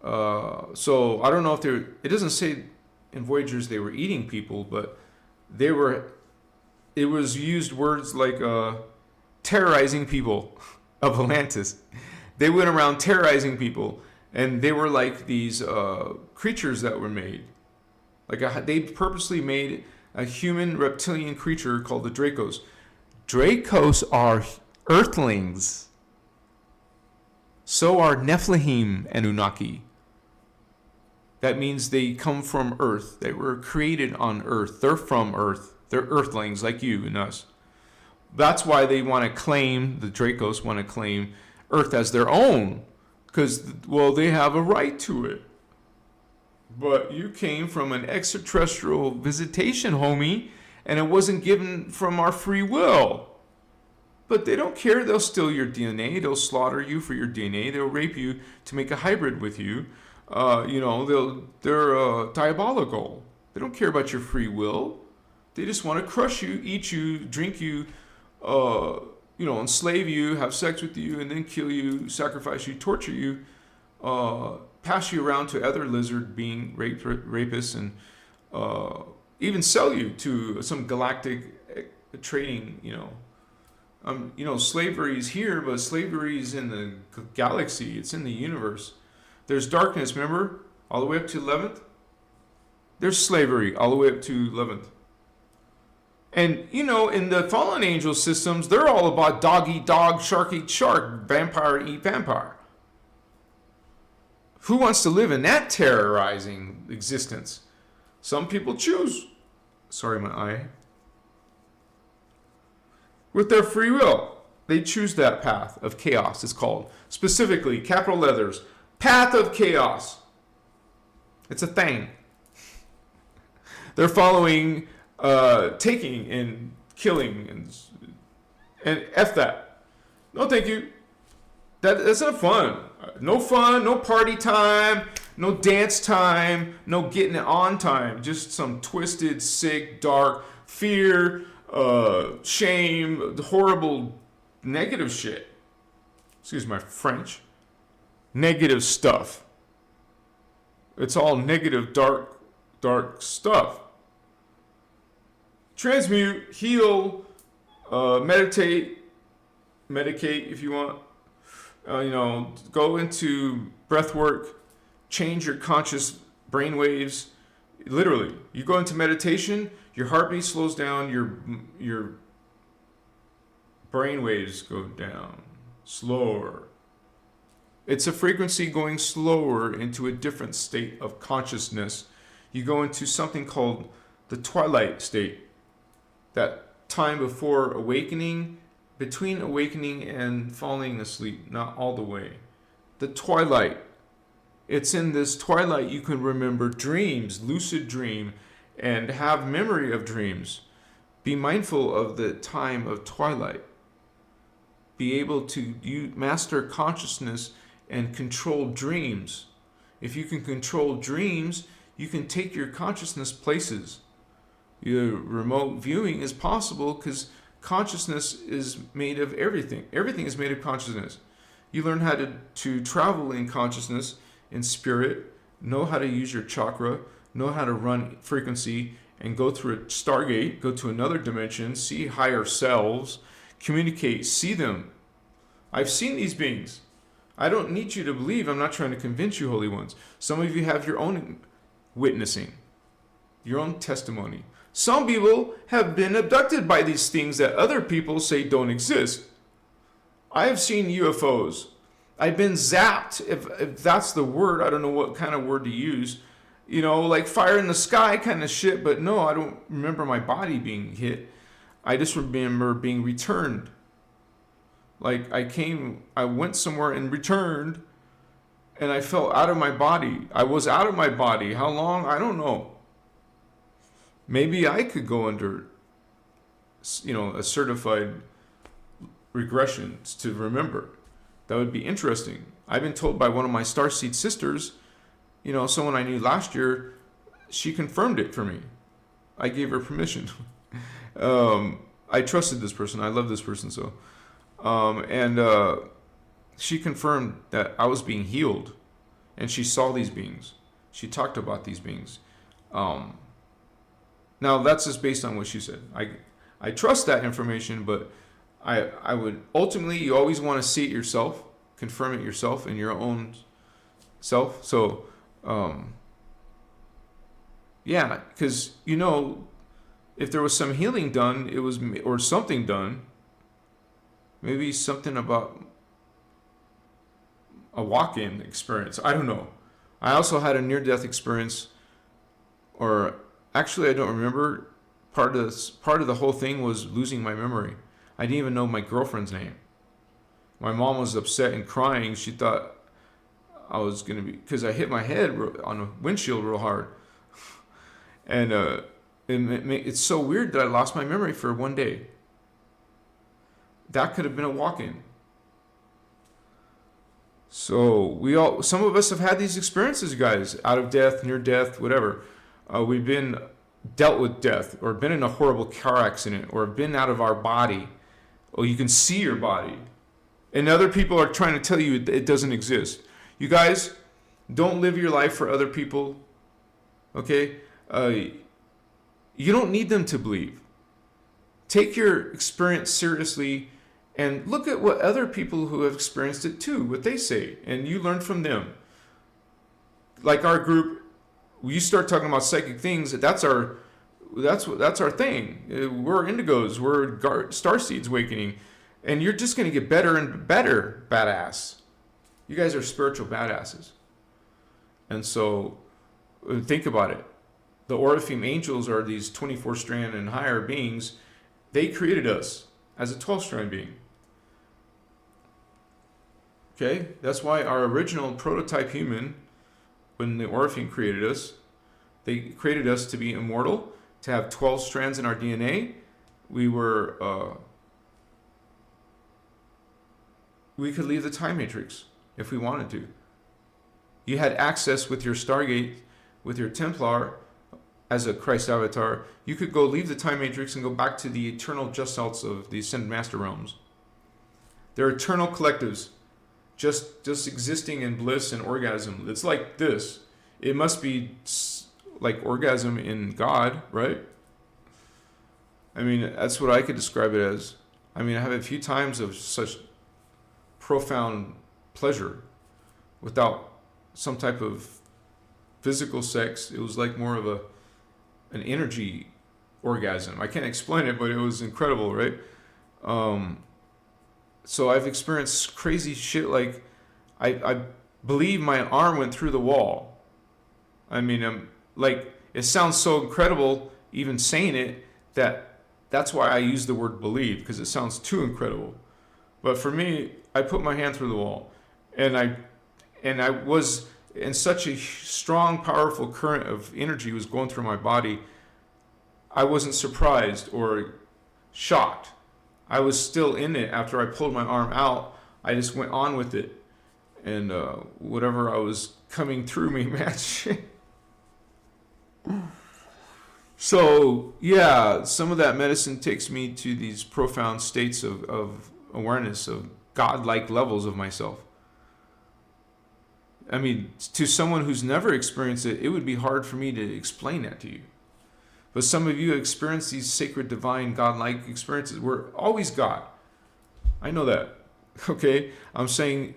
So I don't know if it doesn't say in Voyagers they were eating people, but they were. It was used words like terrorizing people of Atlantis. They went around terrorizing people, and they were like these creatures that were made. Like they purposely made a human reptilian creature called the Dracos. Dracos are earthlings. So are Nephilim Anunnaki. That means they come from Earth. They were created on Earth. They're from Earth. They're earthlings like you and us. That's why they want to claim, the Dracos want to claim Earth as their own. Because, well, they have a right to it. But you came from an extraterrestrial visitation, homie, and it wasn't given from our free will. But they don't care. They'll steal your DNA. They'll slaughter you for your DNA. They'll rape you to make a hybrid with you. They're diabolical. They don't care about your free will. They just want to crush you, eat you, drink you, enslave you, have sex with you, and then kill you, sacrifice you, torture you, pass you around to other lizard being rapists, and even sell you to some galactic trading, slavery is here, but slavery is in the galaxy. It's in the universe. There's darkness, remember? All the way up to 11th. There's slavery all the way up to 11th. And, in the fallen angel systems, they're all about dog eat dog, shark eat shark, vampire eat vampire. Who wants to live in that terrorizing existence? Some people choose. Sorry, my eye. With their free will, they choose that path of chaos, it's called. Specifically, capital letters, path of chaos. It's a thing. They're following taking and killing and F that. No, thank you. That's not fun. No fun, no party time, no dance time, no getting it on time. Just some twisted, sick, dark fear, shame, horrible, negative shit. excuse my French, negative stuff. It's all negative, dark stuff. Transmute, heal, medicate if you want. Go into breath work, change your conscious brain waves. Literally, you go into meditation, your heartbeat slows down, your brain waves go down slower. It's a frequency going slower into a different state of consciousness. You go into something called the twilight state, that time before awakening, between awakening and falling asleep, not all the way. The twilight. It's in this twilight you can remember dreams, lucid dream, and have memory of dreams. Be mindful of the time of twilight. Be able to master consciousness and control dreams. If you can control dreams, you can take your consciousness places. Your remote viewing is possible because consciousness is made of everything. Everything is made of consciousness. You learn how to travel in consciousness, in spirit, know how to use your chakra, know how to run frequency, and go through a stargate, go to another dimension, see higher selves, communicate, see them. I've seen these beings. I don't need you to believe. I'm not trying to convince you, holy ones. Some of you have your own witnessing, your own testimony. Some people have been abducted by these things that other people say don't exist. I have seen UFOs. I've been zapped, if that's the word. I don't know what kind of word to use. Like fire in the sky kind of shit, but no, I don't remember my body being hit. I just remember being returned. Like I went somewhere and returned, and I felt out of my body. I was out of my body. How long? I don't know. Maybe I could go under, a certified regression to remember. That would be interesting. I've been told by one of my Starseed sisters, someone I knew last year, she confirmed it for me. I gave her permission. I trusted this person. I love this person so. She confirmed that I was being healed, and she saw these beings. She talked about these beings. Now that's just based on what she said. I trust that information, but I would ultimately, you always want to see it yourself, confirm it yourself in your own self. So, yeah, because if there was some healing done, or something done. Maybe something about a walk-in experience. I don't know. I also had a near-death experience, or actually I don't remember. Part of the whole thing was losing my memory. I didn't even know my girlfriend's name. My mom was upset and crying. She thought I was going to be, because I hit my head on a windshield real hard. And it's so weird that I lost my memory for one day. That could have been a walk-in. So some of us have had these experiences, guys, out of death, near death, whatever. We've been dealt with death, or been in a horrible car accident, or been out of our body, or you can see your body. And other people are trying to tell you it doesn't exist. You guys, don't live your life for other people, okay? You don't need them to believe. Take your experience seriously and look at what other people who have experienced it too, what they say, and you learn from them. Like our group, you start talking about psychic things, that's our thing. We're indigos, we're starseeds awakening, and you're just going to get better and better, badass. You guys are spiritual badasses. And so think about it. The Orifim angels are these 24-strand and higher beings. They created us as a 12-strand being. Okay? That's why our original prototype human, when the Orifim created us, they created us to be immortal, to have 12 strands in our DNA. We could leave the time matrix if we wanted to. You had access with your Stargate, with your Templar, as a Christ avatar. You could go leave the time matrix and go back to the eternal just selves of the Ascended Master realms. They're eternal collectives. just existing in bliss and orgasm. It's like this. It must be like orgasm in God, right? I mean, that's what I could describe it as. I mean, I have a few times of such profound pleasure without some type of physical sex. It was like more of an energy orgasm. I can't explain it, but it was incredible, right? So I've experienced crazy shit. Like I believe my arm went through the wall. I mean, like, it sounds so incredible even saying it that's why I use the word believe, because it sounds too incredible. But for me, I put my hand through the wall, and I was in such a strong, powerful current of energy was going through my body. I wasn't surprised or shocked. I was still in it after I pulled my arm out. I just went on with it. And whatever I was coming through me, man. So, yeah, some of that medicine takes me to these profound states of awareness, of godlike levels of myself. I mean, to someone who's never experienced it, it would be hard for me to explain that to you. But some of you experience these sacred, divine, godlike experiences. We're always God. I know that. Okay? I'm saying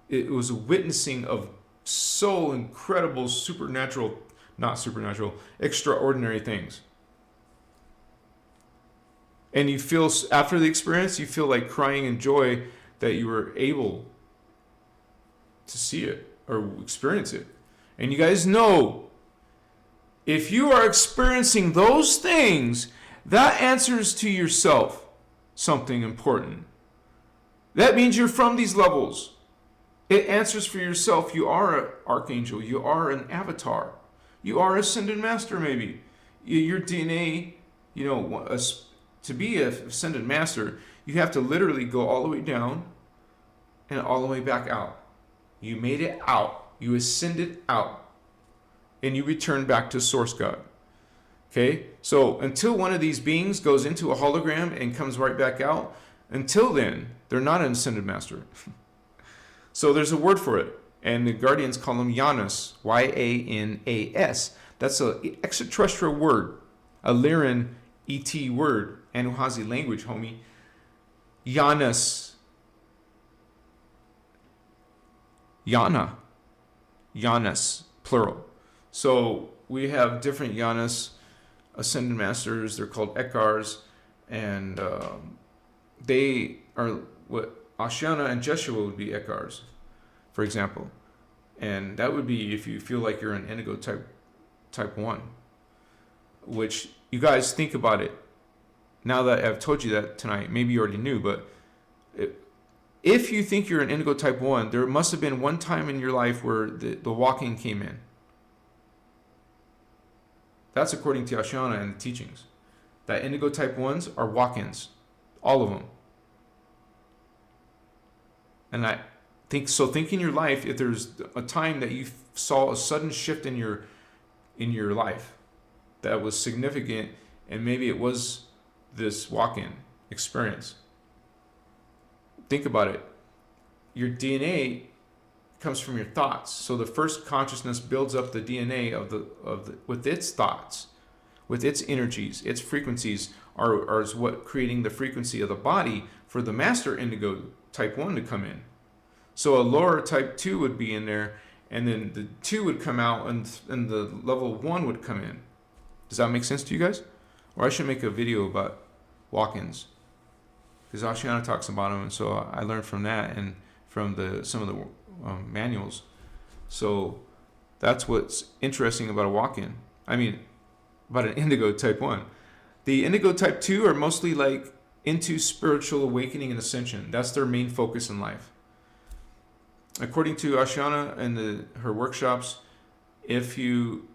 it was a witnessing of so incredible, extraordinary things. And you feel, after the experience, you feel like crying in joy that you were able to see it or experience it. And you guys know, if you are experiencing those things, that answers to yourself something important. That means you're from these levels. It answers for yourself. You are an archangel. You are an avatar. You are ascended master, maybe. Your DNA, to be an ascended master, you have to literally go all the way down and all the way back out. You made it out. You ascended out. And you return back to Source God. Okay? So until one of these beings goes into a hologram and comes right back out, until then, they're not an ascended master. So there's a word for it. And the Guardians call them Yanas. Y-A-N-A-S. That's an extraterrestrial word. A Lyran ET word. Anuhazi language, homie. Yanas. Yana. Yanas. Plural. So we have different Yanas, ascended masters. They're called Ekars, and they are what Ashiana and Jeshua would be Ekars, for example. And that would be if you feel like you're an indigo type 1, which you guys think about it. Now that I've told you that tonight, maybe you already knew, but if you think you're an indigo type 1, there must have been one time in your life where the walking came in. That's according to Ashiana and the teachings. That indigo type 1s are walk-ins. All of them. And I think in your life, if there's a time that you saw a sudden shift in your life that was significant, and maybe it was this walk-in experience. Think about it. Your DNA comes from your thoughts. So the first consciousness builds up the DNA with its thoughts, with its energies, its frequencies are what creating the frequency of the body for the master indigo type 1 to come in. So a lower type 2 would be in there, and then the 2 would come out, and the level 1 would come in. Does that make sense to you guys? Or I should make a video about walk-ins, because Ashiana talks about them, and so I learned from that and from some of the manuals. So that's what's interesting about a walk-in. I mean, about an indigo type 1. The indigo type 2 are mostly like into spiritual awakening and ascension. That's their main focus in life. According to Ashiana and her workshops, if you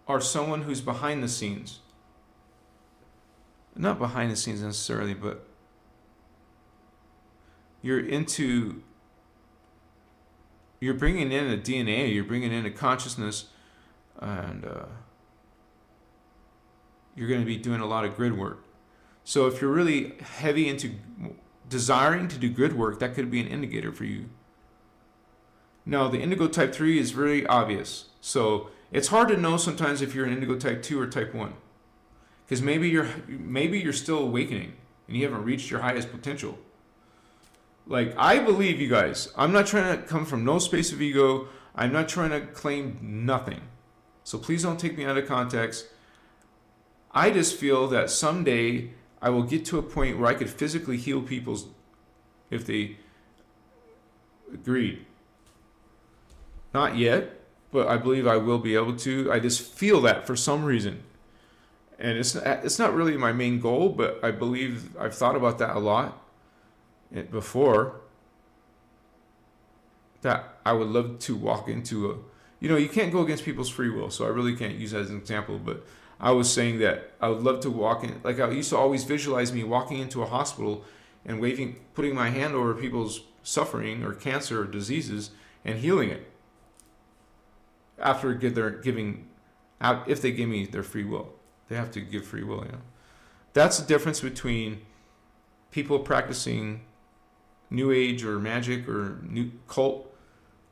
are someone who's behind the scenes, not behind the scenes necessarily, but you're bringing in a DNA, you're bringing in a consciousness, and you're going to be doing a lot of grid work. So if you're really heavy into desiring to do good work, that could be an indicator for you. Now, the indigo type 3 is very obvious. So it's hard to know sometimes if you're an indigo type 2 or type 1. Because maybe you're still awakening and you haven't reached your highest potential. Like, I believe, you guys, I'm not trying to come from no space of ego. I'm not trying to claim nothing. So please don't take me out of context. I just feel that someday I will get to a point where I could physically heal people if they agreed. Not yet, but I believe I will be able to. I just feel that for some reason. And it's not really my main goal, but I believe I've thought about that a lot before. That I would love to walk into a, you can't go against people's free will, so I really can't use that as an example, but I was saying that I would love to walk in, like I used to always visualize me walking into a hospital and putting my hand over people's suffering or cancer or diseases and healing it. After if they give me their free will. They have to give free will, That's the difference between people practicing New Age or magic or new cult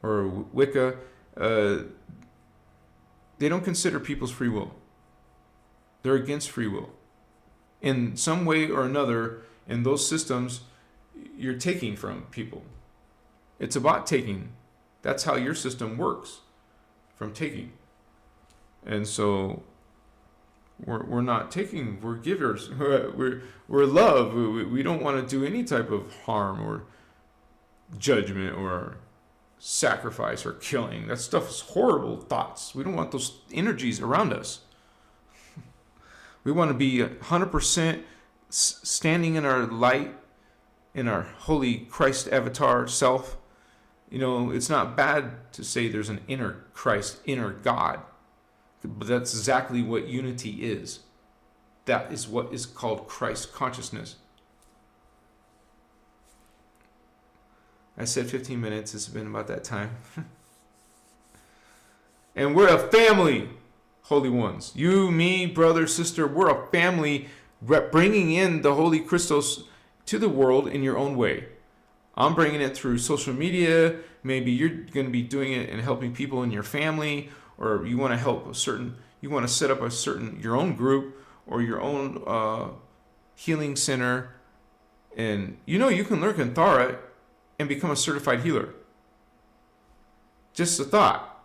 or Wicca. They don't consider people's free will. They're against free will. In some way or another, in those systems, you're taking from people. It's about taking. That's how your system works, from taking. And so we're not taking, we're givers. We're love. We don't want to do any type of harm or judgment or sacrifice or killing. That stuff is horrible thoughts. We don't want those energies around us. We want to be 100% standing in our light, in our holy Christ avatar self. It's not bad to say there's an inner Christ, inner God. But that's exactly what unity is. That is what is called Christ consciousness. I said 15 minutes. It's been about that time. And we're a family, holy ones. You, me, brother, sister, we're a family bringing in the Holy Christos to the world in your own way. I'm bringing it through social media. Maybe you're going to be doing it and helping people in your family, or you want to help you want to set up your own group or your own healing center. And you can learn Kanthara and become a certified healer. Just a thought.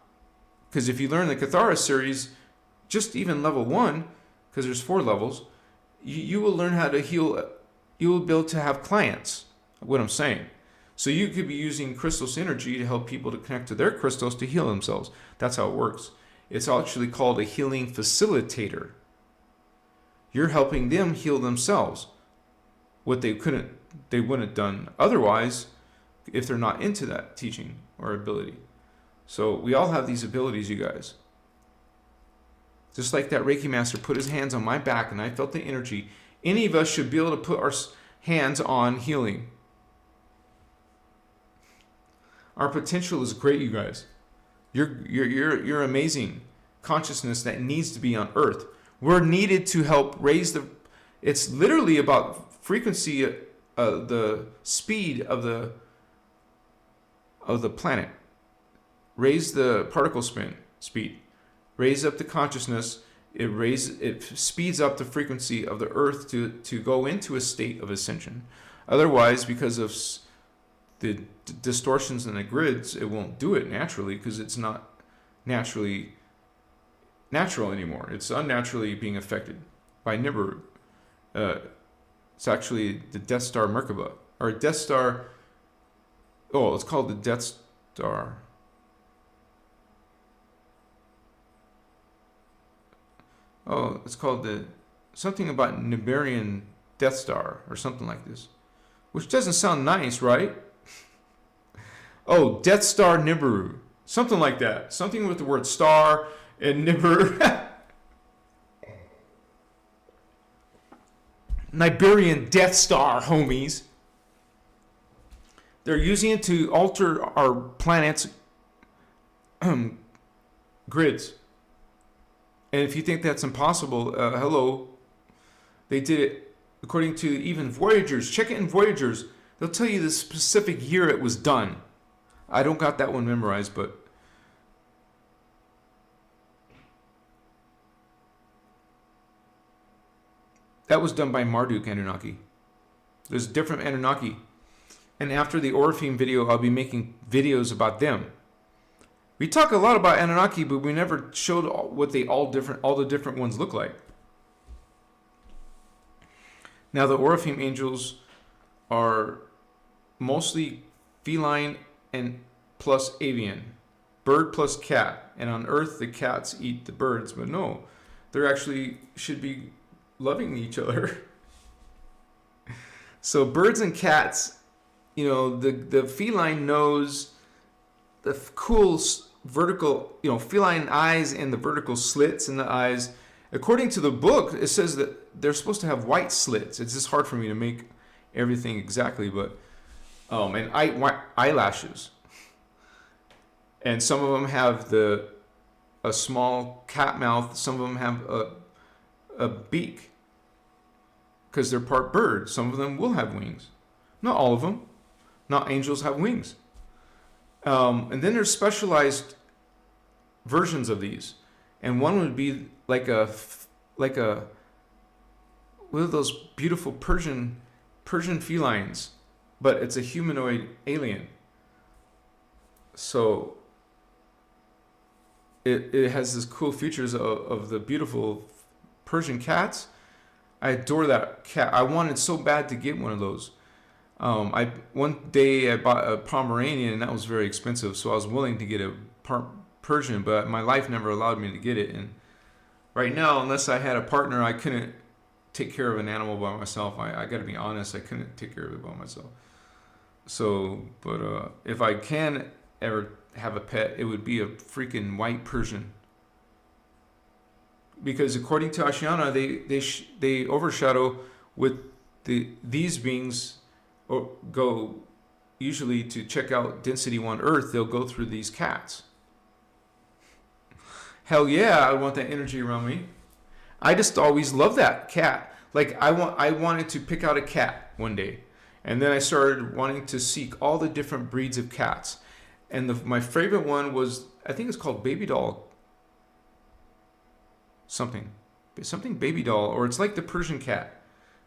Because if you learn the Kanthara series, just even level 1, because there's 4 levels, you will learn how to heal. You will be able to have clients, what I'm saying. So you could be using Christos energy to help people to connect to their Christos to heal themselves. That's how it works. It's actually called a healing facilitator. You're helping them heal themselves. What they wouldn't have done otherwise if they're not into that teaching or ability. So we all have these abilities, you guys. Just like that Reiki master put his hands on my back and I felt the energy. Any of us should be able to put our hands on healing. Our potential is great, you guys. You're amazing consciousness that needs to be on Earth. We're needed to help raise it's literally about frequency, the speed of the planet. Raise the particle speed. Raise up the consciousness. It speeds up the frequency of the Earth to go into a state of ascension. Otherwise, because of the distortions in the grids, it won't do it naturally, because it's not naturally natural anymore. It's unnaturally being affected by Nibiru. It's actually the Death Star Merkaba, or Death Star. Oh, it's called the Death Star. Oh, it's called something about Nibirian Death Star or something like this, which doesn't sound nice, right? Oh, Death Star Nibiru. Something like that. Something with the word star and Nibiru. Nibirian Death Star, homies. They're using it to alter our planet's grids. And if you think that's impossible, hello. They did it according to even Voyagers, check it in Voyagers. They'll tell you the specific year it was done. I don't got that one memorized, but that was done by Marduk Anunnaki. There's different Anunnaki. And after the Orpheum video, I'll be making videos about them. We talk a lot about Anunnaki, but we never showed what all the different ones look like. Now, the Orpheum angels are mostly feline and plus avian, bird plus cat. And on Earth, the cats eat the birds, but no, they're actually should be loving each other. So birds and cats, you know, the feline knows the cool vertical, you know, feline eyes and the vertical slits in the eyes. According to the book, it says that they're supposed to have white slits. It's just hard for me to make everything exactly, but and eyelashes. And some of them have a small cat mouth. Some of them have a beak because they're part bird. Some of them will have wings. Not all of them. Not angels have wings. And then there's specialized versions of these. And one would be like a one of those beautiful Persian felines, but it's a humanoid alien. So it has this cool features of the beautiful Persian cats. I adore that cat. I wanted so bad to get one of those. One day I bought a Pomeranian, and that was very expensive, so I was willing to get a Persian, but my life never allowed me to get it. And right now, unless I had a partner, I couldn't take care of an animal by myself. I got to be honest, I couldn't take care of it by myself. So, but if I can ever have a pet, it would be a freaking white Persian. Because according to Ashiana, they overshadow with these beings, or go usually to check out density 1 Earth. They'll go through these cats. Hell yeah, I want that energy around me. I just always love that cat. Like I wanted to pick out a cat one day, and then I started wanting to seek all the different breeds of cats. And my favorite one was, I think it's called Baby Doll. Something Baby Doll, or it's like the Persian cat.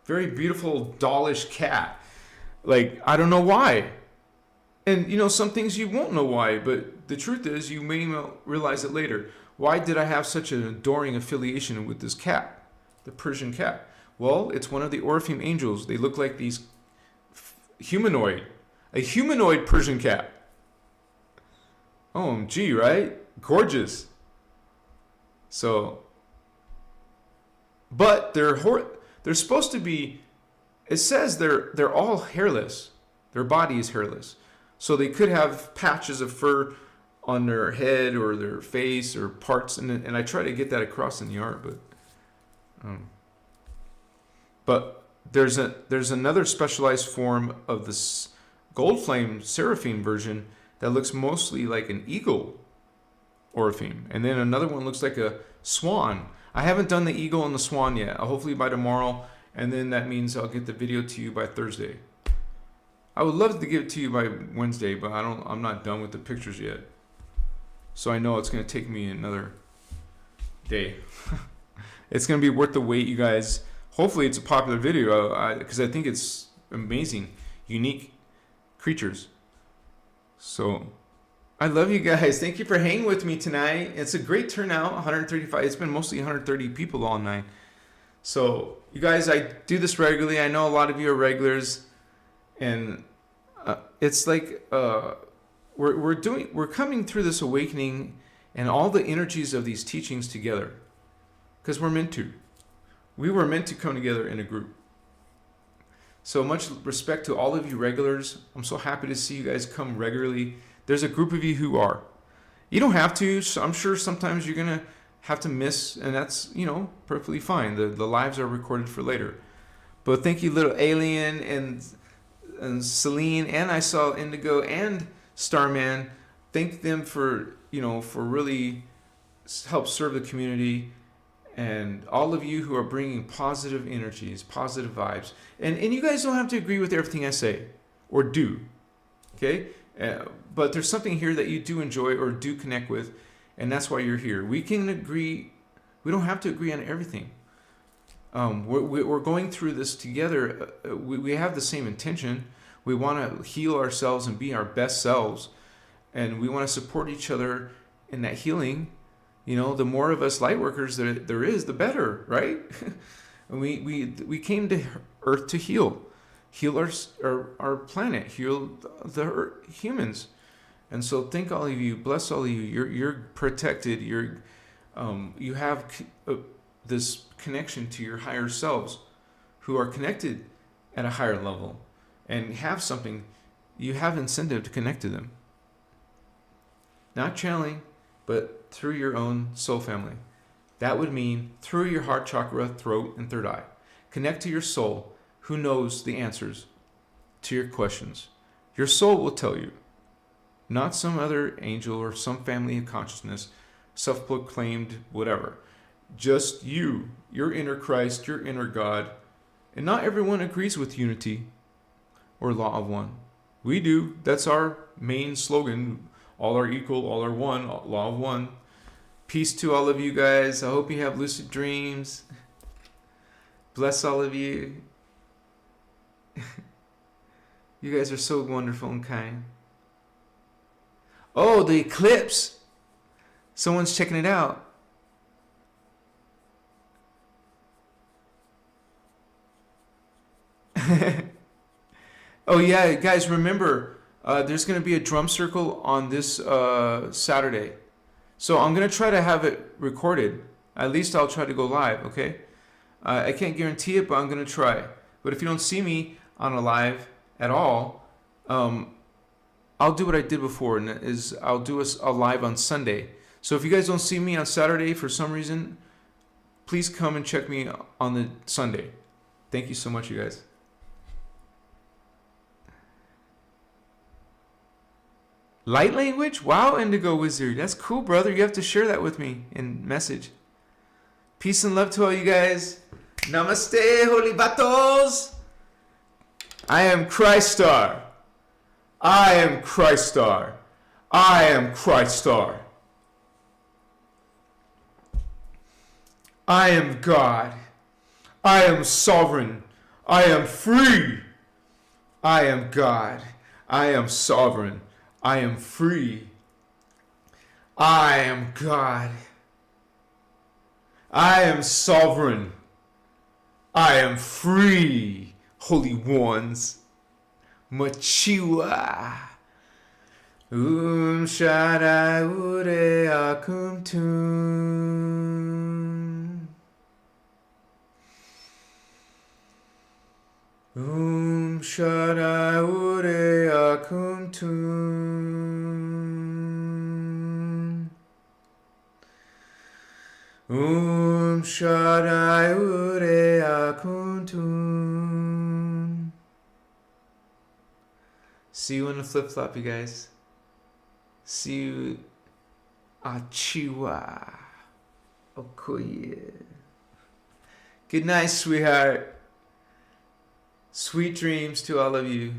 Very beautiful, dollish cat. Like, I don't know why. And, you know, some things you won't know why, but the truth is you may realize it later. Why did I have such an adoring affiliation with this cat, the Persian cat? Well, it's one of the Orpheum angels. They look like these a humanoid Persian cat. OMG, right? Gorgeous. So, but they're supposed to be, it says they're all hairless. Their body is hairless. So they could have patches of fur on their head or their face or parts, and I try to get that across in the art, but there's another specialized form of this gold flame seraphim version that looks mostly like an eagle Orpheum, and then another one looks like a swan. I haven't done the eagle and the swan yet. Hopefully by tomorrow, and then that means I'll get the video to you by Thursday. I would love to give it to you by Wednesday, but I'm not done with the pictures yet. So I know it's going to take me another day. It's going to be worth the wait, you guys. Hopefully it's a popular video, because I think it's amazing, unique creatures. So I love you guys. Thank you for hanging with me tonight. It's a great turnout, 135. It's been mostly 130 people all night. So you guys, I do this regularly. I know a lot of you are regulars, and it's like we're coming through this awakening and all the energies of these teachings together, because we're meant to. We were meant to come together in a group. So much respect to all of you regulars. I'm so happy to see you guys come regularly. There's a group of you who are. You don't have to. I'm sure sometimes you're going to have to miss, and that's, you know, perfectly fine. The lives are recorded for later. But thank you, Little Alien and Celine, and I saw Indigo and Starman. Thank them for, you know, for really help serve the community. and all of you who are bringing positive energies, positive vibes. And you guys don't have to agree with everything I say or do, okay? But there's something here that you do enjoy or do connect with, and that's why you're here. We can agree. We don't have to agree on everything. We're going through this together. We have the same intention. We want to heal ourselves and be our best selves, and we want to support each other in that healing. You know, the more of us light workers there is, the better, right? we came to Earth to heal our planet, heal the humans, and so thank all of you, bless all of you. You're protected. You have this connection to your higher selves, who are connected at a higher level, and have something. You have incentive to connect to them. Not channeling, but through your own soul family. That would mean through your heart chakra, throat, and third eye. Connect to your soul, who knows the answers to your questions. Your soul will tell you, not some other angel or some family of consciousness, self-proclaimed whatever. Just you, your inner Christ, your inner God. And not everyone agrees with unity or law of one. We do. That's our main slogan. All are equal, all are one, law of one. Peace to all of you guys. I hope you have lucid dreams. Bless all of you. You guys are so wonderful and kind. Oh, the eclipse. Someone's checking it out. Oh yeah, guys, remember, there's going to be a drum circle on this Saturday. So I'm going to try to have it recorded. At least I'll try to go live, okay? I can't guarantee it, but I'm going to try. But if you don't see me on a live at all, I'll do what I did before, and is I'll do a live on Sunday. So if you guys don't see me on Saturday for some reason, please come and check me on the Sunday. Thank you so much, you guys. Light language? Wow, Indigo Wizard. That's cool, brother. You have to share that with me in message. Peace and love to all you guys. Namaste, holy batos. I am Christar. I am Christar. I am Christar. I am God. I am sovereign. I am free. I am God. I am sovereign. I am free. I am God. I am sovereign. I am free. Holy ones. Machiwa. Shara ure akum tum. Shara ure akum tum. Shara ure akum tum. See you in the flip flop, you guys. See you. Achiwa. Okoye. Good night, sweetheart. Sweet dreams to all of you.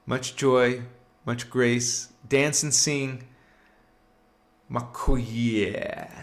Much joy, much grace. Dance and sing. Makoyes.